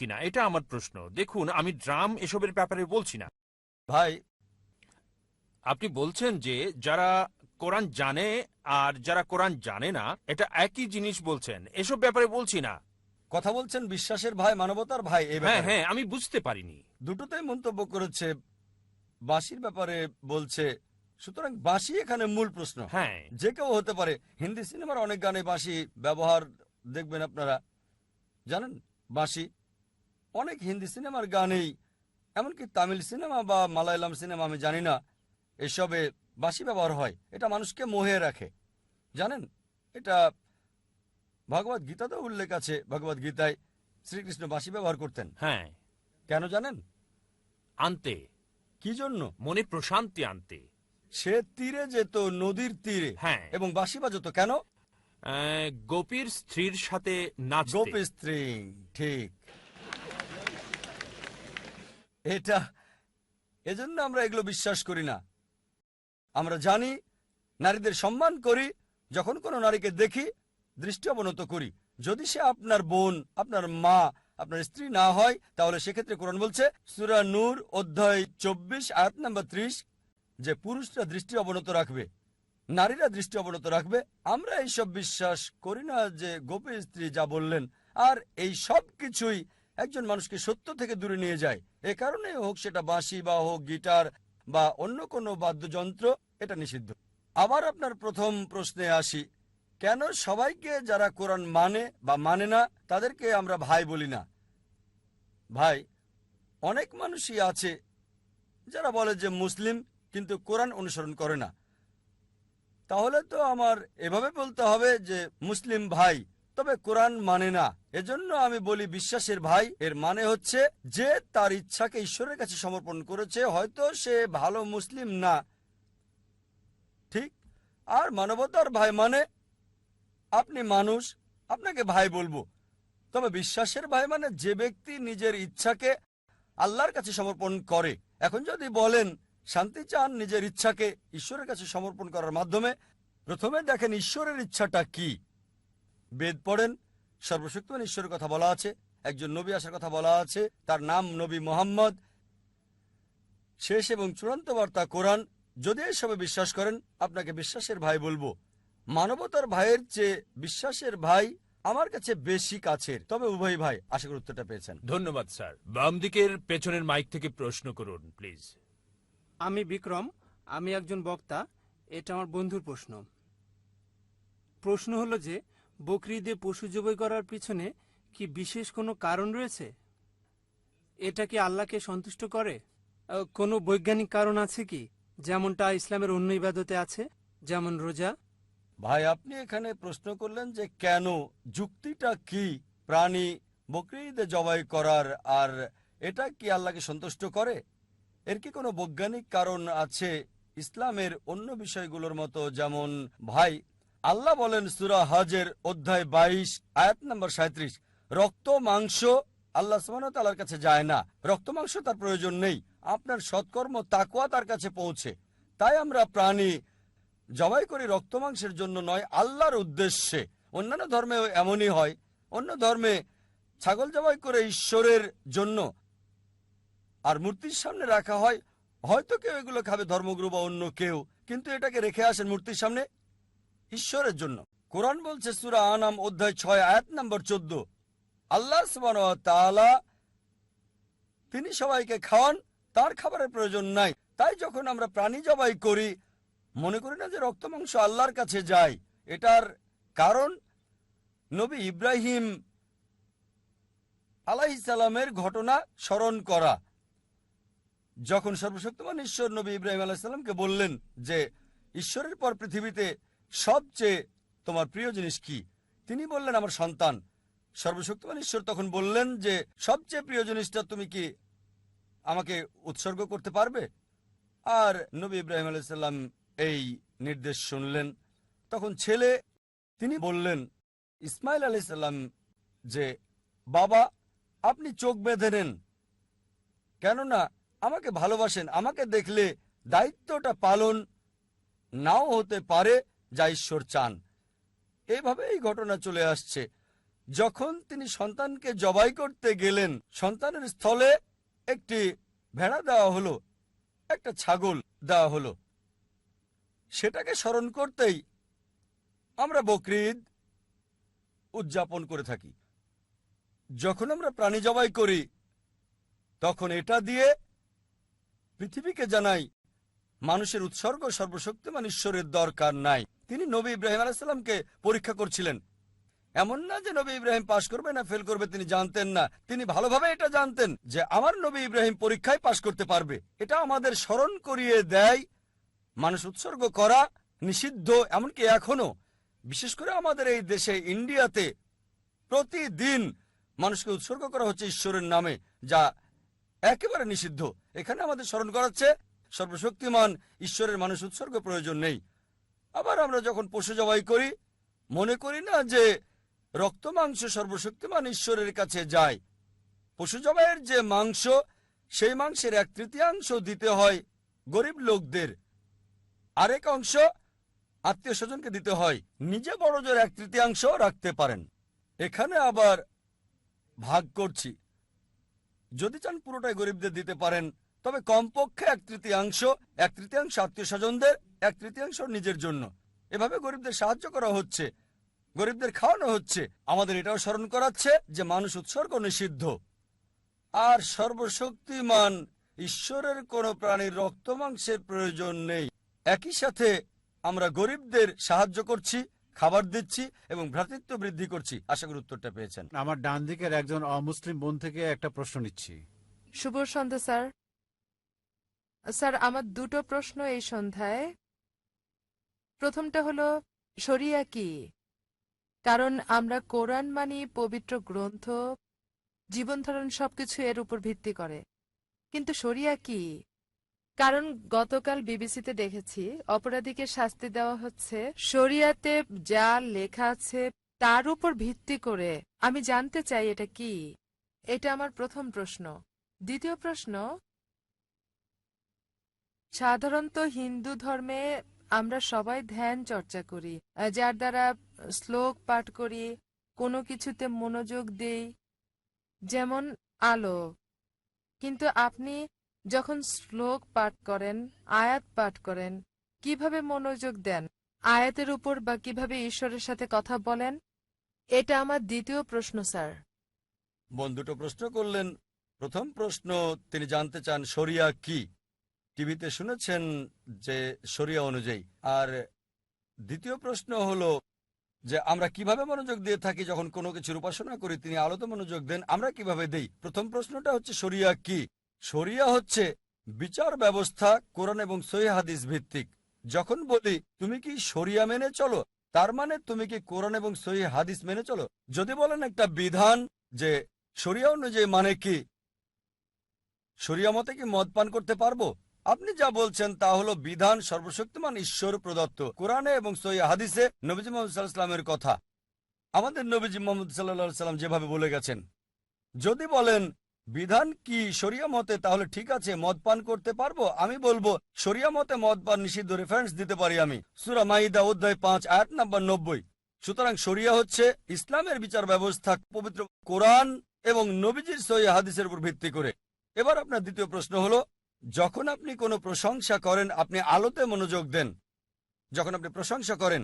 কিনা এটা আমার প্রশ্ন। দেখুন, আমি ড্রাম এসবের ব্যাপারে বলছি না। ভাই, আপনি বলছেন যে যারা কোরআন জানে আর যারা কোরআন জানে না, এটা একই জিনিস বলছেন, এসব ব্যাপারে বলছি না। কথা বলছেন বিশ্বাসের ভাই, মানবতার ভাই। এই হ্যাঁ ব্যাপারে হ্যাঁ, আমি বুঝতে পারিনি। দুটোতেই মন্তব্য করেছে। বাঁশির ব্যাপারে বলছে, সুতরাং বাঁশি এখানে মূল প্রশ্ন। হ্যাঁ, যে কেউ হতে পারে। হিন্দি সিনেমার অনেক গানে বাঁশি ব্যবহার দেখবেন আপনারা, জানেন? বাঁশি অনেক হিন্দি সিনেমার গানেই, এমনকি তামিল সিনেমা বা মালায়ালাম সিনেমা, আমি জানি না, এসবে বাঁশি ব্যবহার হয়। এটা মানুষকে মোহে রাখে, জানেন? এটা ভগবদ গীতাতেও উল্লেখ আছে। ভগবদ গীতায় শ্রীকৃষ্ণ বাঁশি ব্যবহার করতেন। হ্যাঁ, কেন জানেন? আনতে, কি জন্য? মনে প্রশান্তি আনতে। সে তীরে যেত, নদীর তীরে, হ্যাঁ, এবং বাঁশি বাজতো কেন? গোপীর স্ত্রীর সাথে নাচতে। গোপী স্ত্রী, ঠিক। এটা এজন্য আমরা এগুলো বিশ্বাস করি না। আমরা জানি, নারীদের সম্মান করি। যখন কোনো নারীকে দেখি, দৃষ্টি অবনত করি। যদি সে আপনার বোন, আপনার মা, আপনার স্ত্রী না হয়, তাহলে সেক্ষেত্রে কোরআন বলছে সূরা নূর অধ্যায় 24 আয়াত নাম্বার 30 যে পুরুষরা দৃষ্টি অবনত রাখবে, নারীরা দৃষ্টি অবনত রাখবে। আমরা এইসব বিশ্বাস করি না যে গোপী স্ত্রী যা বললেন। আর এই সব কিছুই একজন মানুষকে সত্য থেকে দূরে নিয়ে যায়। এ কারণে হোক সেটা বাঁশি বা হোক গিটার বা অন্য কোনো বাদ্যযন্ত্র, এটা নিষিদ্ধ। আবার আপনার প্রথম প্রশ্নে আসি, কেন সবাইকে যারা কোরআন মানে বা মানে না তাদেরকে আমরা ভাই বলি না? ভাই, অনেক মানুষই আছে যারা বলে যে মুসলিম, কিন্তু কোরআন অনুসরণ করে না। তাহলে তো আমার এভাবে বলতে হবে যে মুসলিম ভাই, তবে কোরআন মানে না। এজন্য আমি বলি বিশ্বাসের ভাই। এর মানে হচ্ছে যে তার ইচ্ছাকে ঈশ্বরের কাছে সমর্পণ করেছে। হয়তো সে ভালো মুসলিম না, ঠিক। আর মানবতার ভাই মানে আপনি মানুষ, আপনাকে ভাই বলবো। তবে বিশ্বাসের ভাই মানে যে ব্যক্তি নিজের ইচ্ছাকে আল্লাহর কাছে সমর্পণ করে। এখন যদি বলেন শান্তি চান নিজের ইচ্ছাকে ঈশ্বরের কাছে সমর্পণ করার মাধ্যমে, প্রথমে দেখেন ঈশ্বরের ইচ্ছাটা কি। বেদ পড়েন, সর্বশক্তিমান ঈশ্বরের কথা বলা আছে, একজন নবী আসার কথা বলা আছে, তার নাম নবী মোহাম্মদ, শেষ এবং চূড়ান্ত বার্তা কোরআন। যদি এসবে বিশ্বাস করেন, আপনাকে বিশ্বাসের ভাই বলবো। মানবতার ভাইয়ের চেয়ে বিশ্বাসের ভাই আমার কাছে বেশি কাছের, তবে উভয় ভাই। আশা করি উত্তরটা পেয়েছেন। ধন্যবাদ স্যার। বাম দিকের পেছনের মাইক থেকে প্রশ্ন করুন প্লিজ। আমি বিক্রম, আমি একজন বক্তা। এটা আমার বন্ধুর প্রশ্ন হলো যে বকরিদে পশু জবাই করার পিছনে কি বিশেষ কোনো কারণ রয়েছে? এটা কি আল্লাহকে সন্তুষ্ট করে? কোনো বৈজ্ঞানিক কারণ আছে কি, যেমনটা ইসলামের অন্য ইবাদতে আছে, যেমন রোজা? ভাই, আপনি এখানে প্রশ্ন করলেন যে কেন, যুক্তিটা কি প্রাণী বকরি ঈদে জবাই করার, আর এটা কি আল্লাহকে সন্তুষ্ট করে? এর কি কোনো বৈজ্ঞানিক কারণ আছে ইসলামের অন্য বিষয়গুলোর মতো? যেমন ভাই, আল্লাহ বলেন সূরা হজের অধ্যায় 22 আয়াত নম্বর 37, রক্ত মাংস আল্লাহ সুবহানাহু ওয়া তাআলার কাছে যায় না, রক্ত মাংস তার প্রয়োজন নেই, আপনার সৎকর্ম তাকওয়া তার কাছে পৌঁছে। তাই আমরা প্রাণী জবাই করি রক্ত মাংসের জন্য নয়, আল্লাহর উদ্দেশ্যে। অন্যান্য ধর্মেও এমনই হয়। অন্য ধর্মে ছাগল জবাই করে ঈশ্বরের জন্য, আর মূর্তির সামনে রাখা হয়। হয়তো কেউ এগুলো খাবে, ধর্মগুরু বা অন্য কেউ, কিন্তু এটাকে রেখে আসেন মূর্তির সামনে ঈশ্বরের জন্য। কোরআন বলছে সূরা আনাম অধ্যায় 6 আয়াত নম্বর 14, আল্লাহ সুবহানাহু ওয়া তাআলা তিনি সবাইকে খাওয়ান, তার খাবারের প্রয়োজন নাই। তাই যখন আমরা প্রাণী জবাই করি, মনে করি না যে রক্ত মাংস আল্লাহর কাছে যায়। এটার কারণ নবী ইব্রাহিম আলাইহিস সালামের ঘটনা স্মরণ করা। যখন সর্বশক্তিমান ঈশ্বর নবী ইব্রাহিম আলাইহিস সালামকে বললেন যে ঈশ্বরের পর পৃথিবীতে সবচেয়ে তোমার প্রিয় জিনিস কি, তিনি বললেন আমার সন্তান। সর্বশক্তিমান ঈশ্বর তখন বললেন যে সবচেয়ে প্রিয় জিনিসটা তুমি কি আমাকে উৎসর্গ করতে পারবে? আর নবী ইব্রাহিম আলাইহিস সালাম এই নির্দেশ শুনলেন। তখন ছেলে তিনি বললেন ইসমাইল আলাইহিস সালাম যে বাবা, আপনি চোখ বেঁধে নেন, কেননা আমাকে ভালোবাসেন, আমাকে দেখলে দায়িত্বটা পালন নাও হতে পারে যা ঈশ্বর চান। এইভাবে এই ঘটনা চলে আসছে। যখন তিনি সন্তানকে জবাই করতে গেলেন, সন্তানের স্থলে একটি ভেড়া দেওয়া হলো, একটা ছাগল দেওয়া হলো। সেটাকে স্মরণ করতেই আমরা বকরিদ উদযাপন করে থাকি। যখন আমরা প্রাণী জবাই করি, তখন এটা দিয়ে পৃথিবীকে জানাই মানুষের উৎসর্গ সর্বশক্তিমান ঈশ্বরের দরকার নাই। তিনি নবী ইব্রাহিম আলাইহিস সালামকে পরীক্ষা করছিলেন। এমন না যে নবী ইব্রাহিম পাশ করবে না ফেল করবে, তিনি জানতেন না। তিনি ভালোভাবে এটা জানতেন যে আমার নবী ইব্রাহিম পরীক্ষায় পাশ করতে পারবে। এটা আমাদের স্মরণ করিয়ে দেয় মানুষ উৎসর্গ করা নিষিদ্ধ। এমনকি এখনো, বিশেষ করে আমাদের এই দেশে ইন্ডিয়াতে, প্রতিদিন মানুষকে উৎসর্গ করা হচ্ছে ঈশ্বরের নামে, যা একেবারে নিষিদ্ধ। এখানে আমাদের স্মরণ করাচ্ছে সর্বশক্তিমান ঈশ্বরের মানুষ উৎসর্গ প্রয়োজন নেই। আবার আমরা যখন পশু জবাই করি, মনে করি না যে রক্ত মাংস সর্বশক্তিমান ঈশ্বরের কাছে যায়। পশু জবাইয়ের যে মাংস, সেই মাংসের 1/3 দিতে হয় গরিব লোকদের, আরেক অংশ আত্মীয় স্বজনকে দিতে হয়। নিজে বড় জোর 1/3 রাখতে পারেন। এখানে আবার ভাগ করছি, যদি চান পুরোটাই গরিবদের দিতে পারেন, তবে কমপক্ষে 1/3 আত্মীয় স্বজনদের, 1/3 নিজের জন্য। এভাবে গরিবদের সাহায্য করা হচ্ছে, গরিবদের খাওয়ানো হচ্ছে। আমাদের এটাও স্মরণ করাচ্ছে যে মানুষ উৎসর্গ নিষিদ্ধ। আর সর্বশক্তিমান ঈশ্বরের কোনো প্রাণীর রক্ত মাংসের প্রয়োজন নেই। একই সাথে আমরা গরিবদের সাহায্য করছি, খাবার দিচ্ছি এবং ভ্রাতৃত্ব বৃদ্ধি করছি। আশা করি উত্তরটা পেয়েছেন। আমার ডান দিকের একজন অমুসলিম বোন থেকে একটা প্রশ্ন নিচ্ছি। শুভ সন্ধ্যা স্যার। স্যার, আমার দুটো প্রশ্ন এই সন্ধ্যায়। প্রথমটা হলো শরিয়া কি? কারণ আমরা কোরআন মানি পবিত্র গ্রন্থ, জীবনধারণ সবকিছু এর উপর ভিত্তি করে। কিন্তু শরিয়া কি? কারণ গতকাল বিবিসিতে দেখেছি অপরাধীকে শাস্তি দেওয়া হচ্ছে শরিয়াতে যা লেখা আছে তার উপর ভিত্তি করে। আমি জানতে চাই এটা কি। এটা আমার প্রথম প্রশ্ন। দ্বিতীয় প্রশ্ন, সাধারণত হিন্দু ধর্মে আমরা সবাই ধ্যান চর্চা করি, যার দ্বারা শ্লোক পাঠ করি, কোনো কিছুতে মনোযোগ দেই, যেমন আলো। কিন্তু আপনি যখন শ্লোক পাঠ করেন, আয়াত পাঠ করেন, কিভাবে মনোযোগ দেন আয়াতের উপর, বা কিভাবে ঈশ্বরের সাথে কথা বলেন? এটা আমার দ্বিতীয় প্রশ্ন, স্যার। বোন দুটো প্রশ্ন করলেন। প্রথম প্রশ্ন, তিনি জানতে চান শরিয়া কি। টিভিতে শুনেছেন যে শরিয়া অনুযায়ী। আর দ্বিতীয় প্রশ্ন হলো যে আমরা কিভাবে মনোযোগ দিয়ে থাকি যখন কোনো কিছুর উপাসনা করি, তিনি আলোতে মনোযোগ দেন, আমরা কিভাবে দেই। প্রথম প্রশ্নটা হচ্ছে শরিয়া কি। শরিয়া হচ্ছে বিচার ব্যবস্থা, কোরআন এবং সহিহ হাদিস ভিত্তিক। যখন বলি তুমি কি শরিয়া মেনে চলো, তার মানে তুমি কি কোরআন এবং সহিহ হাদিস মেনে চলো। যদি বলেন একটা বিধান যে শরিয়া অনুযায়ী, মানে কি শরিয়া মতে কি মদ পান করতে পারবো, আপনি যা বলছেন তা হলো বিধান সর্বশক্তিমান ঈশ্বর প্রদত্ত কোরআনে এবং সহিহ হাদিসে নবীজি মুহাম্মদ সাল্লাল্লাহু আলাইহি ওয়াসাল্লামের কথা। আমাদের নবীজি মুহাম্মদ সাল্লাল্লাহু আলাইহি ওয়াসাল্লাম যেভাবে বলে গেছেন। যদি বলেন বিধান কি শরিয়া মতে, তাহলে ঠিক আছে, মদ পান করতে পারবো। আমি বলবো শরিয়া মতে মদ পান নিষিদ্ধ, রেফারেন্স দিতে পারি আমি সূরা মাইদা অধ্যায় 5 আয়াত নাম্বার 90। সুতরাং শরিয়া হচ্ছে ইসলামের বিচার ব্যবস্থা পবিত্র কোরআন এবং নবীজির সহিহ হাদিসের উপর ভিত্তি করে। এবার আপনার দ্বিতীয় প্রশ্ন হলো, যখন আপনি কোনো প্রশংসা করেন আপনি আলোতে মনোযোগ দেন। যখন আপনি প্রশংসা করেন,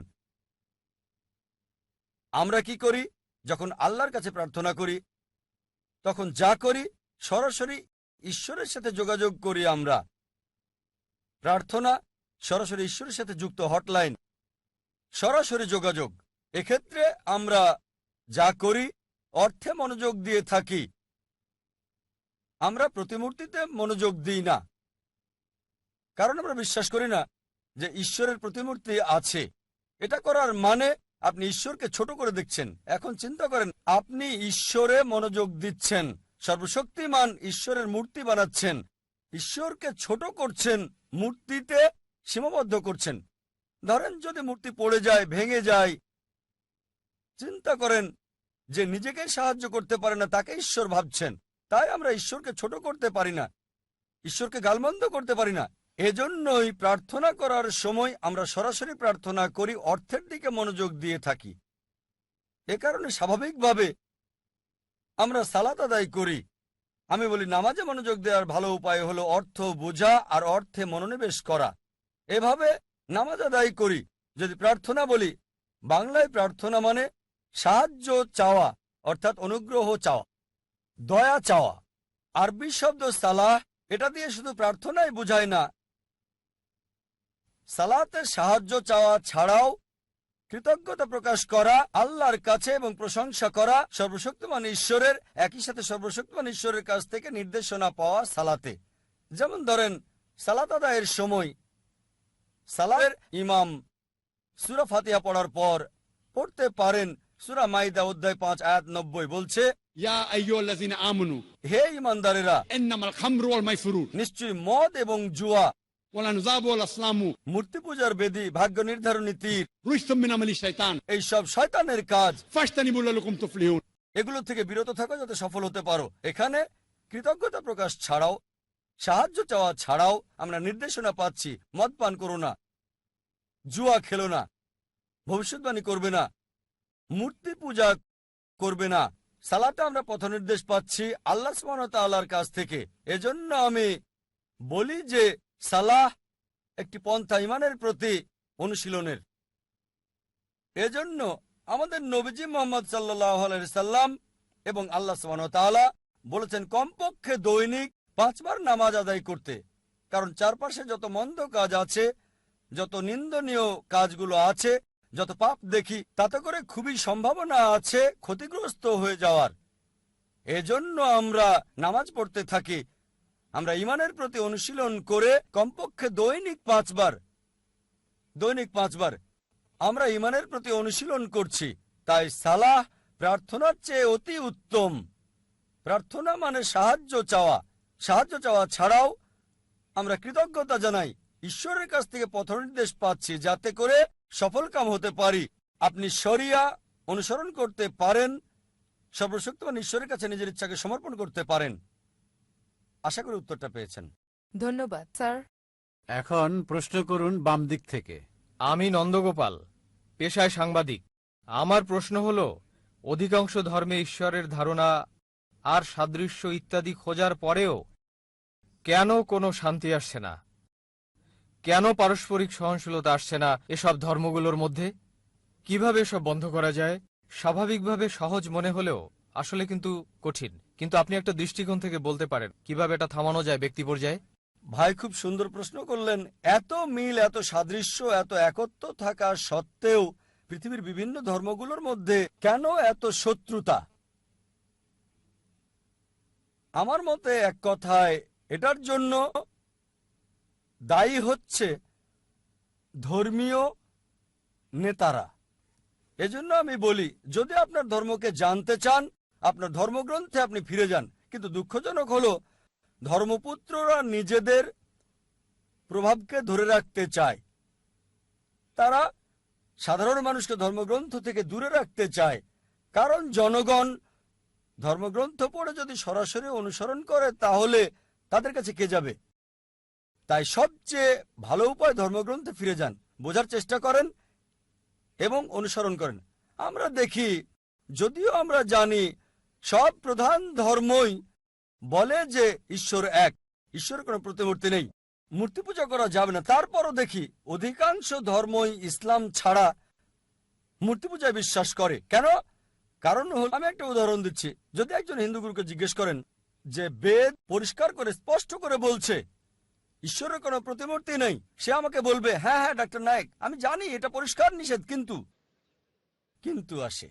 আমরা কি করি? যখন আল্লাহর কাছে প্রার্থনা করি তখন যা করি সরাসরি ঈশ্বরের সাথে যোগাযোগ করি। আমরা প্রার্থনা সরাসরি ঈশ্বরের সাথে যুক্ত হটলাইন, সরাসরি যোগাযোগ। এক্ষেত্রে আমরা যা করি অর্থে মনোযোগ দিয়ে থাকি। আমরা প্রতিমূর্তিতে মনোযোগ দিই না, কারণ আমরা বিশ্বাস করি না যে ঈশ্বরের প্রতিমূর্তি আছে। এটা করার মানে আপনি ঈশ্বরকে ছোট করে দেখছেন। এখন চিন্তা করেন, আপনি ঈশ্বরে মনোযোগ দিচ্ছেন, সর্বশক্তিমান ঈশ্বরের মূর্তি বানাচ্ছেন, ঈশ্বরকে ছোট করছেন, মূর্তিতে সীমাবদ্ধ করছেন। ধরেন যদি মূর্তি পড়ে যায়, ভেঙে যায়, চিন্তা করেন যে নিজেকে সাহায্য করতে পারে না তাকে ঈশ্বর ভাবছেন। তাই আমরা ঈশ্বরকে ছোট করতে পারি না, ঈশ্বরকে গালমন্দ করতে পারি না। এজন্যই প্রার্থনা করার সময় আমরা সরাসরি প্রার্থনা করি, অর্থের দিকে মনোযোগ দিয়ে থাকি। এ কারণে স্বাভাবিকভাবে আমরা সালাত আদায় করি। আমি বলি নামাজে মনোযোগ দেওয়ার ভালো উপায় হলো অর্থ বোঝা আর অর্থে মনোনিবেশ করা। এভাবে নামাজ আদায় করি। যদি প্রার্থনা বলি, বাংলায় প্রার্থনা মানে সাহায্য চাওয়া, অর্থাৎ অনুগ্রহ চাওয়া, দয়া চাওয়া। আরবি শব্দ সালাহ, এটা দিয়ে শুধু প্রার্থনাই বোঝায় না, সালাতে সাহায্য চাওয়া ছাড়াও কৃতজ্ঞতা প্রকাশ করা আল্লাহর কাছে এবং প্রশংসা করা সর্বশক্তিমান ঈশ্বরের, একই সাথে সর্বশক্তিমান ঈশ্বরের কাছ থেকে নির্দেশনা পাওয়া সালাতে। যেমন ধরেন সালাত আদায়ের সময় সালাতের ইমাম সূরা ফাতিহা পড়ার পর পড়তে পারেন সূরা মাইদা অধ্যায় 5 আয়াত 90 বলছে, ইয়া আইয়ুহাল্লাযীনা আমানু, হে ঈমানদারেরা, ইন্নামাল খামরু ওয়াল মাইসিরু, নিশ্চয়ই মদ এবং জুয়া, ওয়াল আনযাবু ওয়াল আসলামু, মূর্তি পূজার বেদী, ভাগ্য নির্ধারণী তীর, রিজসুম মিন আমালি শাইতান, এই সব শয়তানের কাজ, ফাজতানিবু লাকুম তুফলিহুন, এগুলো থেকে বিরত থাকো যাতে সফল হতে পারো। এখানে কৃতজ্ঞতা প্রকাশ ছাড়াও, সাহায্য চাওয়া ছাড়াও আমরা নির্দেশনা পাচ্ছি, মদ পান করো না, জুয়া খেলো না, ভবিষ্যৎবাণী করবে না, মূর্তি পূজা করবে না। সালাতে আমরা পথ নির্দেশ পাচ্ছি আল্লাহ সুবহানাহু ওয়া তাআলার কাছ থেকে। এজন্য আমি বলি যে সালাহ একটি পন্থা ঈমানের প্রতি অনুশীলনের। এজন্য আমাদের নবীজি মুহাম্মদ সাল্লাল্লাহু আলাইহি সাল্লাম এবং আল্লাহ সুবহানাহু ওয়া তাআলা বলেছেন কমপক্ষে দৈনিক 5 বার নামাজ আদায় করতে। কারণ চারপাশে যত মন্দ কাজ আছে, যত নিন্দনীয় কাজগুলো আছে, যত পাপ দেখি, তাতে করে খুবই সম্ভাবনা আছে ক্ষতিগ্রস্ত হয়ে যাওয়ার। এজন্য আমরা নামাজ পড়তে থাকি। আমরা ঈমানের প্রতি অনুশীলন করে কমপক্ষে দৈনিক 5 বার আমরা ঈমানের প্রতি অনুশীলন করছি। তাই সালাহ প্রার্থনার চেয়ে অতি উত্তম। প্রার্থনা মানে সাহায্য চাওয়া ছাড়াও আমরা কৃতজ্ঞতা জানাই, ঈশ্বরের কাছ থেকে পথনির্দেশ পাচ্ছি যাতে করে সফল কাম হতে পারি। আপনি শরিয়া অনুসরণ করতে পারেন, সর্বশক্তিমান ঈশ্বরের কাছে নিজের ইচ্ছাকে সমর্পণ করতে পারেন। আশা করি উত্তরটা পেয়েছেন। ধন্যবাদ, স্যার। এখন প্রশ্ন করুন বাম দিক থেকে। আমি নন্দগোপাল, পেশায় সাংবাদিক। আমার প্রশ্ন হলো, অধিকাংশ ধর্মে ঈশ্বরের ধারণা আর সাদৃশ্য ইত্যাদি খোঁজার পরেও কেন কোনো শান্তি আসছে না? কেন পারস্পরিক সহনশীলতা আসছে না এসব ধর্মগুলোর মধ্যে? কিভাবে এসব বন্ধ করা যায়? স্বাভাবিকভাবে সহজ মনে হলেও আসলে কিন্তু কঠিন। কিন্তু আপনি একটা দৃষ্টিকোণ থেকে বলতে পারেন কিভাবে এটা থামানো যায় ব্যক্তি পর্যায়ে? ভাই খুব সুন্দর প্রশ্ন করলেন। এত মিল, এত সাদৃশ্য, এত একত্ব থাকা সত্ত্বেও পৃথিবীর বিভিন্ন ধর্মগুলোর মধ্যে কেন এত শত্রুতা? আমার মতে এক কথায় এটার জন্য দায়ী হচ্ছে ধর্মীয় নেতারা। এজন্য আমি বলি, যদি আপনার ধর্মকে জানতে চান, আপনার ধর্মগ্রন্থে আপনি ফিরে যান। কিন্তু দুঃখজনক হলো, ধর্মপুত্ররা নিজেদের প্রভাবকে ধরে রাখতে চায়। তারা সাধারণ মানুষকে ধর্মগ্রন্থ থেকে দূরে রাখতে চায়, কারণ জনগণ ধর্মগ্রন্থ পড়ে যদি সরাসরি অনুসরণ করে তাহলে তাদের কাছে কে যাবে? তাই সবচেয়ে ভালো উপায় ধর্মগ্রন্থে ফিরে যান, বোঝার চেষ্টা করেন এবং অনুসরণ করেন। আমরা দেখি, যদিও আমরা জানি সব প্রধান ধর্মই বলে যে ঈশ্বর এক, ঈশ্বরের কোনো প্রতিমূর্তি নেই, মূর্তি পূজা করা যাবে না, তারপরও দেখি অধিকাংশ ধর্মই ইসলাম ছাড়া মূর্তি পূজায় বিশ্বাস করে। কেন? কারণ হল, আমি একটা উদাহরণ দিচ্ছি। যদি একজন হিন্দু গুরুকে জিজ্ঞেস করেন যে বেদ পরিষ্কার করে স্পষ্ট করে বলছে ঈশ্বরের কোনো প্রতিমূর্তি নেই, সে আমাকে বলবে, হ্যাঁ হ্যাঁ ডাক্তার নায়েক, আমি জানি এটা পরিষ্কার নিষেধ, কিন্তু আসে।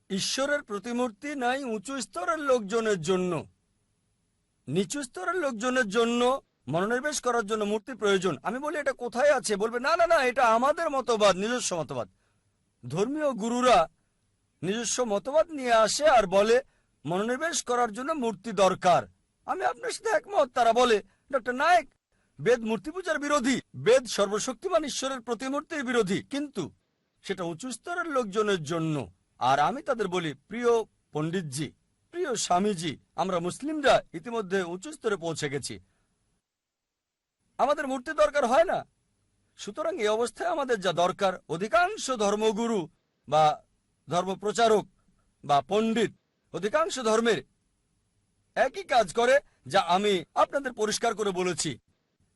ঈশ্বরের প্রতিমূর্তি নাই উঁচু স্তরের লোকজনের জন্য, নিচু স্তরের লোকজনের জন্য মনোনিবেশ করার জন্য মূর্তি প্রয়োজন। আমি বলি, এটা কোথায় আছে? বলবে, না না না, এটা আমাদের মতবাদ, নিজস্ব মতবাদ। ধর্মীয় গুরুরা নিজস্ব মতবাদ নিয়ে আসে আর বলে মনোনিবেশ করার জন্য মূর্তি দরকার। আমি আপনার সাথে একমত। তারা বলে, ডক্টর নায়েক, বেদ মূর্তি পূজার বিরোধী, বেদ সর্বশক্তিমান ঈশ্বরের প্রতিমূর্তির বিরোধী, কিন্তু সেটা উঁচু স্তরের লোকজনের জন্য। আর আমি তাদের বলি, প্রিয় পণ্ডিতজি, প্রিয় স্বামীজি, আমরা মুসলিমরা ইতিমধ্যে উঁচু স্তরে পৌঁছে গেছি, আমাদের মূর্তি দরকার হয় না। সুতরাং এই অবস্থায় আমাদের যা দরকার, অধিকাংশ ধর্মগুরু বা ধর্মপ্রচারক বা পণ্ডিত অধিকাংশ ধর্মের একই কাজ করে, যা আমি আপনাদের পরিষ্কার করে বলেছি।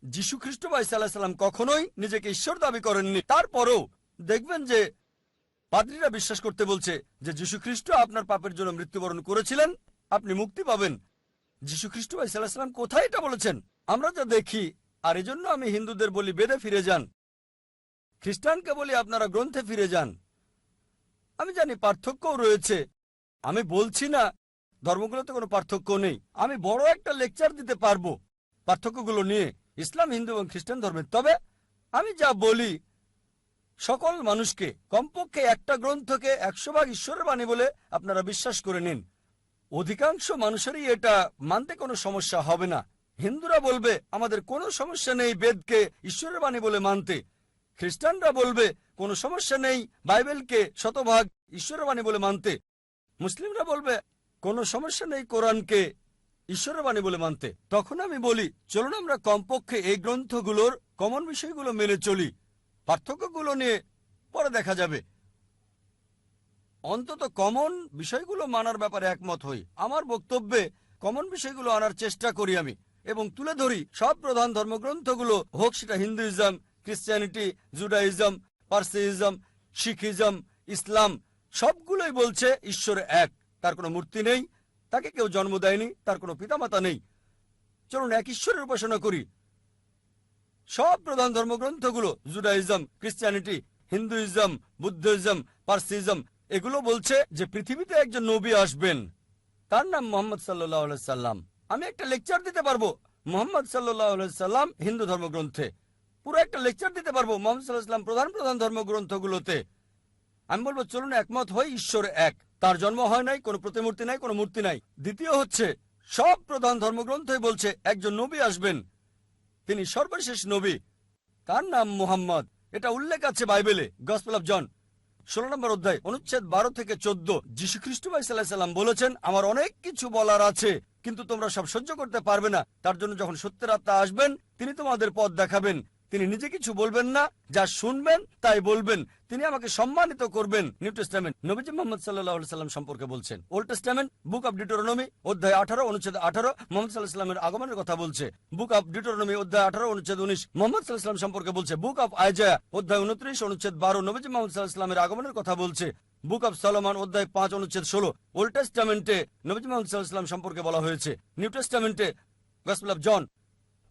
যীশু খ্রিস্ট বা ঈসা আলাইহিস সালাম কখনোই নিজেকে ঈশ্বর দাবি করেননি। তারপরও দেখবেন যে পাদ্রীরা বিশ্বাস করতে বলছে যে যীশু খ্রিস্ট আপনার পাপের জন্য মৃত্যুবরণ করেছিলেন, আপনি মুক্তি পাবেন। যীশু খ্রিস্ট বা ঈসা আলাইহিস সালাম কোথায় এটা বলেছেন? আমরা যা দেখি। আর এজন্য আমি হিন্দুদের বলি, বেদে ফিরে যান। খ্রিস্টানকে বলি, আপনারা গ্রন্থে ফিরে যান। আমি জানি পার্থক্যও রয়েছে, আমি বলছি না ধর্মগুলোতে কোনো পার্থক্য নেই। আমি বড় একটা লেকচার দিতে পারবো পার্থক্যগুলো নিয়ে, ইসলাম, হিন্দু এবং খ্রিস্টান ধর্মের। তবে আমি যা বলি, সকল মানুষকে কমপক্ষে একটা গ্রন্থকে 100 ঈশ্বরের বাণী বলে আপনারা বিশ্বাস করে নিন। অধিকাংশ মানুষেরই এটা মানতে কোনো সমস্যা হবে না। হিন্দুরা বলবে, আমাদের কোনো সমস্যা নেই বেদকে ঈশ্বরের বাণী বলে মানতে। খ্রিস্টানরা বলবে, কোনো সমস্যা নেই বাইবেলকে শতভাগ ঈশ্বরের বাণী বলে মানতে। মুসলিমরা বলবে, কোনো সমস্যা নেই কোরআনকে ঈশ্বরের বাণী বলে মানতে। তখন আমি বলি, চলুন আমরা কমপক্ষে এই গ্রন্থগুলোর কমন বিষয়গুলো মেনে চলি, পার্থক্যগুলো নিয়ে পরে দেখা যাবে। অন্তত কমন বিষয়গুলো মানার ব্যাপারে একমত হই। আমার বক্তব্যে কমন বিষয়গুলো আনার চেষ্টা করি আমি, এবং তুলে ধরি সব প্রধান ধর্মগ্রন্থগুলো, হোক সেটা হিন্দুইজম, ক্রিশ্চিয়ানিটি, জুডাইজম, পার্সিজম, শিখিজম, ইসলাম, সবগুলোই বলছে ঈশ্বর এক, তার কোনো মূর্তি নেই, তাকে কেউ জন্ম দেয়নি, তার কোনো পিতামাতা নেই। চলুন এক ঈশ্বরের উপাসনা করি। সব প্রধান ধর্মগ্রন্থগুলো, জুডাইজম, ক্রিশ্চিয়ানিটি, হিন্দুইজম, বুদ্ধিজম, পার্সিজম, এগুলো বলছে যে পৃথিবীতে একজন নবী আসবেন, তার নাম মোহাম্মদ সাল্লাল্লাহু আলাইহি সাল্লাম। আমি একটা লেকচার দিতে পারবো মোহাম্মদ সাল্লাল্লাহু আলাইহি সাল্লাম হিন্দু ধর্মগ্রন্থে, পুরো একটা লেকচার দিতে পারবো মোহাম্মদ সাল্লাল্লাহু আলাইহি সাল্লাম প্রধান প্রধান ধর্মগ্রন্থগুলোতে। আমি বলবো, চলুন একমত হই, ঈশ্বর এক, তার জন্ম হয় নাই, কোনো প্রতিমূর্তি নাই, কোনো মূর্তি নাই। দ্বিতীয় হচ্ছে, সব প্রধান ধর্মগ্রন্থই বলছে একজন নবী আসবেন, তিনি সর্বশেষ নবী, তার নাম মুহাম্মদ। এটা উল্লেখ আছে বাইবেলে, গসপেল অফ জন 16 নম্বর অধ্যায়, অনুচ্ছেদ 12 থেকে 14। যীশু খ্রিস্ট ভাই সাল্লাল্লাহু আলাইহি সাল্লাম বলেছেন, আমার অনেক কিছু বলার আছে, কিন্তু তোমরা সব সহ্য করতে পারবে না। তার জন্য যখন সত্যের আত্মা আসবেন, তিনি তোমাদের পথ দেখাবেন। তিনি নিজে কিছু বলবেন না, যা শুনবেন তাই বলবেন। তিনি আমাকে সম্মানিত করবেন। নিউ টেস্টামেন্ট নবীজি মুহাম্মদ সাল্লাল্লাহু আলাইহি সাল্লাম সম্পর্কে বলছেন। Old testament book of Deuteronomy অধ্যায় 18 অনুচ্ছেদ 18 মুহাম্মদ সাল্লাল্লাহু আলাইহি সাল্লামের আগমনের কথা বলছে। বুক অফ ডিউটোরনমি অধ্যায় 18 অনুচ্ছেদ 19 মুহাম্মদ সাল্লাল্লাহু আলাইহি সাল্লাম সম্পর্কে বলছে। বুক অফ আইজায়া অধ্যায় 29 অনুচ্ছেদ 12 নবীজি মুহাম্মদ সাল্লাল্লাহু আলাইহি সাল্লামের আগমনের কথা বলছে। বুক অফ সলোমন অধ্যায় 5 অনুচ্ছেদ 16 ওল্ড টেস্টামেন্টে নবীজি মুহাম্মদ সাল্লাল্লাহু আলাইহি সাল্লাম সম্পর্কে বলা হয়েছে। নিউ টেস্টামেন্টে গসপেল অফ জন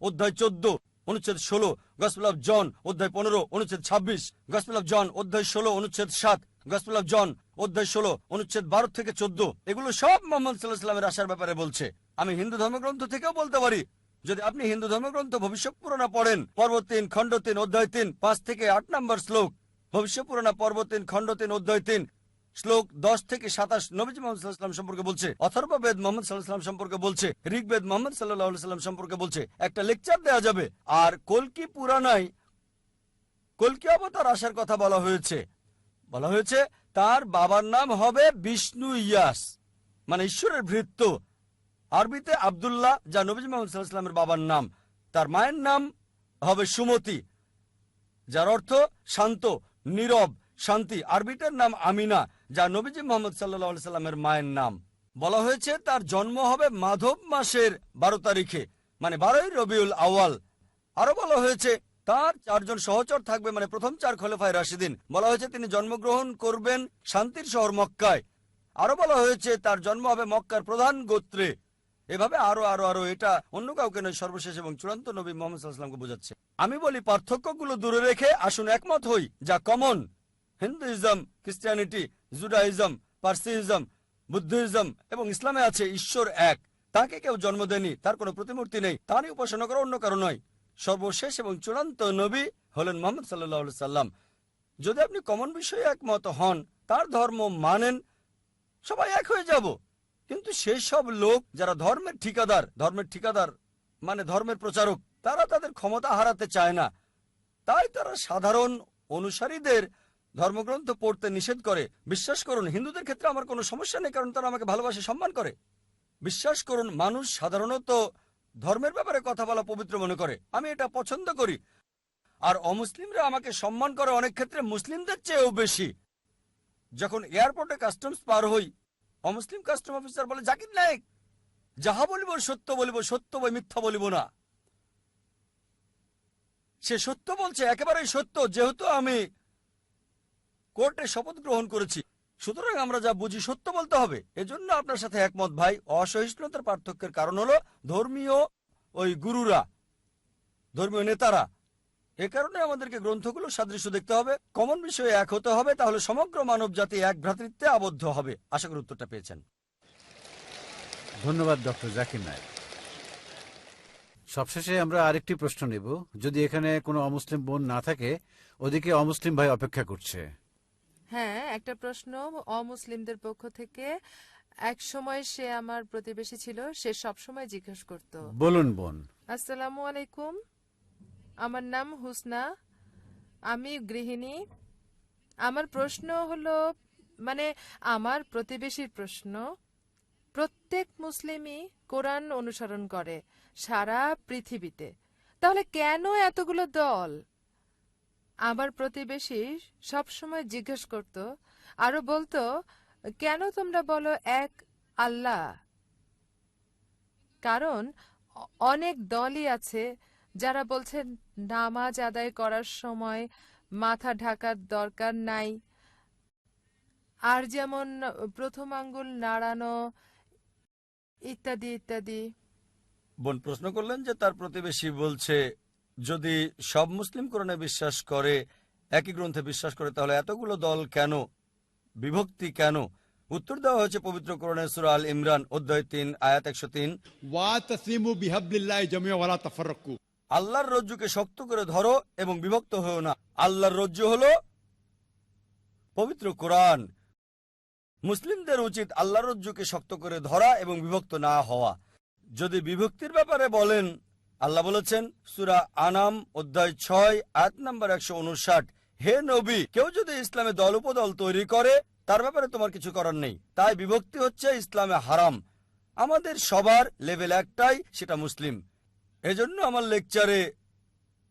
অধ্যায় 14 অনুচ্ছেদ 16, গসপেল অফ জন অধ্যায় 15 অনুচ্ছেদ 26, গসপেল অফ জন অধ্যায় 16 অনুচ্ছেদ 7, গসপেল অফ জন অধ্যায় 16 অনুচ্ছেদ 12 থেকে 14। এগুলো সব মুহাম্মদ সাল্লাল্লাহু আলাইহি সাল্লামের আসার ব্যাপারে বলছে। আমি হিন্দু ধর্মগ্রন্থ থেকেও বলতে পারি। যদি আপনি হিন্দু ধর্মগ্রন্থ ভবিষ্যৎ পুরাণা পড়েন, পর্ব 3 খণ্ড 3 অধ্যায় 3 5 থেকে 8 নম্বর শ্লোক, ভবিষ্যৎ পুরাণা পর্ব 3 খণ্ড 3 অধ্যায় 3 শ্লোক 10 থেকে 27 নবীজি মুহাম্মদ সাল্লাল্লাহু আলাইহি সাল্লাম সম্পর্কে বলছে। অথর্ববেদ মুহাম্মদ সাল্লাল্লাহু আলাইহি সাল্লাম সম্পর্কে বলছে। ঋগ্বেদ মুহাম্মদ সাল্লাল্লাহু আলাইহি সাল্লাম সম্পর্কে বলছে। একটা লেকচার দেওয়া যাবে। আর কল্কি পুরাণায় কল্কি অবতার আসার কথা বলা হয়েছে। বলা হয়েছে তার বাবার নাম হবে বিষ্ণু ইয়াস, মানে ঈশ্বরের ভৃত্য। আরবিতে আব্দুল্লাহ, যা নবীজি মুহাম্মদ সাল্লাল্লাহু আলাইহি সাল্লামের বাবার নাম। তার মায়ের নাম হবে সুমতি, যার অর্থ শান্ত, নীরব, শান্তি। আরবিটার নাম আমিনা, যা নবীজি মুহাম্মদ সাল্লাল্লাহু আলাইহি সাল্লামের মায়ের নাম। বলা হয়েছে তার জন্ম হবে মাধব মাসের 12 তারিখে, মানে 12ই রবিউল আউয়াল। আরো বলা হয়েছে তার 4 জন সহচর থাকবে, মানে প্রথম 4 খলিফায়ে রাশিদিন। বলা হয়েছে তিনি জন্মগ্রহণ করবেন শান্তির শহর মক্কায়। আরো বলা হয়েছে তার জন্ম হবে মক্কার প্রধান গোত্রে। এভাবে আরো আরো আরো, এটা অন্য কাউকে নয়, সর্বশেষ এবং চূড়ান্ত নবী মুহাম্মদ সাল্লাল্লাহু আলাইহি ওয়াসাল্লামকে বোঝাচ্ছে। আমি বলি পার্থক্যগুলো দূরে রেখে আসুন একমত হই, যা common. Hinduism, Christianity, Judaism, Parsism, Buddhism এবং ইসলামে আছে ঈশ্বর এক। তাকে কেউ জন্ম দেয়নি, তার কোনো প্রতিমূর্তি নেই, তারই উপাসনা করা অন্য কারো নয়। সর্বশেষ এবং চূড়ান্ত নবী হলেন মুহাম্মদ সাল্লাল্লাহু আলাইহি সাল্লাম। যদি আপনি কমন বিষয়ে একমত হন, তার ধর্ম মানেন, সবাই এক হয়ে যাব। কিন্তু সেই সব লোক যারা ধর্মের ঠিকাদার মানে ধর্মের প্রচারক, তারা তাদের ক্ষমতা হারাতে চায় না। তাই তারা সাধারণ অনুসারীদের ধর্মগ্রন্থ পড়তে নিষেধ করে। বিশ্বাস করুন, হিন্দুদের ক্ষেত্রে আমার কোনো সমস্যা নেই, কারণ তারা আমাকে ভালোবাসে, সম্মান করে। বিশ্বাস করুন, মানুষ সাধারণত ধর্মের ব্যাপারে কথা বলা পবিত্র মনে করে। আমি এটা পছন্দ করি। আর অমুসলিমরা আমাকে সম্মান করে অনেক ক্ষেত্রে মুসলিমদের চেয়েও বেশি। যখন এয়ারপোর্টে কাস্টমস পার হই, অমুসলিম কাস্টম অফিসার বলে, জাকির নায়েক, যাহা বলিব সত্য বলিব, সত্য বই মিথ্যা বলিব না। সে সত্য বলছে, একেবারেই সত্য, যেহেতু আমি কোর্টে শপথ গ্রহণ করেছি। সুতরাং আমরা যা বুঝি সত্য বলতে হবে। এজন্য আপনার সাথে একমত ভাই। অসহিষ্ণুতার পার্থক্যের কারণ হলো ধর্মীয় ওই গুরুরা, ধর্মীয় নেতারা। এ কারণে আমাদেরকে গ্রন্থগুলো সাদৃশ্য দেখতে হবে, কমন বিষয়ে এক হতে হবে, তাহলে সমগ্র মানব জাতি এক ভ্রাতৃত্বে আবদ্ধ হবে। আশা করি উত্তরটা পেয়েছেন। ধন্যবাদ ডক্টর জাকির নায়েক। সবশেষে আমরা আরেকটি প্রশ্ন নেব। যদি এখানে কোনো অমুসলিম বোন না থাকে, ওদিকে অমুসলিম ভাই অপেক্ষা করছে। হ্যাঁ, একটা প্রশ্ন অমুসলিমদের পক্ষ থেকে। এক সময় সে আমার প্রতিবেশী ছিল, সে সব সময় জিজ্ঞেস করত। বলুন বোন। আসসালামু আলাইকুম, আমার নাম হুসনা, আমি গৃহিণী। আমার প্রশ্ন হলো, মানে আমার প্রতিবেশীর প্রশ্ন, প্রত্যেক মুসলিমই কোরআন অনুসরণ করে সারা পৃথিবীতে, তাহলে কেন এতগুলো দল? আমার প্রতিবেশী সব সময় জিজ্ঞেস করত, আরো বলতো, কেন তোমরা বলো এক আল্লাহ? কারণ অনেক দলই আছে যারা বলছে নামাজ আদায় করার সময় মাথা ঢাকার দরকার নাই, আর যেমন প্রথম আঙ্গুল নাড়ানো ইত্যাদি ইত্যাদি। বোন প্রশ্ন করলেন যে তার প্রতিবেশী বলছে যদি সব মুসলিম কোরআনে বিশ্বাস করে, একই গ্রন্থে বিশ্বাস করে, তাহলে এতগুলো দল কেন, বিভক্তি কেন? উত্তর দেওয়া হয়েছে পবিত্র কোরআনের সূরা আল ইমরান অধ্যায় 3 আয়াত 103, ওয়াতাসিমু বিহাবলিল্লাহি জামিআ ওয়া লা তাফাররাকু। আল্লাহর রজ্জুকে শক্ত করে ধরো এবং বিভক্ত হও না। আল্লাহর রজ্জু হলো পবিত্র কোরআন। মুসলিমদের উচিত আল্লাহর রজ্জুকে শক্ত করে ধরা এবং বিভক্ত না হওয়া। যদি বিভক্তির ব্যাপারে বলেন, আল্লাহ বলেছেন সূরা আনাম অধ্যায় 6 আয়াত নাম্বার 159, হে নবী, কেউ যদি ইসলামে দল উপদল তৈরি করে, তার ব্যাপারে তোমার কিছু করার নেই। তাই বিভক্তি হচ্ছে ইসলামে হারাম। আমাদের সবার লেভেল একটাই, সেটা মুসলিম। এজন্য আমার লেকচারে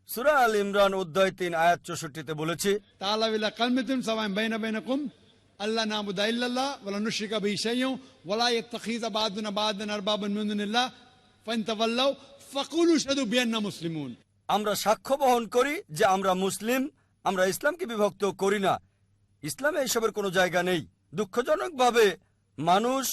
সূরা আল ইমরান অধ্যায় 3 আয়াত 64-তে বলেছি, تعالوا إلى كلمة سواء بيننا وبينكم ألا نعبد إلا الله ولا نشرك به شيئا ولا يتخذ بعضنا بعضا أربابا من دون الله فإن تولوا فقولوا اشهدوا بأننا مسلمون। আমরা সাক্ষ্য বহন করি যে আমরা মুসলিম, আমরা ইসলামকে বিভক্ত করি না। ইসলামে এসবের কোনো জায়গা নেই। দুঃখজনকভাবে মানুষ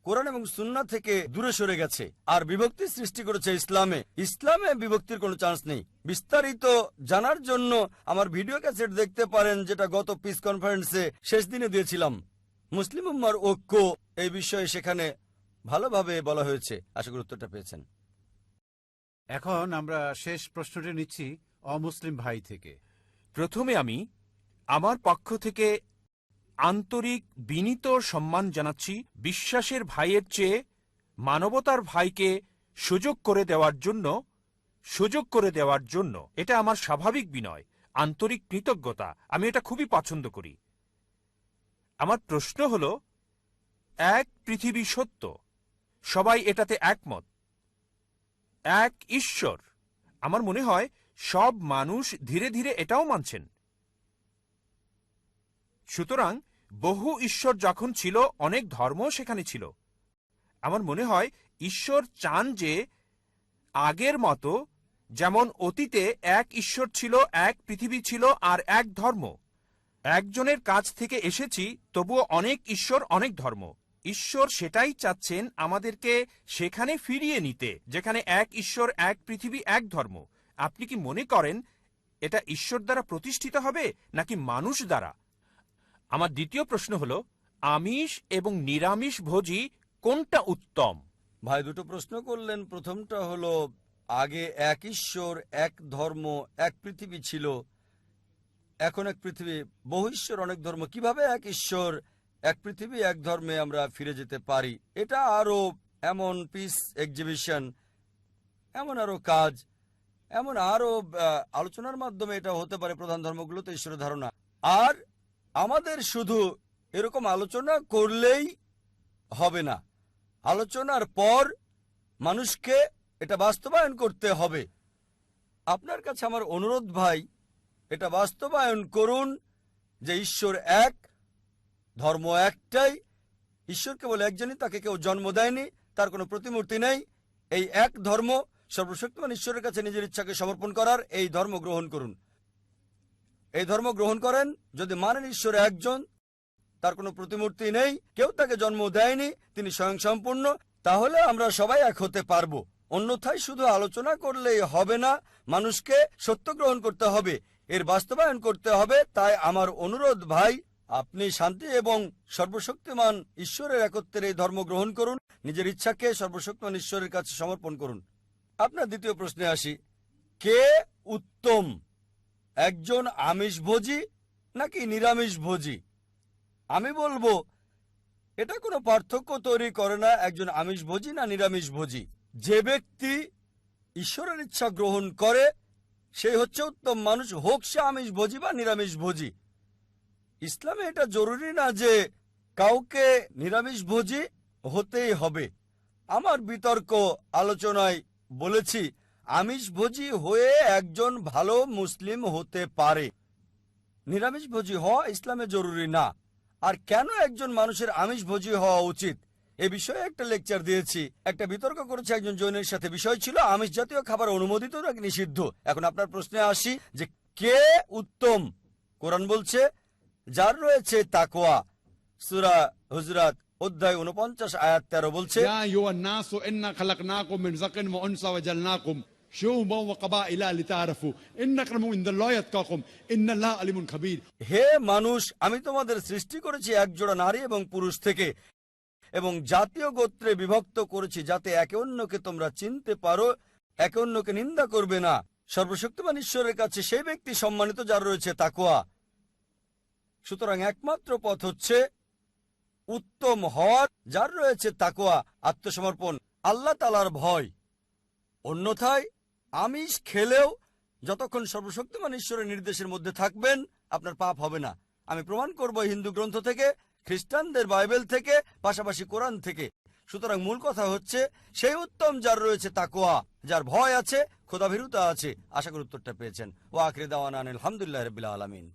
কোরআন এবং সুন্নাহ থেকে দূরে সরে গেছে আর বিভক্তি সৃষ্টি করেছে ইসলামে। ইসলামে বিভক্তির কোনো চান্স নেই। বিস্তারিত জানার জন্য আমার ভিডিও ক্যাসেট দেখতে পারেন, যেটা গত পিস কনফারেন্সে শেষ দিনে দিয়েছিলাম। মুসলিম উম্মার ঐক্য এই বিষয়ে সেখানে ভালোভাবে বলা হয়েছে। আশা করি উত্তরটা পেয়েছেন। এখন আমরা শেষ প্রশ্নটি নিচ্ছি অমুসলিম ভাই থেকে। প্রথমে আমি আমার পক্ষ থেকে আন্তরিক বিনীত সম্মান জানাচ্ছি বিশ্বাসের ভাইয়ের চেয়ে মানবতার ভাইকে সুযোগ করে দেওয়ার জন্য। এটা আমার স্বাভাবিক বিনয়, আন্তরিক কৃতজ্ঞতা। আমি এটা খুবই পছন্দ করি। আমার প্রশ্ন হল, এক পৃথিবী সত্য, সবাই এটাতে একমত। এক ঈশ্বর, আমার মনে হয় সব মানুষ ধীরে ধীরে এটাও মানছেন। সুতরাং বহু ঈশ্বর যখন ছিল, অনেক ধর্ম সেখানে ছিল। আমার মনে হয় ঈশ্বর চান যে আগের মতো, যেমন অতীতে এক ঈশ্বর ছিল, এক পৃথিবী ছিল আর এক ধর্ম। একজনের কাছ থেকে এসেছি, তবুও অনেক ঈশ্বর, অনেক ধর্ম। ঈশ্বর সেটাই চাচ্ছেন আমাদেরকে সেখানে ফিরিয়ে নিতে, যেখানে এক ঈশ্বর, এক পৃথিবী, এক ধর্ম। আপনি কি মনে করেন এটা ঈশ্বর দ্বারা প্রতিষ্ঠিত হবে নাকি মানুষ দ্বারা? আমার দ্বিতীয় প্রশ্ন হল, আমিষ এবং নিরামিষ ভোজী কোনটা উত্তম? ভাই দুটো প্রশ্ন করলেন। প্রথমটা হলো, আগে এক ঈশ্বর, এক ধর্ম, এক পৃথিবী ছিল, এখন এক পৃথিবী, বহু ঈশ্বর, অনেক ধর্ম। কিভাবে এক ঈশ্বর, এক পৃথিবী, এক ধর্মে আমরা ফিরে যেতে পারি? এটা আরো এমন পিস এক্সিবিশন, এমন আরো কাজ, এমন আরো আলোচনার মাধ্যমে এটা হতে পারে প্রধান ধর্মগুলোতে ঈশ্বরের ধারণা। আর আমাদের শুধু এরকম আলোচনা করলেই হবে না, আলোচনার পর মানুষকে এটা বাস্তবায়ন করতে হবে। আপনার কাছে আমার অনুরোধ ভাই, এটা বাস্তবায়ন করুন যে ঈশ্বর এক, ধর্ম একটাই, ঈশ্বর কেবল একজনই, তাকে কেউ জন্ম দেয়নি, তার কোনো প্রতিমূর্তি নেই। এই এক ধর্ম, সর্বশক্তিমান ঈশ্বরের কাছে নিজের ইচ্ছাকে সমর্পণ করার এই ধর্ম গ্রহণ করুন। এই ধর্ম গ্রহণ করেন। যদি মানেন ঈশ্বর একজন, তার কোনো প্রতিমূর্তি নেই, কেউ তাকে জন্ম দেয়নি, তিনি স্বয়ংসম্পূর্ণ, তাহলে আমরা সবাই এক হতে পারবো। অন্যথায় শুধু আলোচনা করলেই হবে না, মানুষকে সত্য গ্রহণ করতে হবে, এর বাস্তবায়ন করতে হবে। তাই আমার অনুরোধ ভাই, আপনি শান্তি এবং সর্বশক্তিমান ঈশ্বরের একত্বের এই ধর্ম গ্রহণ করুন, নিজের ইচ্ছাকে সর্বশক্তিমান ঈশ্বরের কাছে সমর্পণ করুন। আপনার দ্বিতীয় প্রশ্নে আসি, কে উত্তম, একজন আমিষভোজী নাকি নিরামিষভোজী? আমি বলবো এটা কোনো পার্থক্য তৈরি করে না একজন আমিষভোজী না নিরামিষভোজী। যে ব্যক্তি ঈশ্বরের ইচ্ছা গ্রহণ করে সেই হচ্ছে উত্তম মানুষ, হোক সে আমিষভোজী বা নিরামিষভোজী। ইসলামে এটা জরুরি না যে কাউকে নিরামিষভোজী হতেই হবে। আমার বিতর্ক আলোচনায় বলেছি, আমিষভোজী হয়ে একজন ভালো মুসলিম হতে পারে, নিরামিষভোজী হওয়া ইসলামে জরুরি না। আর কেন একজন মানুষের আমিষভোজী হওয়া উচিত এ বিষয়ে একটা লেকচার দিয়েছি। একটা বিতর্ক করেছে একজন জৈনের সাথে, বিষয় ছিল আমিষ জাতীয় খাবার অনুমোদিত নাকি নিষিদ্ধ। এখন আপনার প্রশ্নে আসি যে কে উত্তম। কোরআন বলছে যার রয়েছে তাকওয়া, সূরা হুজরাত অধ্যায় 49 আয়াত 13 বলছে, يا أيها الناس إنا خلقناكم من ذكر وأنثى وجعلناكم شعوبا وقبائل لتعارفوا إن أكرمكم عند الله أتقاكم إن الله عليم خبير। হে মানুষ, আমি তোমাদের সৃষ্টি করেছি একজোড়া নারী এবং পুরুষ থেকে এবং জাতীয় গোত্রে বিভক্ত করেছি, যাতে একে অন্যকে তোমরা চিনতে পারো, একে অন্যকে নিন্দা করবে না। সর্বশক্তিমান ঈশ্বরের কাছে সেই ব্যক্তি সম্মানিত যার রয়েছে তাকওয়া। সুতরাং একমাত্র পথ হচ্ছে উত্তম হওয়ার, যার রয়েছে তাকওয়া, আত্মসমর্পণ, আল্লাহ তাআলার ভয়। অন্যথায় আমিষ খেলেও যতক্ষণ সর্বশক্তিমান ঈশ্বরের নির্দেশের মধ্যে থাকবেন আপনার পাপ হবে না। আমি প্রমাণ করব হিন্দু গ্রন্থ থেকে, খ্রিস্টানদের বাইবেল থেকে, পাশাপাশি কোরআন থেকে। সুতরাং মূল কথা হচ্ছে সেই উত্তম যার রয়েছে তাকওয়া, যার ভয় আছে, খোদাভীরুতা আছে। আশা করি উত্তরটা পেয়েছেন। ওয়া আখির দাওয়ানা আলহামদুলিল্লাহি রাব্বিল আলামিন।